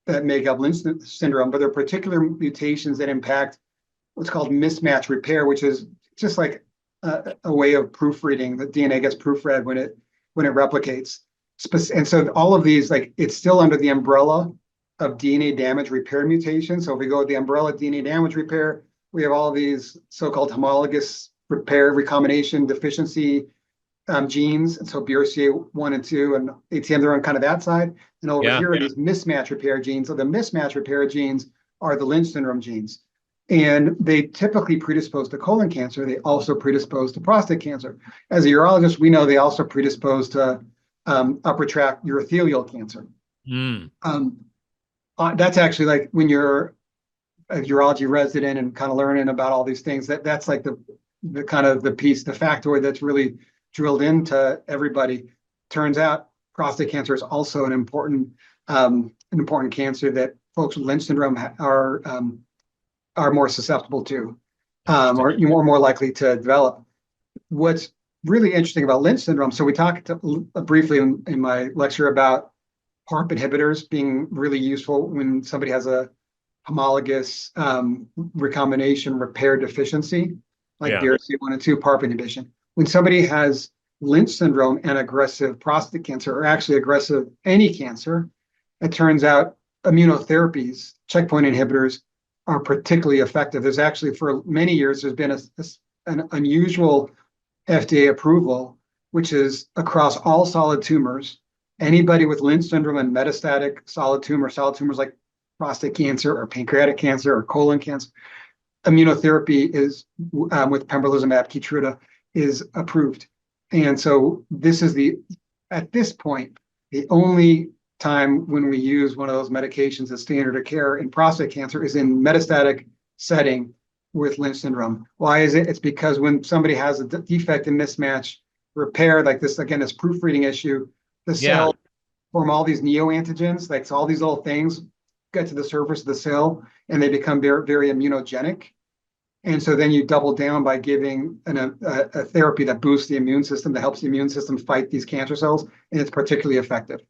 that make up Lynch syndrome, but there are particular mutations that impact what's called mismatch repair, which is just like a way of proofreading. The DNA gets proofread when it replicates. And so all of these, like, it's still under the umbrella of DNA damage repair mutations. So if we go with the umbrella DNA damage repair, we have all these so-called homologous repair recombination deficiency genes. And so BRCA1 and 2 and ATM, they're on kind of that side. And over here are these mismatch repair genes. So the mismatch repair genes are the Lynch syndrome genes. And they typically predispose to colon cancer. They also predispose to prostate cancer. As a urologist, we know they also predispose to upper tract urothelial cancer. That's actually like when you're a urology resident and kind of learning about all these things, that's like the kind of the piece, the factoid that's really drilled into everybody. Turns out prostate cancer is also an important cancer that folks with Lynch syndrome are more susceptible to, or more likely to develop. What's really interesting about Lynch syndrome, so we talked briefly in my lecture about PARP inhibitors being really useful when somebody has a homologous recombination repair deficiency, like BRCA1 and 2 PARP inhibition. When somebody has Lynch syndrome and aggressive prostate cancer, or actually aggressive any cancer, it turns out immunotherapies, checkpoint inhibitors, are particularly effective. There's actually, for many years, there's been an unusual FDA approval, which is across all solid tumors. Anybody with Lynch syndrome and metastatic solid tumors like prostate cancer or pancreatic cancer or colon cancer, immunotherapy is with pembrolizumab, Keytruda, is approved. And so this is at this point, the only time when we use one of those medications as standard of care in prostate cancer is in metastatic setting with Lynch syndrome. Why is it? It's because when somebody has a defect in mismatch repair, like this, again, this proofreading issue, the cell form all these neoantigens, like so all these little things get to the surface of the cell and they become very, very immunogenic. And so then you double down by giving a therapy that boosts the immune system, that helps the immune system fight these cancer cells, and it's particularly effective.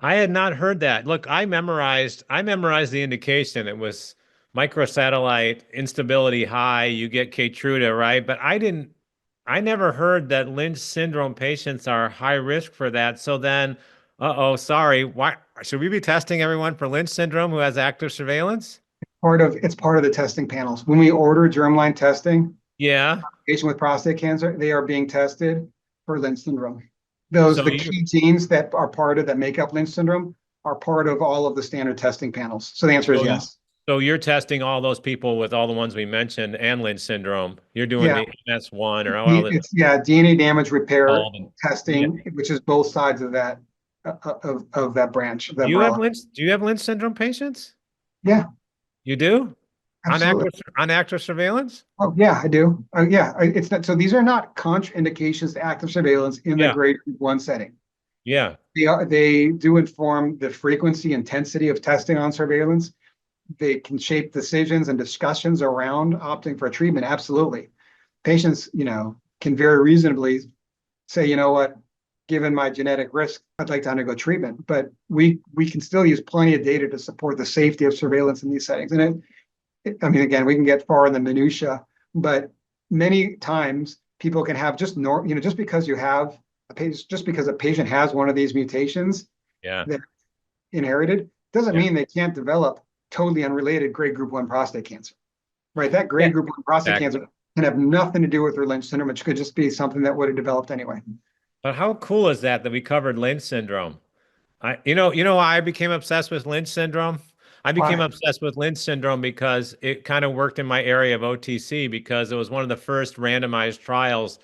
I had not heard that. Look, I memorized the indication. It was microsatellite instability high, you get Keytruda, right? But I never heard that Lynch syndrome patients are high risk for that. So then, sorry, why should we be testing everyone for Lynch syndrome who has active surveillance? It's part of the testing panels. When we order germline testing, Yeah. patient with prostate cancer, they are being tested for Lynch syndrome. The key genes that make up Lynch syndrome are part of all of the standard testing panels. So the answer is yes. So you're testing all those people with all the ones we mentioned and Lynch syndrome. You're doing the MS1 or all it's DNA damage repair testing, which is both sides of that branch. Do you have Lynch syndrome patients? Yeah. You do? Absolutely. On active surveillance? Oh yeah, I do. It's not, so these are not contraindications to active surveillance in the grade 1 setting. Yeah. They do inform the frequency, intensity of testing on surveillance. They can shape decisions and discussions around opting for treatment. Absolutely. Patients, can very reasonably say, you know what, given my genetic risk, I'd like to undergo treatment. But we can still use plenty of data to support the safety of surveillance in these settings. And again, we can get far in the minutia, but many times people can have just because you have just because a patient has one of these mutations that inherited, doesn't mean they can't develop totally unrelated grade group 1 prostate cancer, right? That grade group 1 prostate cancer can have nothing to do with their Lynch syndrome. It could just be something that would have developed anyway. But how cool is that we covered Lynch syndrome? Why I became obsessed with Lynch syndrome? I became obsessed with Lynch syndrome because it kind of worked in my area of OTC, because it was one of the first randomized trials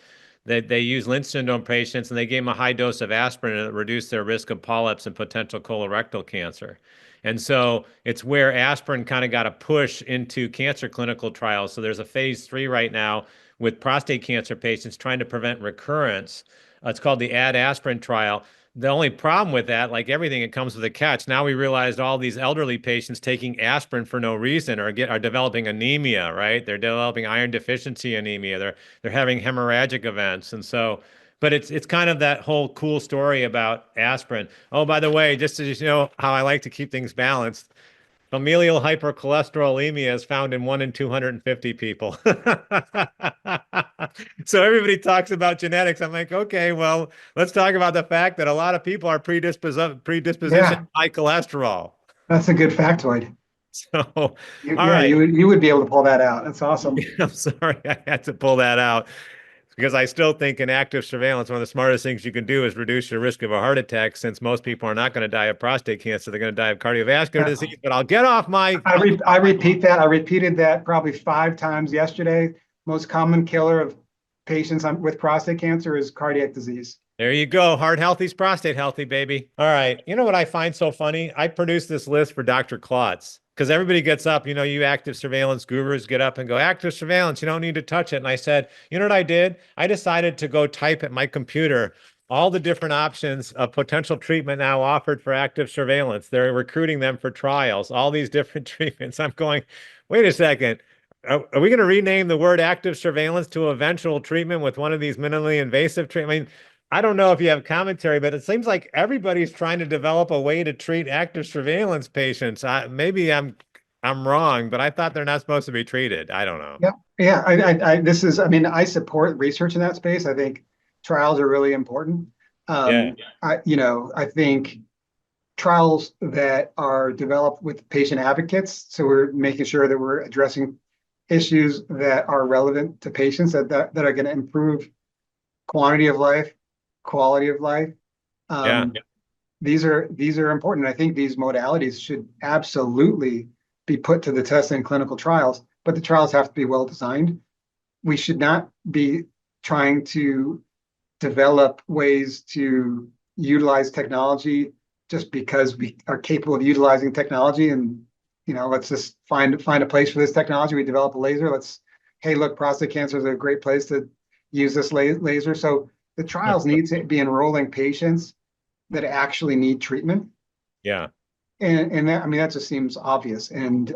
that they used Lynch syndrome patients and they gave them a high dose of aspirin and it reduced their risk of polyps and potential colorectal cancer. And so it's where aspirin kind of got a push into cancer clinical trials. So there's a phase 3 right now with prostate cancer patients trying to prevent recurrence. It's called the Add Aspirin trial. the only problem with that, like everything, it comes with a catch. Now we realized all these elderly patients taking aspirin for no reason are developing anemia, right? They're developing iron deficiency anemia. They're having hemorrhagic events. And so, but it's kind of that whole cool story about aspirin. Oh, by the way, just so you know how I like to keep things balanced, familial hypercholesterolemia is found in 1 in 250 people. So everybody talks about genetics. I'm like, okay, well, let's talk about the fact that a lot of people are predisposition Yeah, high cholesterol. that's a good factoid. So, all Yeah, right. you would be able to pull that out. That's awesome. I'm sorry I had to pull that out because I still think in active surveillance, one of the smartest things you can do is reduce your risk of a heart attack, since most people are not going to die of prostate cancer. They're going to die of cardiovascular Yeah. disease. But I'll get off my. I repeat that. I repeated that probably 5 times yesterday. Most common killer of patients with prostate cancer is cardiac disease. There you go. Heart healthy is prostate healthy, baby. All right. You know what I find so funny? I produced this list for Dr. Klotz because everybody gets up, you active surveillance gurus get up and go, active surveillance, you don't need to touch it. And I said, you know what I did? I decided to go type at my computer all the different options of potential treatment now offered for active surveillance. They're recruiting them for trials, all these different treatments. I'm going, wait a second. Are we going to rename the word active surveillance to eventual treatment with one of these minimally invasive treatment? I mean, I don't know if you have commentary, but it seems like everybody's trying to develop a way to treat active surveillance patients. Maybe I'm wrong, but I thought they're not supposed to be treated. I don't know. Yeah, yeah. I mean, I support research in that space. I think trials are really important. Yeah, I think trials that are developed with patient advocates, so we're making sure that we're addressing issues that are relevant to patients that are going to improve quantity of life, quality of life. yeah, These are important. I think these modalities should absolutely be put to the test in clinical trials, but the trials have to be well designed. We should not be trying to develop ways to utilize technology just because we are capable of utilizing technology, and let's just find a place for this technology. We develop a laser. Hey, look, prostate cancer is a great place to use this laser. So the trials need to be enrolling patients that actually need treatment. yeah, And that, I mean, that just seems obvious. And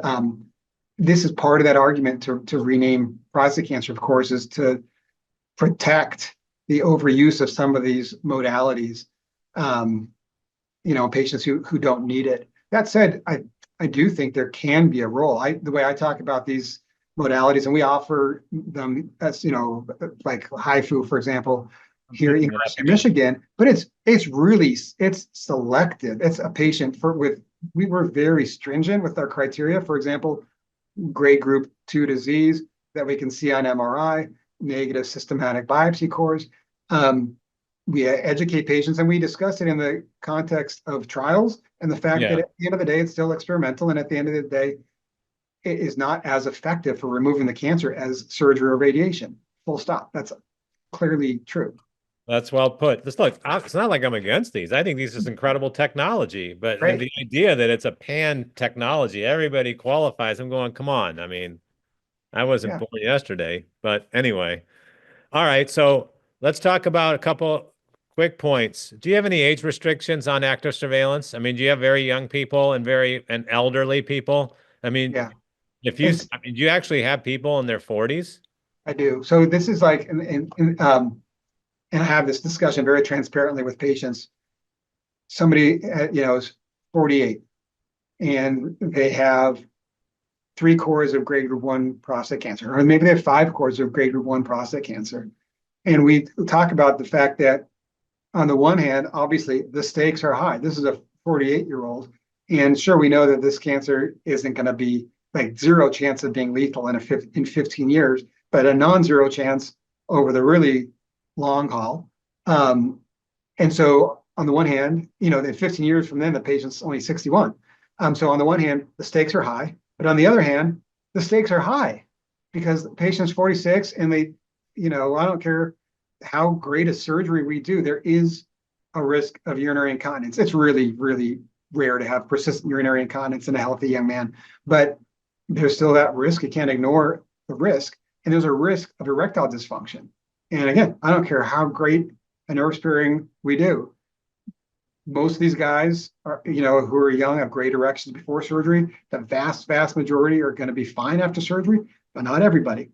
this is part of that argument to rename prostate cancer, of course, is to protect the overuse of some of these modalities, patients who don't need it. That said, I do think there can be a role. The way I talk about these modalities, and we offer them as, like HIFU, for example, here at University of Michigan, but it's selective. It's a patient we were very stringent with our criteria. For example, grade group 2 disease that we can see on MRI, negative systematic biopsy cores. We educate patients, and we discuss it in the context of trials and the fact that at the end of the day, it's still experimental. And at the end of the day, it is not as effective for removing the cancer as surgery or radiation. Full stop. That's clearly true. That's well put. Look, it's not like I'm against these. I think these is incredible technology, but and the idea that it's a pan technology, everybody qualifies. I'm going, come on. I mean, I wasn't born yesterday, but anyway. All right, so let's talk about a couple quick points. Do you have any age restrictions on active surveillance? I mean, do you have very young people and elderly people? I mean, do you actually have people in their 40s? I do. So this is like, and I have this discussion very transparently with patients. Somebody, is 48, and they have 3 cores of grade group 1 prostate cancer, or maybe they have 5 cores of grade group 1 prostate cancer. And we talk about the fact that on the one hand, obviously the stakes are high. This is a 48-year-old. And sure, we know that this cancer isn't going to be like 0 chance of being lethal in 15 years, but a non-zero chance over the really long haul. And so on the one hand, in 15 years from then, the patient's only 61. So on the one hand, the stakes are high, but on the other hand, the stakes are high because the patient's 46 and I don't care how great a surgery we do, there is a risk of urinary incontinence. It's really, really rare to have persistent urinary incontinence in a healthy young man, but there's still that risk. You can't ignore the risk. And there's a risk of erectile dysfunction. And again, I don't care how great a nerve sparing we do. most of these guys are, who are young, have great erections before surgery. The vast majority are going to be fine after surgery, but not everybody.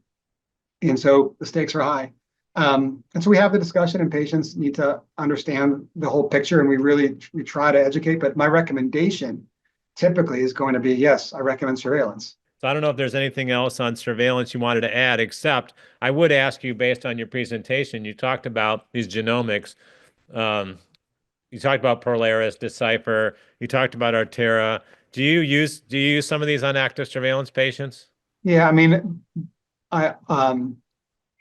And so the stakes are high. And so we have the discussion, and patients need to understand the whole picture, and we try to educate. But my recommendation typically is going to be, yes, I recommend surveillance. So I don't know if there's anything else on surveillance you wanted to add, except I would ask you, based on your presentation, you talked about these genomics. Um, you talked about Polaris, Decipher. You talked about Artera. Do you use some of these on active surveillance patients? Yeah, I mean, I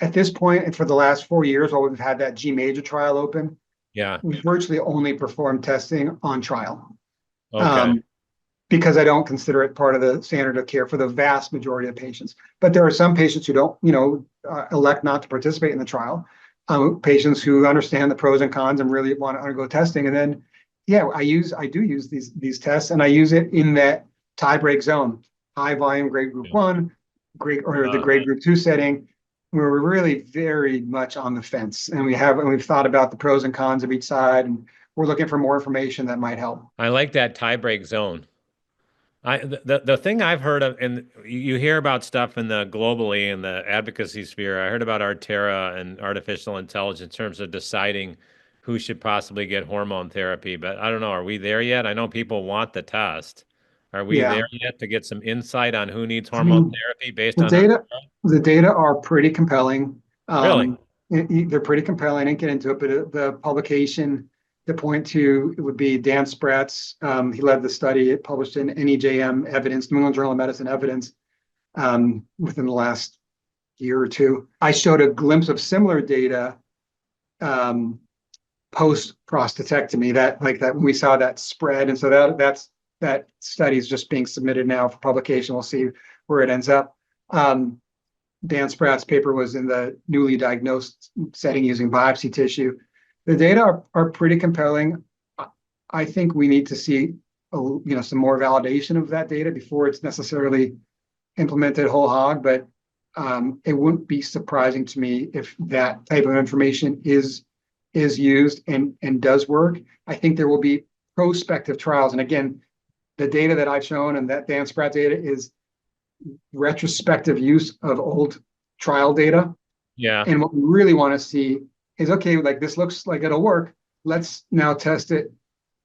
at this point, and for the last 4 years, while we've had that G major trial open, Yeah. we virtually only perform testing on trial. Okay. Because I don't consider it part of the standard of care for the vast majority of patients. But there are some patients who don't, elect not to participate in the trial. Patients who understand the pros and cons and really want to undergo testing. And then, yeah, I do use these tests, and I use it in that tie-break zone, high volume grade group 1, the grade group 2 setting, where we're really very much on the fence, and we've thought about the pros and cons of each side, and we're looking for more information that might help. I like that tie-break zone. The thing I've heard of, and you hear about stuff in the globally in the advocacy sphere. I heard about Artera and artificial intelligence in terms of deciding who should possibly get hormone therapy, but I don't know. Are we there yet? I know people want the test. Are we Yeah. there yet to get some insight on who needs I hormone mean, therapy based the on Artera? data, the data are pretty compelling. Really? They're pretty compelling. I didn't get into it, but the publication to point to it would be Dan Spratt's. He led the study. It published in NEJM Evidence, New England Journal of Medicine Evidence, within the last year or two. I showed a glimpse of similar data post prostatectomy. That when we saw that spread, and so that study is just being submitted now for publication. We'll see where it ends up. Dan Spratt's paper was in the newly diagnosed setting using biopsy tissue. The data are pretty compelling. I think we need to see some more validation of that data before it's necessarily implemented whole hog. But it wouldn't be surprising to me if that type of information is used and does work. I think there will be prospective trials, and again, the data that I've shown and that Dan Spratt data is retrospective use of old trial data. Yeah. And what we really want to see is, okay, like this looks like it'll work. Let's now test it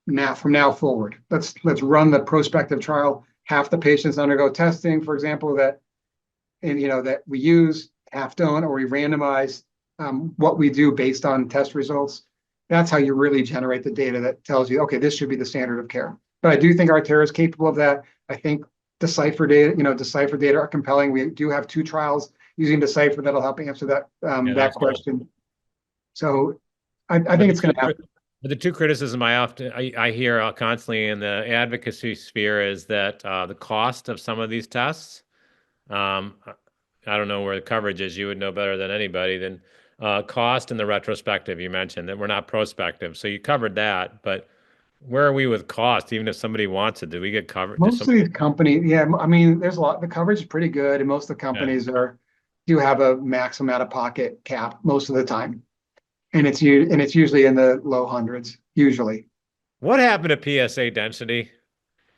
from now forward. Let's run the prospective trial. Half the patients undergo testing, for example, that we use, half don't, or we randomize what we do based on test results. That's how you really generate the data that tells you, okay, this should be the standard of care. But I do think Artera is capable of that. I think Decipher data are compelling. We do have 2 trials using Decipher that'll help answer that question. Cool. So I think it's going to happen. But the 2 criticism I hear constantly in the advocacy sphere is that the cost of some of these tests, I don't know where the coverage is. You would know better than anybody. Than cost and the retrospective you mentioned, that we're not prospective. So you covered that, but where are we with cost? Even if somebody wants it, do we get covered? Most of these companies, yeah, I mean, there's a lot. The coverage is pretty good, and most of the companies do have a maximum out of pocket cap most of the time, and it's usually in the low hundreds usually. What happened to PSA density?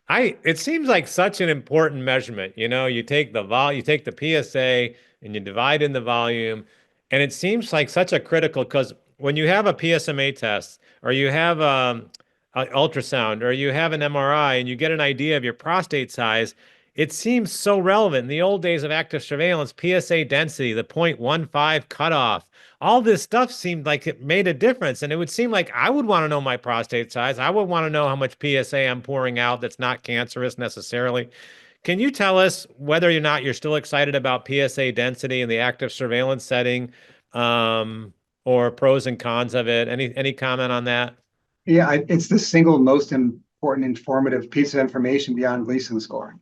It seems like such an important measurement. You take the PSA and you divide in the volume, and it seems like such a critical, because when you have a PSMA test or you have an ultrasound or you have an MRI and you get an idea of your prostate size, it seems so relevant. In the old days of active surveillance, PSA density, the 0.15 cutoff, all this stuff seemed like it made a difference. And it would seem like I would want to know my prostate size. I would want to know how much PSA I'm pouring out that's not cancerous necessarily. Can you tell us whether or not you're still excited about PSA density in the active surveillance setting, or pros and cons of it? Any comment on that? Yeah, it's the single most important informative piece of information beyond Gleason score.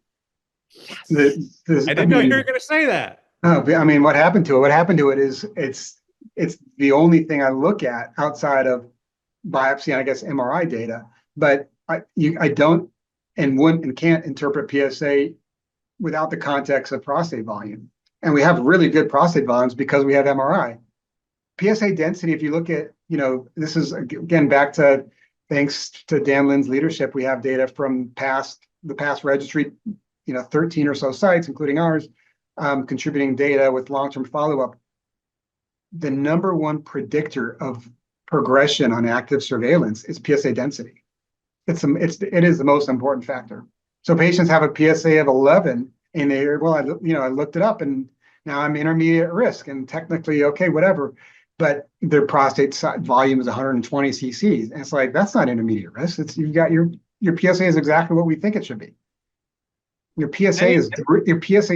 Yes. I didn't know you were going to say that. I mean, what happened to it? What happened to it is it's the only thing I look at outside of biopsy and I guess MRI data. But I don't and wouldn't and can't interpret PSA without the context of prostate volume. And we have really good prostate volumes because we have MRI. PSA density, if you look at, this is again back to thanks to Dan Lynn's leadership, we have data from the past registry, 13 or so sites, including ours, contributing data with long-term follow-up. The number one predictor of progression on active surveillance is PSA density. It is the most important factor. So patients have a PSA of 11, and I looked it up, and now I'm intermediate risk, and technically, okay, whatever. But their prostate volume is 120 cc's, and it's like, that's not intermediate risk. You've got your PSA is exactly what we think it should be. Your PSA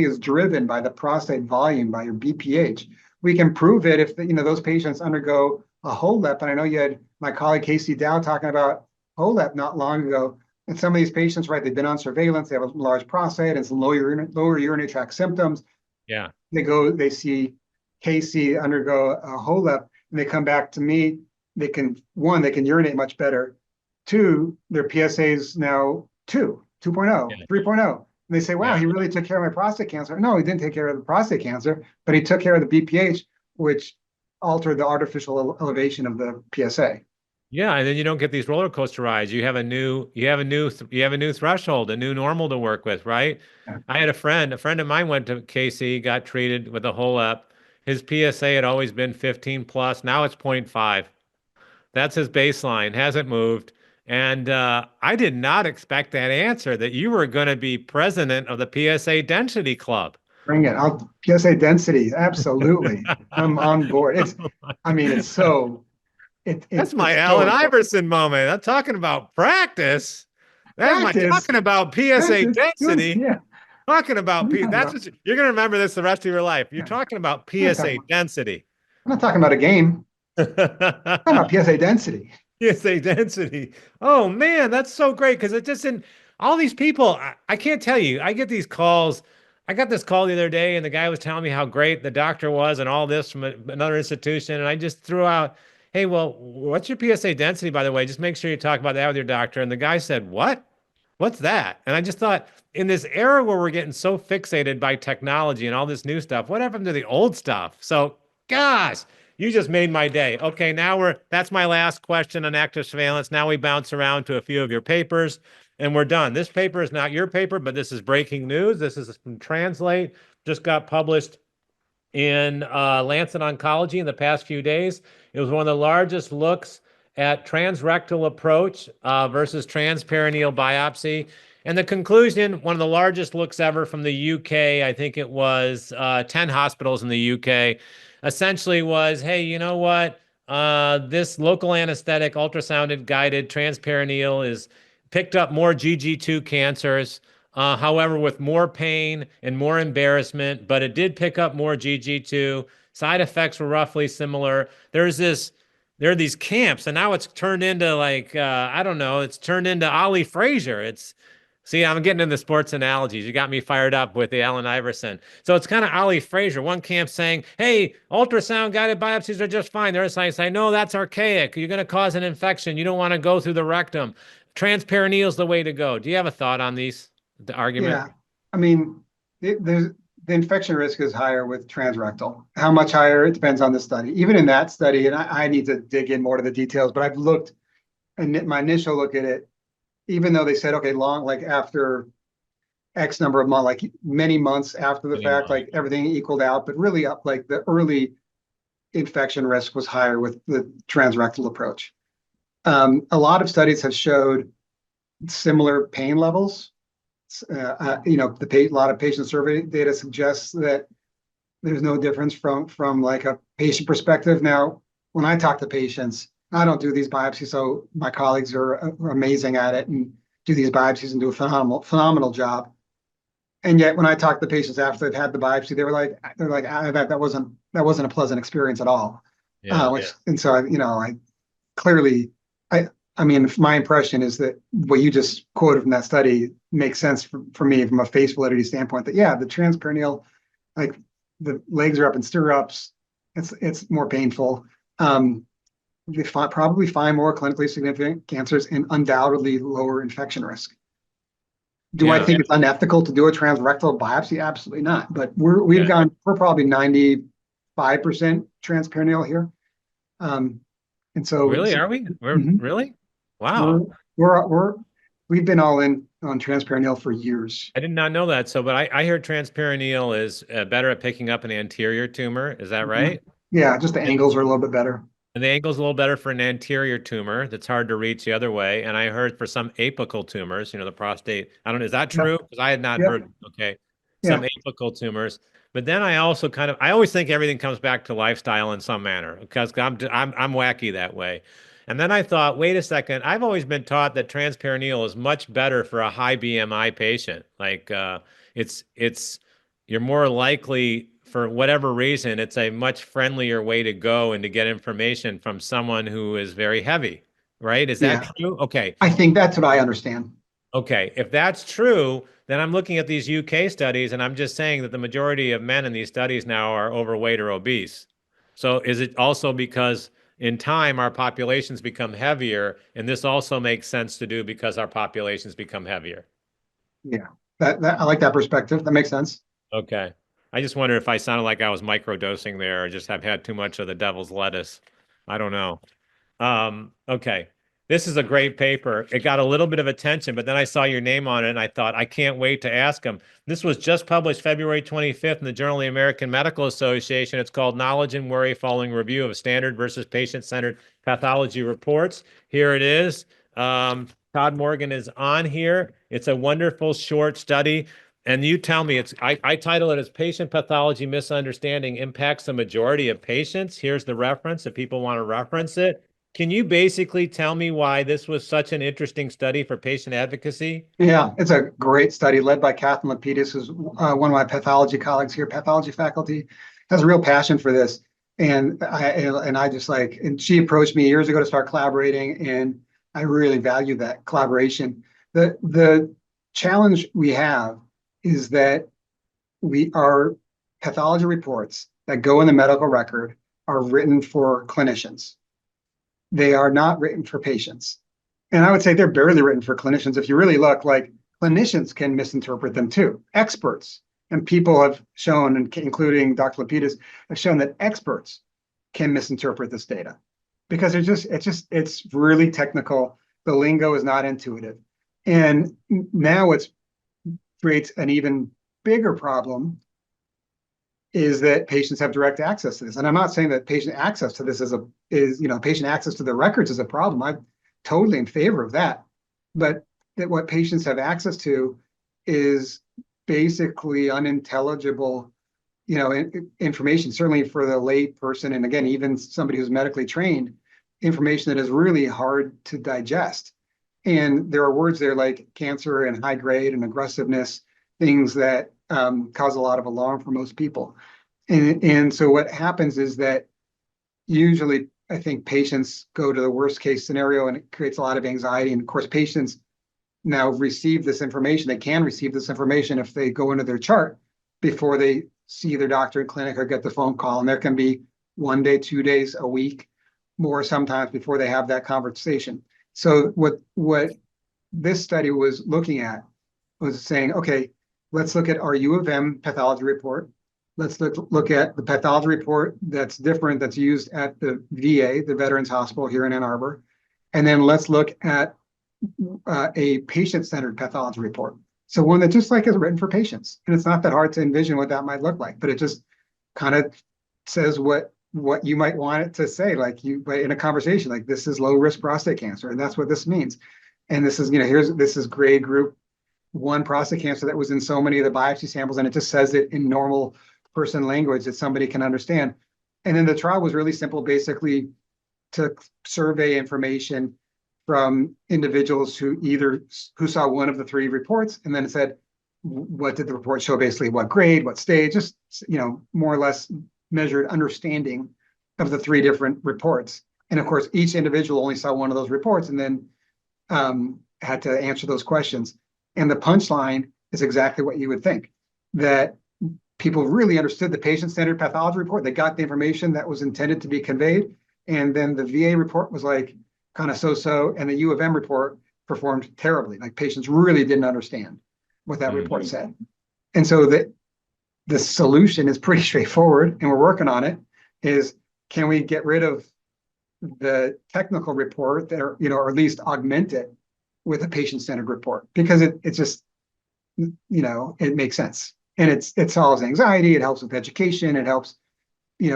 is driven by the prostate volume, by your BPH. We can prove it if those patients undergo a HoLEP, and I know you had my colleague Casey Dow talking about HoLEP not long ago. And some of these patients, right, they've been on surveillance, they have a large prostate and some lower urinary tract symptoms. Yeah. They see Casey undergo a HoLEP, and they come back to me. They can urinate much better. Two, their PSA is now 2.0, 3.0. And they say, wow, he really took care of my prostate cancer. No, he didn't take care of the prostate cancer, but he took care of the BPH, which altered the artificial elevation of the PSA. Yeah, and then you don't get these roller coaster rides. You have a new threshold, a new normal to work with, right? Yeah. I had a friend of mine went to KC, got treated with a HoLEP. His PSA had always been 15 plus. Now it's 0.5. That's his baseline, hasn't moved. And I did not expect that answer, that you were going to be president of the PSA Density Club. Bring it. PSA density, absolutely. I'm on board. It's so. That's my Allen Iverson moment. I'm talking about practice. That's my talking about PSA density. Yeah. Talking about you're going to remember this the rest of your life. You're talking about PSA density. I'm not talking about a game. I'm talking about PSA density. PSA density. Oh man, that's so great, because it just in all these people. I can't tell you. I get these calls. I got this call the other day, and the guy was telling me how great the doctor was and all this from another institution, and I just threw out, hey, well, what's your PSA density, by the way? Just make sure you talk about that with your doctor. And the guy said, what? What's that? And I just thought, in this era where we're getting so fixated by technology and all this new stuff, what happened to the old stuff? So, gosh, you just made my day. Okay, that's my last question on active surveillance. Now we bounce around to a few of your papers, and we're done. This paper is not your paper, but this is breaking news. This is from Translate, just got published in Lancet Oncology in the past few days. It was one of the largest looks at transrectal approach versus transperineal biopsy. And the conclusion, one of the largest looks ever from the UK, I think it was 10 hospitals in the UK, essentially was, hey, you know what? This local anesthetic ultrasounded guided transperineal is picked up more GG2 cancers, however, with more pain and more embarrassment, but it did pick up more GG2. Side effects were roughly similar. There are these camps, and now it's turned into like, I don't know, it's turned into Ollie Frazier. See, I'm getting into sports analogies. You got me fired up with the Allen Iverson. So it's kind of Ollie Frazier. One camp saying, hey, ultrasound guided biopsies are just fine. The other side say, no, that's archaic. You're going to cause an infection. You don't want to go through the rectum. Transperineal is the way to go. Do you have a thought on the argument? Yeah, I mean, the infection risk is higher with transrectal. How much higher? It depends on the study. Even in that study, and I need to dig in more to the details, but I've looked, and my initial look at it, even though they said, okay, like after X number of months, like many months after the fact, like everything equaled out, but really up like the early infection risk was higher with the transrectal approach. A lot of studies have showed similar pain levels. A lot of patient survey data suggests that there's no difference from like a patient perspective. Now, when I talk to patients, I don't do these biopsies, so my colleagues are amazing at it and do these biopsies and do a phenomenal job. And yet, when I talk to the patients after they've had the biopsy, they're like, that wasn't a pleasant experience at all. And so I mean, my impression is that what you just quoted from that study makes sense for me from a face validity standpoint. That the transperineal, like the legs are up in stirrups, it's more painful. They probably find more clinically significant cancers and undoubtedly lower infection risk. Do I think it's unethical to do a transrectal biopsy? Absolutely not. But we're probably 95% transperineal here. And so really, are we? Really? Wow. We're, we've been all in on transperineal for years. I did not know that. So, but I heard transperineal is better at picking up an anterior tumor. Is that Mhm. right? Yeah, just the And, angles are a little bit better. and the angle's a little better for an anterior tumor that's hard to reach the other way. And I heard for some apical tumors, the prostate. I don't know, is that Yep. true? Because I had not Yep. heard, okay, some Yeah. apical tumors. But then I also I always think everything comes back to lifestyle in some manner because I'm wacky that way. And then I thought, wait a second, I've always been taught that transperineal is much better for a high BMI patient. Like it's you're more likely for whatever reason, it's a much friendlier way to go and to get information from someone who is very heavy, right? Is that Yeah. true? Okay. I think that's what I understand. Okay. If that's true, then I'm looking at these UK studies and I'm just saying that the majority of men in these studies now are overweight or obese. So is it also because in time our populations become heavier and this also makes sense to do because our populations become heavier? Yeah. That I like that perspective. That makes sense. Okay. I just wonder if I sounded like I was microdosing there or just have had too much of the devil's lettuce. I don't know. Okay. This is a great paper. It got a little bit of attention, but then I saw your name on it and I thought, I can't wait to ask him. This was just published February 25th in the Journal of the American Medical Association. It's called Knowledge and Worry Following Review of Standard versus Patient-Centered Pathology Reports. Here it is. Todd Morgan is on here. It's a wonderful short study. And you tell me, I title it as Patient Pathology Misunderstanding Impacts the Majority of Patients. Here's the reference if people want to reference it. Can you basically tell me why this was such an interesting study for patient advocacy? Yeah, it's a great study led by Catherine Lapidus, who's one of my pathology colleagues here, pathology faculty, has a real passion for this. And I just and she approached me years ago to start collaborating, and I really value that collaboration. The challenge we have is that our pathology reports that go in the medical record are written for clinicians. They are not written for patients. And I would say they're barely written for clinicians. If you really look, like clinicians can misinterpret them too. Experts and people have shown, including Dr. Lapidus, have shown that experts can misinterpret this data because it's really technical. The lingo is not intuitive. And now it creates an even bigger problem is that patients have direct access to this. And I'm not saying that patient access to this patient access to the records is a problem. I'm totally in favor of that. But that what patients have access to is basically unintelligible, information, certainly for the lay person. And again, even somebody who's medically trained, information that is really hard to digest. And there are words there like cancer and high grade and aggressiveness, things that cause a lot of alarm for most people. And so what happens is that usually I think patients go to the worst case scenario and it creates a lot of anxiety. And of course, patients now receive this information. They can receive this information if they go into their chart before they see their doctor in clinic or get the phone call. And there can be 1 day, 2 days, a week, more sometimes before they have that conversation. So what this study was looking at was saying, okay, let's look at our U of M pathology report. Let's look at the pathology report that's different, that's used at the VA, the Veterans Hospital here in Ann Arbor. And then let's look at a patient-centered pathology report. So one that just is written for patients. And it's not that hard to envision what that might look like, but it just kind of says what you might want it to say, in a conversation, like this is low risk prostate cancer, and that's what this means. And this is, this is grade group 1 prostate cancer that was in so many of the biopsy samples, and it just says it in normal person language that somebody can understand. And then the trial was really simple, basically took survey information from individuals who saw one of the 3 reports, and then it said, what did the report show? Basically, what grade, what stage, just more or less measured understanding of the 3 different reports. And of course, each individual only saw one of those reports, and then had to answer those questions. And the punchline is exactly what you would think, that people really understood the patient-centered pathology report. They got the information that was intended to be conveyed. And then the VA report was kind of so-so, and the U of M report performed terribly. Patients really didn't understand what that report said. And so the solution is pretty straightforward, and we're working on it, is can we get rid of the technical report that, or at least augment it with a patient-centered report, because it's just, it makes sense. And it solves anxiety, it helps with education, it helps,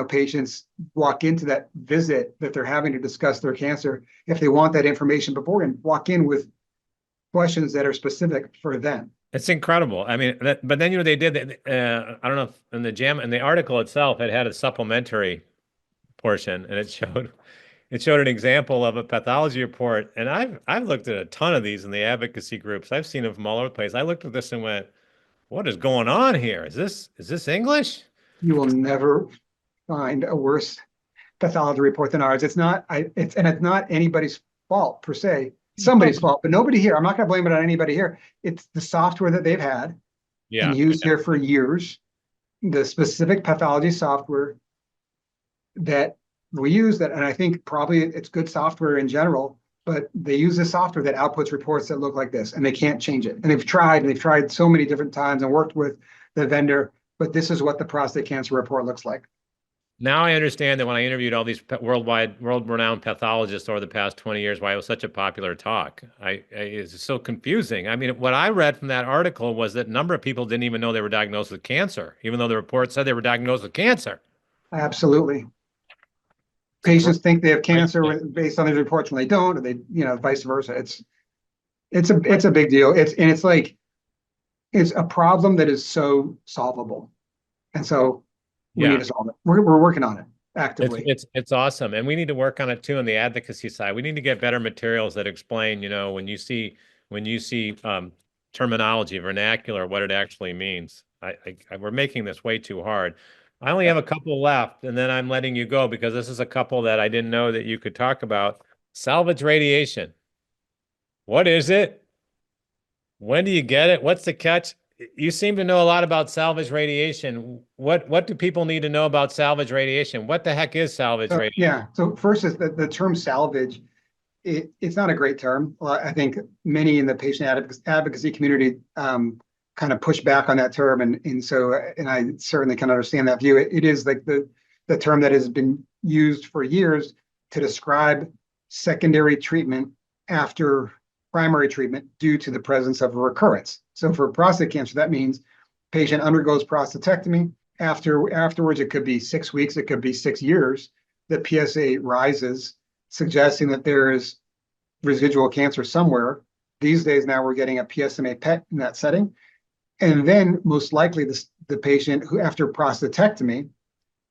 patients walk into that visit that they're having to discuss their cancer. If they want that information beforehand, walk in with questions that are specific for them. It's incredible. I mean, but then, they did, I don't know if in the article itself, it had a supplementary portion, and it showed an example of a pathology report. And I've looked at a ton of these in the advocacy groups. I've seen them from all over the place. I looked at this and went, what is going on here? Is this English? You will never find a worse pathology report than ours. It's not anybody's fault per se. Somebody's fault, but nobody here. I'm not going to blame it on anybody here. It's the software that they've had and used here for years, the specific pathology software that we use that, and I think probably it's good software in general, but they use this software that outputs reports that look like this, and they can't change it. And they've tried so many different times and worked with the vendor, but this is what the prostate cancer report looks like. Now I understand that when I interviewed all these world-renowned pathologists over the past 20 years, why it was such a popular talk. It's so confusing. I mean, what I read from that article was that a number of people didn't even know they were diagnosed with cancer, even though the report said they were diagnosed with cancer. Absolutely. Patients think they have cancer based on these reports when they don't, or they, vice versa. It's a big deal. It's a problem that is so solvable. And so we need to solve it. We're working on it actively. It's awesome. And we need to work on it too on the advocacy side. We need to get better materials that explain, when you see terminology, vernacular, what it actually means. We're making this way too hard. I only have a couple left, and then I'm letting you go because this is a couple that I didn't know that you could talk about. Salvage radiation. What is it? When do you get it? What's the catch? You seem to know a lot about salvage radiation. What do people need to know about salvage radiation? What the heck is salvage radiation? Yeah. So first is the term salvage. It's not a great term. I think many in the patient advocacy community kind of push back on that term, and I certainly can understand that view. It is like the term that has been used for years to describe secondary treatment after primary treatment due to the presence of a recurrence. So for prostate cancer, that means patient undergoes prostatectomy. Afterwards, it could be 6 weeks, it could be 6 years. The PSA rises, suggesting that there is residual cancer somewhere. These days now we're getting a PSMA PET in that setting. And then most likely the patient who after prostatectomy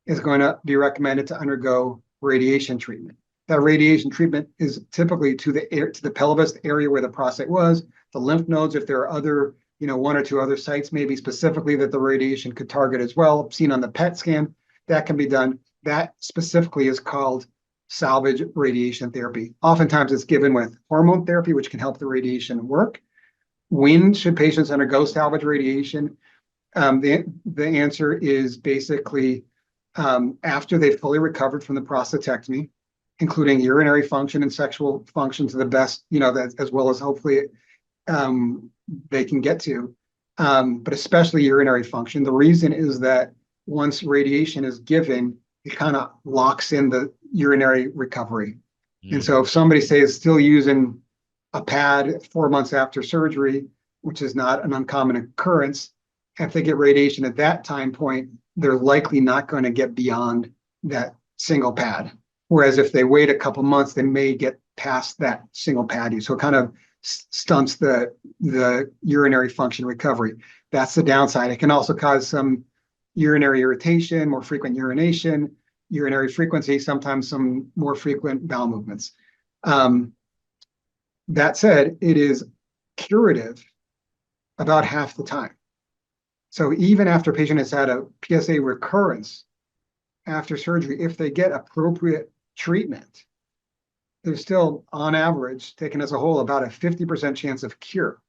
is going to be recommended to undergo radiation treatment. That radiation treatment is typically to the pelvis area where the prostate was, the lymph nodes, if there are other, one or two other sites, maybe specifically that the radiation could target as well, seen on the PET scan, that can be done. That specifically is called salvage radiation therapy. Oftentimes it's given with hormone therapy, which can help the radiation work. When should patients undergo salvage radiation? The answer is basically after they've fully recovered from the prostatectomy, including urinary function and sexual function to the best, as well as hopefully they can get to, but especially urinary function. The reason is that once radiation is given, it kind of locks in the urinary recovery. And so if somebody, say, is still using a pad 4 months after surgery, which is not an uncommon occurrence, if they get radiation at that time point, they're likely not going to get beyond that single pad. Whereas if they wait a couple months, they may get past that single pad use. So it kind of stunts the urinary function recovery. That's the downside. It can also cause some urinary irritation, more frequent urination, urinary frequency, sometimes some more frequent bowel movements. That said, it is curative about half the time. So even after a patient has had a PSA recurrence after surgery, if they get appropriate treatment, there's still, on average, taken as a whole, about a 50% chance of cure.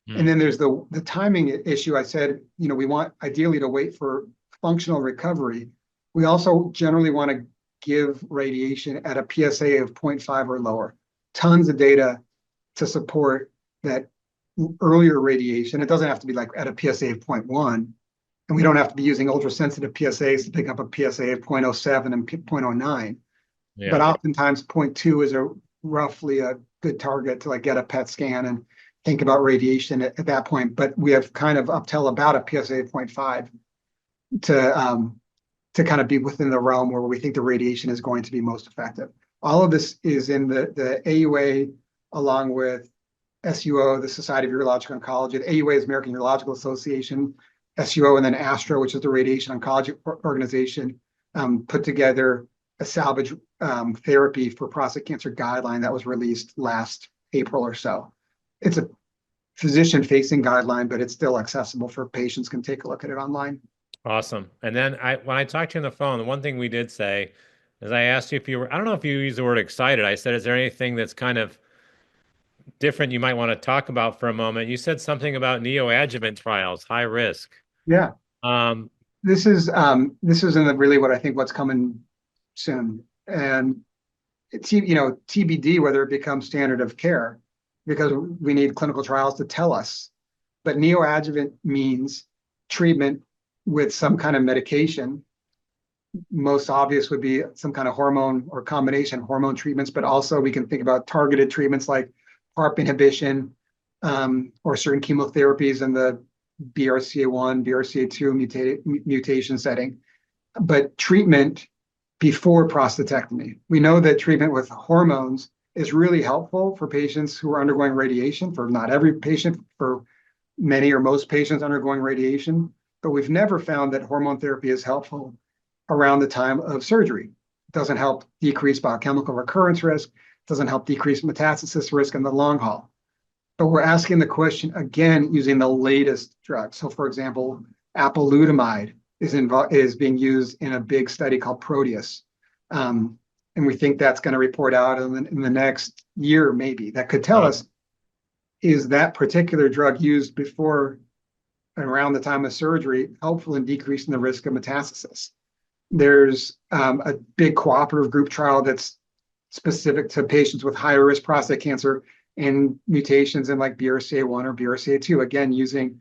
And then there's the timing issue. I said, we want ideally to wait for functional recovery. We also generally want to give radiation at a PSA of 0.5 or lower. Tons of data to support that earlier radiation. It doesn't have to be like at a PSA of 0.1, and we don't have to be using ultrasensitive PSAs to pick up a PSA of 0.07 and 0.09. but oftentimes 0.2 is roughly a good target to like get a PET scan and think about radiation at that point. But we have kind of up till about a PSA 0.5 to kind of be within the realm where we think the radiation is going to be most effective. All of this is in the AUA along with SUO, the Society of Urologic Oncology. The AUA is American Urological Association, SUO, and then ASTRO, which is the Radiation Oncology Organization, put together a salvage therapy for prostate cancer guideline that was released last April or so. It's a physician-facing guideline, but it's still accessible for patients can take a look at it online. Awesome. And then when I talked to you on the phone, the one thing we did say is I asked you if you were, I don't know if you used the word excited. I said, is there anything that's kind of different you might want to talk about for a moment? You said something about neoadjuvant trials, high risk. Yeah. Um, this is really what I think what's coming soon. And it's, TBD, whether it becomes standard of care, because we need clinical trials to tell us. But neoadjuvant means treatment with some kind of medication. Most obvious would be some kind of hormone or combination hormone treatments, but also we can think about targeted treatments like PARP inhibition, or certain chemotherapies in the BRCA1, BRCA2 mutation setting. But treatment before prostatectomy. We know that treatment with hormones is really helpful for patients who are undergoing radiation, for not every patient, for many or most patients undergoing radiation. But we've never found that hormone therapy is helpful around the time of surgery. It doesn't help decrease biochemical recurrence risk, doesn't help decrease metastasis risk in the long haul. But we're asking the question again using the latest drugs. So for example, apalutamide is being used in a big study called Proteus. And we think that's going to report out in the next year, maybe. That could tell us, is that particular drug used before and around the time of surgery helpful in decreasing the risk of metastasis? There's a big cooperative group trial that's specific to patients with higher risk prostate cancer and mutations in like BRCA1 or BRCA2, again, using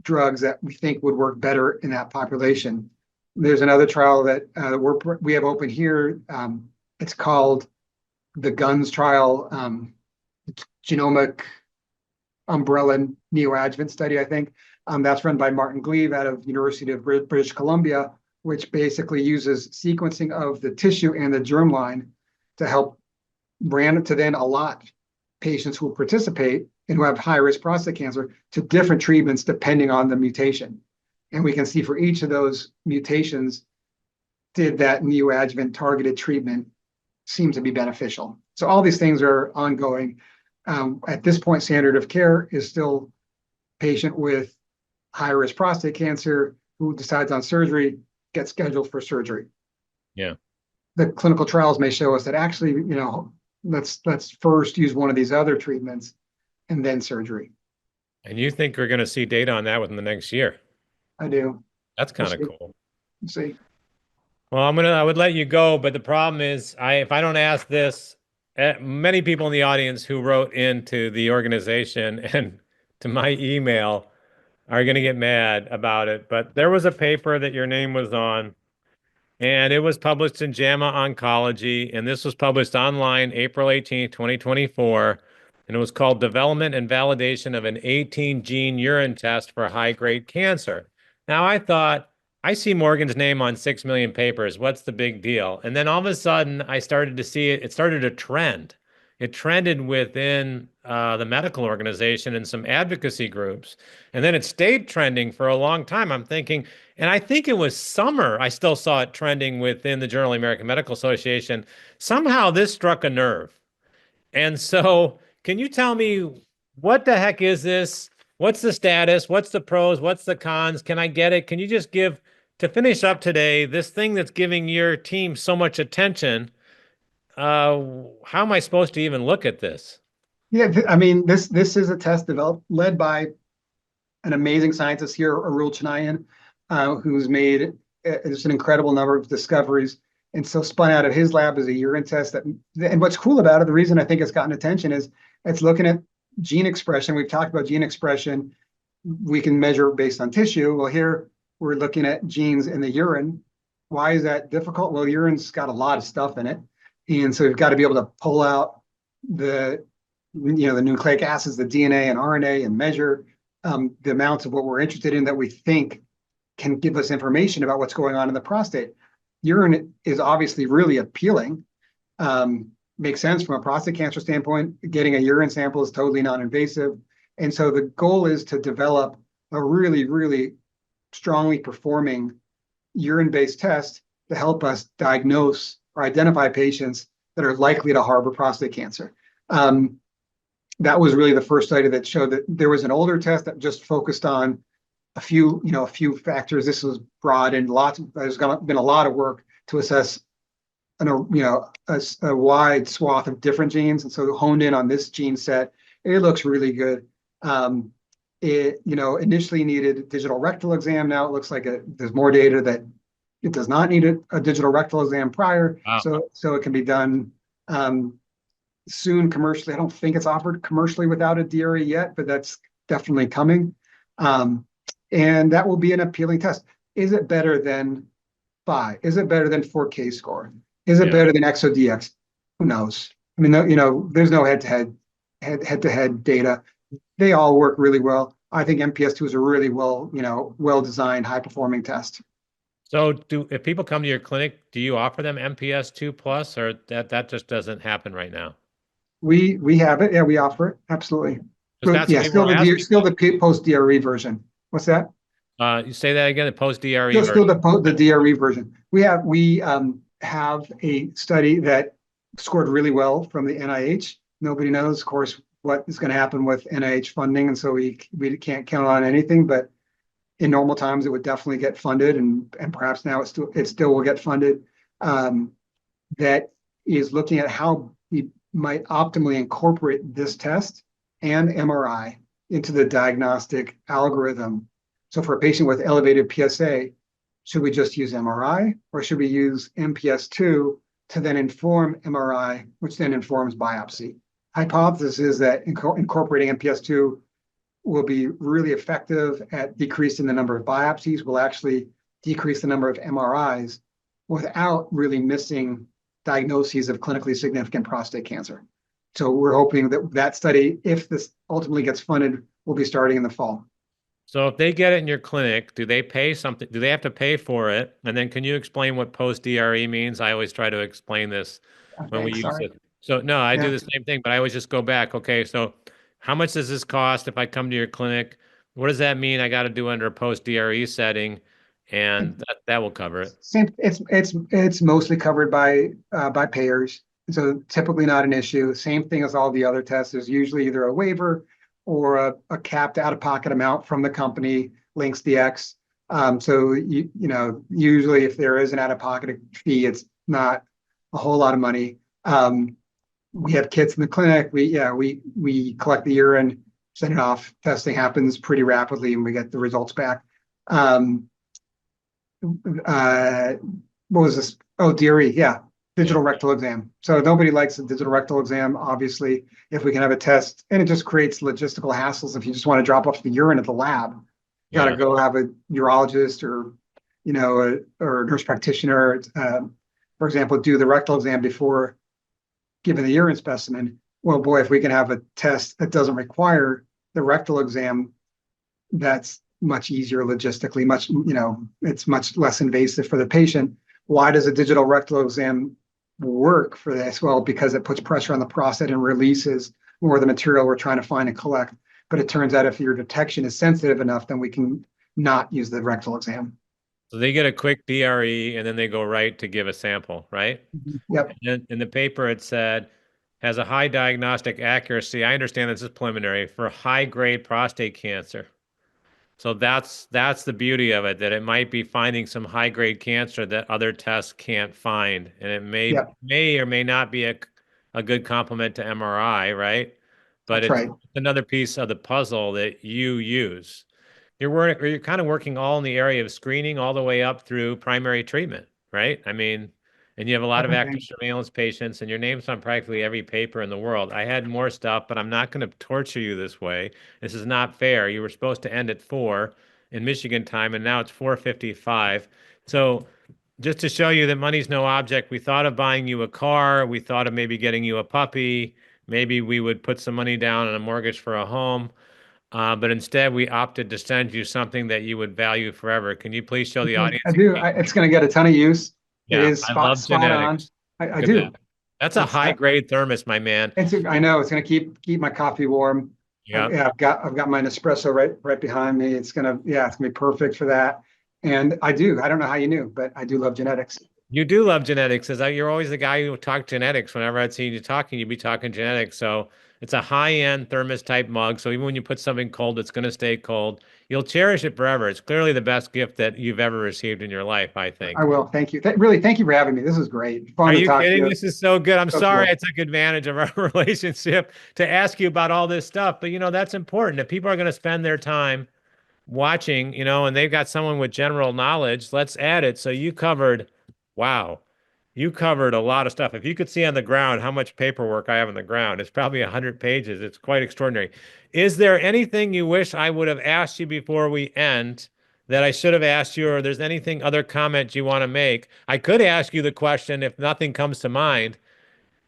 drugs that we think would work better in that population. There's another trial that we have open here. It's called the GUNS trial, genomic umbrella neoadjuvant study, I think. That's run by Martin Gleave out of University of British Columbia, which basically uses sequencing of the tissue and the germline to help to then allot patients who will participate and who have high-risk prostate cancer to different treatments depending on the mutation. And we can see for each of those mutations, did that neoadjuvant targeted treatment seem to be beneficial? So all these things are ongoing. At this point, standard of care is still patient with high-risk prostate cancer who decides on surgery, gets scheduled for surgery. Yeah. The clinical trials may show us that actually, let's first use one of these other treatments and then surgery. And you think we're going to see data on that within the next year? I do. That's kind of cool. We'll see. Well, I would let you go, but the problem is, if I don't ask this, many people in the audience who wrote into the organization and to my email are going to get mad about it. But there was a paper that your name was on, and it was published in JAMA Oncology, and this was published online April 18th, 2024, and it was called Development and Validation of an 18-Gene Urine Test for High-Grade Cancer. Now, I thought, I see Morgan's name on 6 million papers. What's the big deal? And then all of a sudden, I started to see it. It started to trend. It trended within the medical organization and some advocacy groups. And then it stayed trending for a long time. I'm thinking, and I think it was summer, I still saw it trending within the Journal of the American Medical Association. Somehow this struck a nerve. And so can you tell me, what the heck is this? What's the status? What's the pros? What's the cons? Can I get it? Can you just give, to finish up today, this thing that's giving your team so much attention, how am I supposed to even look at this? Yeah, I mean, this is a test led by an amazing scientist here, Arul Chanayan, who's made just an incredible number of discoveries. And so spun out of his lab is a urine test and what's cool about it, the reason I think it's gotten attention is it's looking at gene expression. We've talked about gene expression. We can measure based on tissue. Well, here we're looking at genes in the urine. Why is that difficult? Well, urine's got a lot of stuff in it. And so we've got to be able to pull out the, the nucleic acids, the DNA and RNA, and measure the amounts of what we're interested in that we think can give us information about what's going on in the prostate. Urine is obviously really appealing. Makes sense from a prostate cancer standpoint. Getting a urine sample is totally non-invasive. And so the goal is to develop a really, really strongly performing urine-based test to help us diagnose or identify patients that are likely to harbor prostate cancer. That was really the first study that showed that there was an older test that just focused on a few factors. This was broad and there's been a lot of work to assess a wide swath of different genes, and so honed in on this gene set. It looks really good. It initially needed a digital rectal exam. Now it looks like there's more data that it does not need a digital rectal exam prior. Wow. So it can be done soon commercially. I don't think it's offered commercially without a DRE yet, but that's definitely coming. And that will be an appealing test. Is it better than PHI? Is it better than 4K score? Is it better than ExoDX? Who knows? I mean, there's no head-to-head data. They all work really well. I think MPS 2 is a really well-designed, high-performing test. So if people come to your clinic, do you offer them MPS 2 plus, or that just doesn't happen right now? We have it. Yeah, we offer it. Absolutely. Yeah, still the post-DRE version. What's that? You say that again, the post-DRE version. Still the DRE version. We have a study that scored really well from the NIH. Nobody knows, of course, what is going to happen with NIH funding, and so we can't count on anything. But in normal times, it would definitely get funded, and perhaps now it still will get funded. That is looking at how we might optimally incorporate this test and MRI into the diagnostic algorithm. So for a patient with elevated PSA, should we just use MRI, or should we use MPS 2 to then inform MRI, which then informs biopsy? Hypothesis is that incorporating MPS 2 will be really effective at decreasing the number of biopsies, will actually decrease the number of MRIs without really missing diagnoses of clinically significant prostate cancer. So we're hoping that study, if this ultimately gets funded, will be starting in the fall. So if they get it in your clinic, do they pay something? Do they have to pay for it? And then can you explain what post-DRE means? I always try to explain this when we use it. So no, I do the same thing, but I always just go back. Okay, so how much does this cost if I come to your clinic? What does that mean I got to do under a post-DRE setting? And that will cover it. It's mostly covered by payers, so typically not an issue. Same thing as all the other tests. There's usually either a waiver or a capped out-of-pocket amount from the company, LinksDX. So usually if there is an out-of-pocket fee, it's not a whole lot of money. We have kits in the clinic. We collect the urine, send it off. Testing happens pretty rapidly, and we get the results back. What was this? Oh, DRE, yeah. Digital rectal exam. So nobody likes a digital rectal exam, obviously. If we can have a test, and it just creates logistical hassles. If you just want to drop off the urine at the lab, you got to go have a urologist or a nurse practitioner, for example, do the rectal exam before giving the urine specimen. Well, boy, if we can have a test that doesn't require the rectal exam, that's much easier logistically. It's much less invasive for the patient. Why does a digital rectal exam work for this? Well, because it puts pressure on the prostate and releases more of the material we're trying to find and collect. But it turns out if your detection is sensitive enough, then we can not use the rectal exam. So they get a quick DRE and then they go right to give a sample, right? Yep. And in the paper, it said, has a high diagnostic accuracy. I understand this is preliminary for high-grade prostate cancer. So that's the beauty of it, that it might be finding some high-grade cancer that other tests can't find. And it may or may not be a good complement to MRI, right? But it's another piece of the puzzle that you use. You're kind of working all in the area of screening all the way up through primary treatment, right? I mean, and you have a lot of active surveillance patients, and your name's on practically every paper in the world. I had more stuff, but I'm not going to torture you this way. This is not fair. You were supposed to end at 4 in Michigan time, and now it's 4:55. So just to show you that money's no object, we thought of buying you a car. We thought of maybe getting you a puppy. Maybe we would put some money down on a mortgage for a home. But instead, we opted to send you something that you would value forever. Can you please show the Okay, audience I do. again? It's going to get a ton of use. It Yeah, is I spot love spot on. genetics. I Look at that. do. That's a It's high grade thermos, my man. I know it's going to keep my coffee warm. Yeah. Yeah, I've got my Nespresso right behind me. It's gonna it's gonna be perfect for that. And I do. I don't know how you knew, but I do love genetics. You do love genetics, as you're always the guy who talk genetics. Whenever I'd see you talking, you'd be talking genetics. So it's a high-end thermos type mug. So even when you put something cold, it's going to stay cold. You'll cherish it forever. It's clearly the best gift that you've ever received in your life, I I think. will. Thank you. Really, thank you for having me. This is great. Are Fun to you talk to kidding? you. This is so good. I'm So sorry I cool. took advantage of our relationship to ask you about all this stuff, but that's important. If people are going to spend their time watching, and they've got someone with general knowledge, let's add it. So wow, you covered a lot of stuff. If you could see on the ground how much paperwork I have on the ground, it's probably 100 pages. It's quite extraordinary. Is there anything you wish I would have asked you before we end that I should have asked you, or there's anything other comments you want to make? I could ask you the question if nothing comes to mind.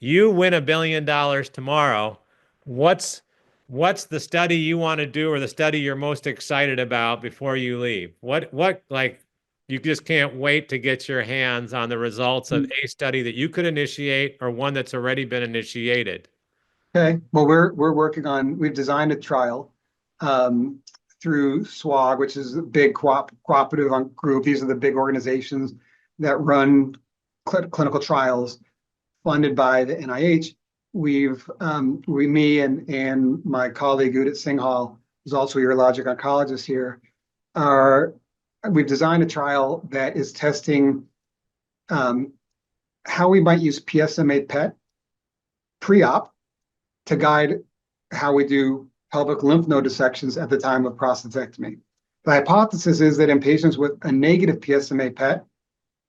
You win $1 billion tomorrow. What's what's the study you want to do, or the study you're most excited about before you leave? What like you just can't wait to get your hands on the results of a study that you could initiate or one that's already been initiated. Okay. Well, we're working on. We've designed a trial um, through SWOG, which is a big cooperative group. These are the big organizations that run clinical trials funded by the NIH. Me and my colleague Udit Singhal, who's also a urologic oncologist here, are we've designed a trial that is testing um, how we might use PSMA PET pre-op to guide how we do pelvic lymph node dissections at the time of prostatectomy. The hypothesis is that in patients with a negative PSMA PET,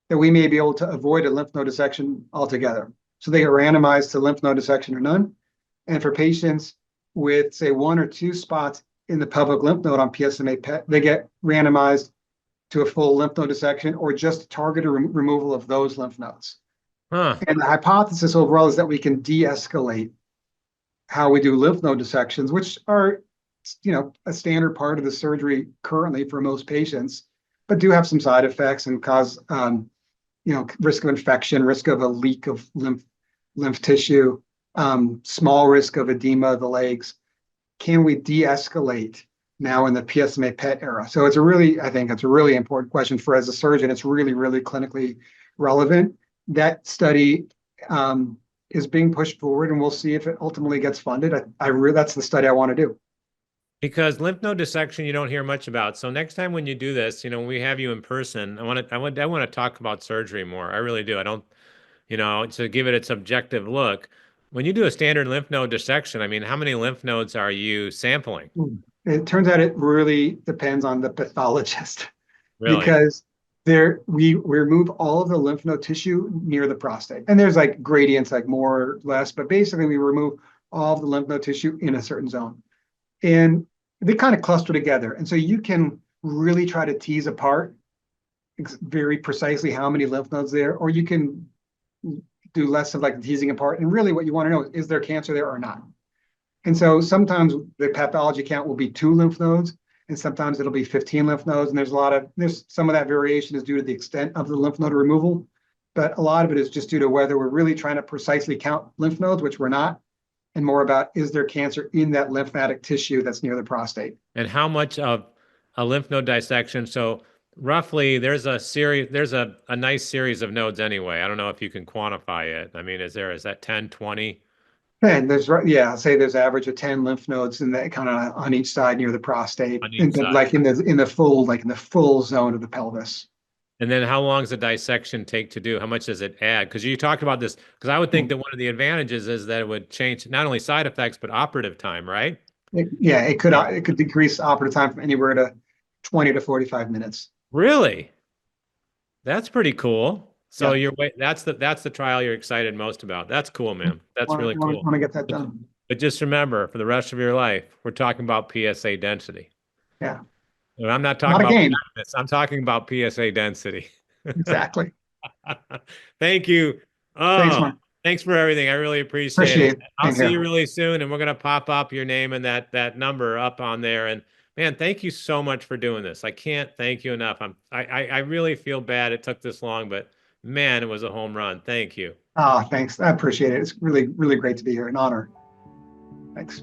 that we may be able to avoid a lymph node dissection altogether. So they get randomized to lymph node dissection or none. And for patients with, say, one or two spots in the pelvic lymph node on PSMA PET, they get randomized to a full lymph node dissection or just targeted removal of those lymph nodes. Huh. And the hypothesis overall is that we can de-escalate how we do lymph node dissections, which are, a standard part of the surgery currently for most patients, but do have some side effects and cause, risk of infection, risk of a leak of lymph tissue, small risk of edema of the legs. Can we de-escalate now in the PSMA PET era? So I think it's a really important question for, as a surgeon, it's really, really clinically relevant. That study is being pushed forward, and we'll see if it ultimately gets funded. That's the study I want to do. Because lymph node dissection you don't hear much about. So next time when you do this, when we have you in person, I want to talk about surgery more. I really do. I don't, to give it its objective look. When you do a standard lymph node dissection, I mean, how many lymph nodes are you sampling? It turns out it really depends on the pathologist Really? because we remove all of the lymph node tissue near the prostate. And there's like gradients, like more or less, but basically we remove all of the lymph node tissue in a certain zone. And they kind of cluster together. And so you can really try to tease apart very precisely how many lymph nodes there, or you can do less of like teasing apart. And really what you want to know is there cancer there or not? And so sometimes the pathology count will be 2 lymph nodes, and sometimes it'll be 15 lymph nodes. And there's some of that variation is due to the extent of the lymph node removal, but a lot of it is just due to whether we're really trying to precisely count lymph nodes, which we're not, and more about, is there cancer in that lymphatic tissue that's near the prostate? And how much of a lymph node dissection? So roughly there's a nice series of nodes anyway. I don't know if you can quantify it. I mean, is that 10, 20? And I'll say there's average of 10 lymph nodes in that kind of on each side near the prostate, On each and side? like in the full zone of the pelvis. And then how long does the dissection take to do? How much does it add? Because you talked about this, because I would think that one of the advantages is that it would change not only side effects, but operative time, right? It could decrease operative time from anywhere to 20 to 45 minutes. Really? That's pretty cool. So Yeah, that's the trial you're excited most about. That's cool, man. That's really cool. want to get that But, done. but just remember, for the rest of your life, we're talking about PSA density. Yeah, And I'm not talking not a about game. fatness. I'm talking about PSA density. Exactly. Thank you. Thanks, Oh, Mark. thanks for everything. I really appreciate it. Appreciate it. I'll Same see you here. really soon, and we're gonna pop up your name and that number up on there. And man, thank you so much for doing this. I can't thank you enough. I really feel bad it took this long, but man, it was a home run. Thank you. Ah, thanks. I appreciate it. It's really, really great to be here. An honor. Thanks.